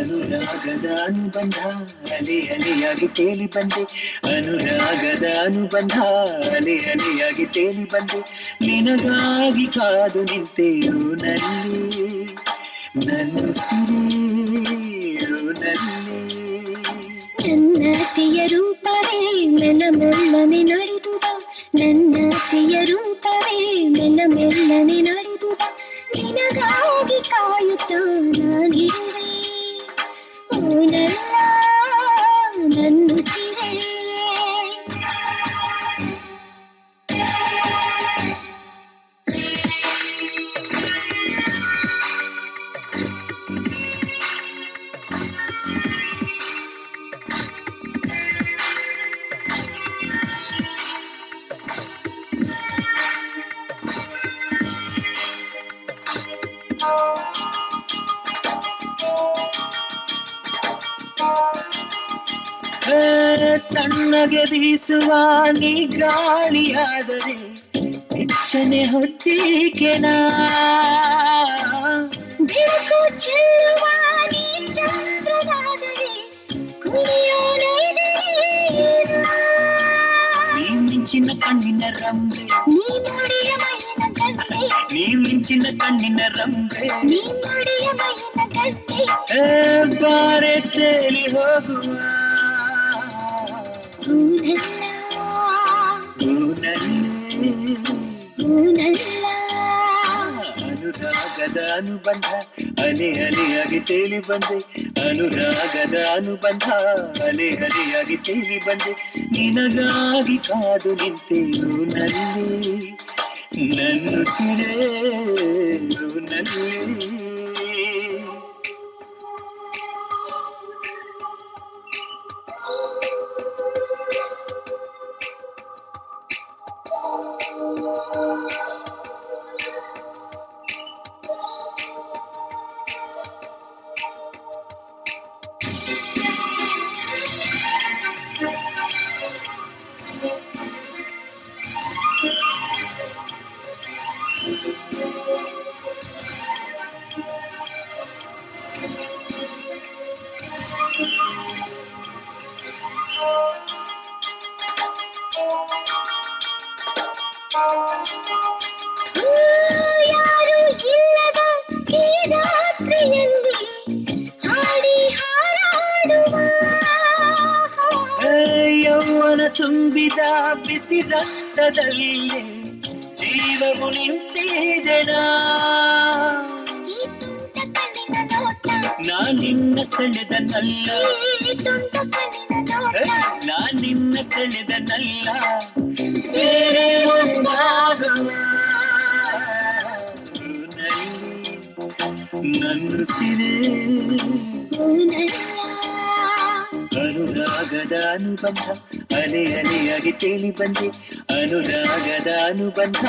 ಅನುರಾಗದ ಅನುಬಂಧ ಅಲೆ ಅಲೆಯಾಗಿ ತೇಲಿ ಬಂದೆ, ಅನುರಾಗದ ಅನುಬಂಧ ಅಲೆ ಅಲೆಯಾಗಿ ತೇಲಿ ಬಂದೆ, ನಿನಗಾಗಿ ಕಾದು ನಿಂತೇರು ನಲ್ಲಿ ನನ್ನ ಸಿರೇರು ನಲ್ಲಿ. ನನ್ನ ಸಿಯ ರೂಪವೇ ನನ್ನ ಮೆಲ್ಲನೆ ನಡೆದುದ, ನನ್ನ ಸಿಯ ರೂಪವೇ ನನ್ನ ಮೆಲ್ಲನೆ ನಡೆದುದ, ನಿನಗಾಗಿ ಕಾಯುತ್ತ ನಾನಿರುವೆ. ಓನಲ್ಲ ನನ್ನ ಸಿರೆ. ತಣ್ಣಗೆ ಬೀಸುವ ನೀ ಗಾಳಿಯಾದರೆ ಹೆಚ್ಚನೆ ಹೊತ್ತಿಗೆನಾ, ಬೆಳಕು ಚೆಲ್ಲುವ ನೀ ಚಂದ್ರನಾದರೆ ಕುಣಿಯೋನೈದೆ. ನೀ ಮಿಂಚಿನ ಕಣ್ಣಿನ ರಂಬೆ, ನೀ ನುಡಿಯ ಮೈನ ಗಂಟೆ, ನೀ ಮಿಂಚಿನ ಕಣ್ಣಿನ ರಂಬೆ, ನೀ ನುಡಿಯ ಮೈನ ಗಂಟೆ. ಬಾರೆ ತೇಲಿ ಹೋಗುವ ಹೂನಲ್ಲ ಹೂನಲ್ಲಿ. ಹೂನಲ್ಲ ಅನುರಾಗದ ಅನುಬಂಧ ಅಲೆ ಅಲೆಯಾಗಿ ತೇಲಿ ಬಂದೆ, ಅನುರಾಗದ ಅನುಬಂಧ ಅಲೆ ಅಲೆಯಾಗಿ ತೇಲಿ ಬಂದೆ, ನಿನಗಾಗಿ ಕಾದು ನಿಂತೇರು ನಲ್ಲಿ ನನ್ನ ಸಿರೇರು ನಲ್ಲಿ. ಯಾರು ಇಲ್ಲದ ಈ ರಾತ್ರಿಯಲ್ಲಿ ಹಾಡಿ ಹಾರಾಡುವ, ಯೌವನ ತುಂಬಿದ ಬಿಸಿ ರಕ್ತದಲ್ಲಿ ಜೀವವು ನಿಂತಿದೆನಾ, ಈ ತುಂಟ ಕಣ್ಣಿನ ನೋಟ, ನಾನಿನ್ನ ಸೆಳೆದನಲ್ಲ, ಈ ತುಂಟ ಕಣ್ಣಿನ ನೋಟ, ನಾನಿನ್ನ ಸೆಳೆದನಲ್ಲ, ಸೇರೆ ಒಂದಾಗುವ ನನ್ನ ಸಿರೆ. ಹೂನಲ್ಲ ಅನುರಾಗದ ಅನುಬಂಧ ಅಲೆ ಅಲೆಯಾಗಿ ತೇಲಿ ಬಂದೆ ಅನುರಾಗದ ಅನುಬಂಧ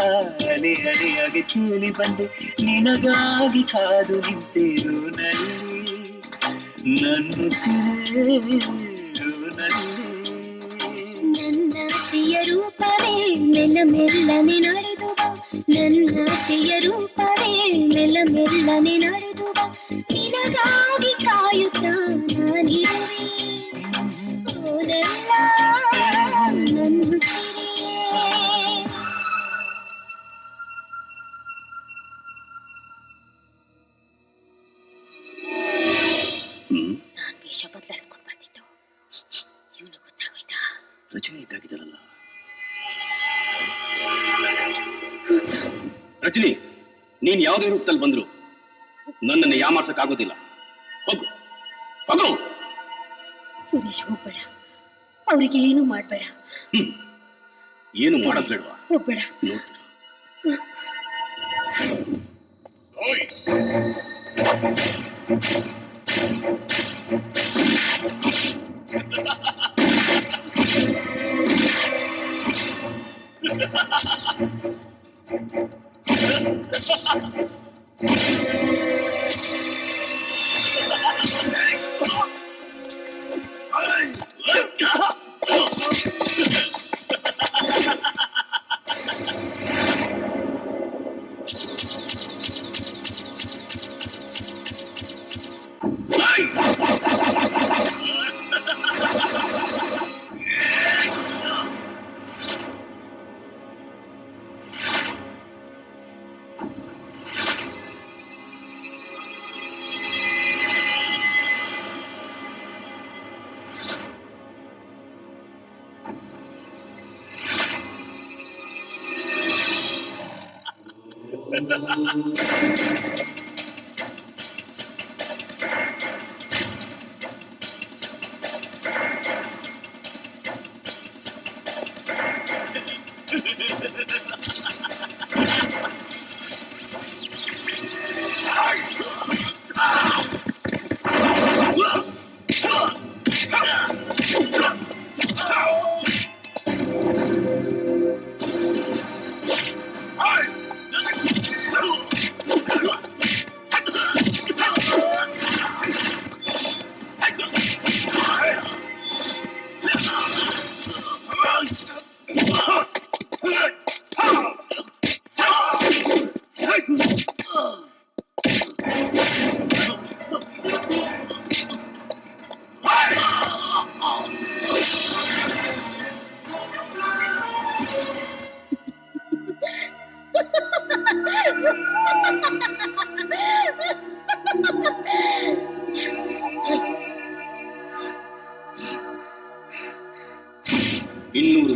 ಅಲೆ ಅಲೆಯಾಗಿ ತೇಲಿ ಬಂದೆ ನಿನಗಾಗಿ ಕಾದು ನಿಂತೇರು ನಲ್ಲಿ ನನ್ನುಸಿರೇರು ನಲ್ಲಿ ನನ್ನ ಸಿಯ ರೂಪವೇ ಮೆಲ್ಲ ಮೆಲ್ಲನೆ ನಡೆದು ಬಾ ನನ್ನ ಸಿಯ ರೂಪವೇ ಮೆಲ್ಲ ಮೆಲ್ಲನೆ ನಡೆದು ಬಾ ನಿನಗಾಗಿ ಕಾಯುತ್ತಾ ನಾನಿರುವೆ ಓನಲ್ಲ ನನ್ನ ಸಿರಿಯೇ ನಾನ್ ವೇಷ ಬದಲಾಯಿಸ್ಕೊಂಡು ಬಂದಿದ್ದು ಇವನು ಗೊತ್ತಾಗೋಯ್ತಾ ರಚನೆ ಇದ್ದಾಗಿದ್ದಾಳಲ್ಲ. ರಜನಿ, ನೀನ್ ಯಾವುದೇ ರೂಪದಲ್ಲಿ ಬಂದ್ರು ನನ್ನನ್ನು ಯಾಮಾರ್ಸಕ್ಕಾಗೋದಿಲ್ಲ. ಹೋಗು ಹೋಗು. ಸುರೇಶ್ ಹೋಗ್ಬೇಡ, ಅವ್ರಿಗೆ ಏನು ಮಾಡ್ಬೇಡ. ಏನು ಮಾಡೋದ್ ಬೇಡವಾ? ಹೋಗ್ಬೇಡ. ನೋಡ್ತೀರ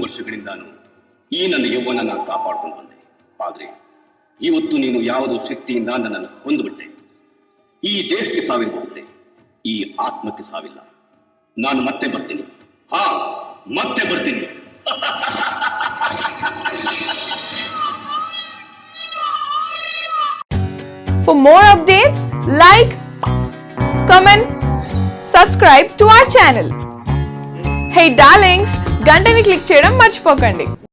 ವರ್ಷಗಳಿಂದಾನು ಈ ನನ್ನ ಯೌವನನ ಕಾಪಾಡ್ಕೊಂಡು ಬಂದೆ. ಆದ್ರೆ ಇವತ್ತು ನೀನು ಯಾವುದೋ ಶಕ್ತಿಯಿಂದ ನನ್ನನ್ನು ಕೊಂದುಬಿಟ್ಟೆ. ಈ ದೇಹಕ್ಕೆ ಸಾವಿರಬಹುದೇ, ಈ ಆತ್ಮಕ್ಕೆ ಸಾವಿಲ್ಲ. ನಾನು ಮತ್ತೆ ಬರ್ತೀನಿ. ಹಾ, ಮತ್ತೆ ಬರ್ತೀನಿ. For more updates, like, comment, subscribe to our channel. Hey darlings, గంటని click చేయడం మర్చిపోకండి.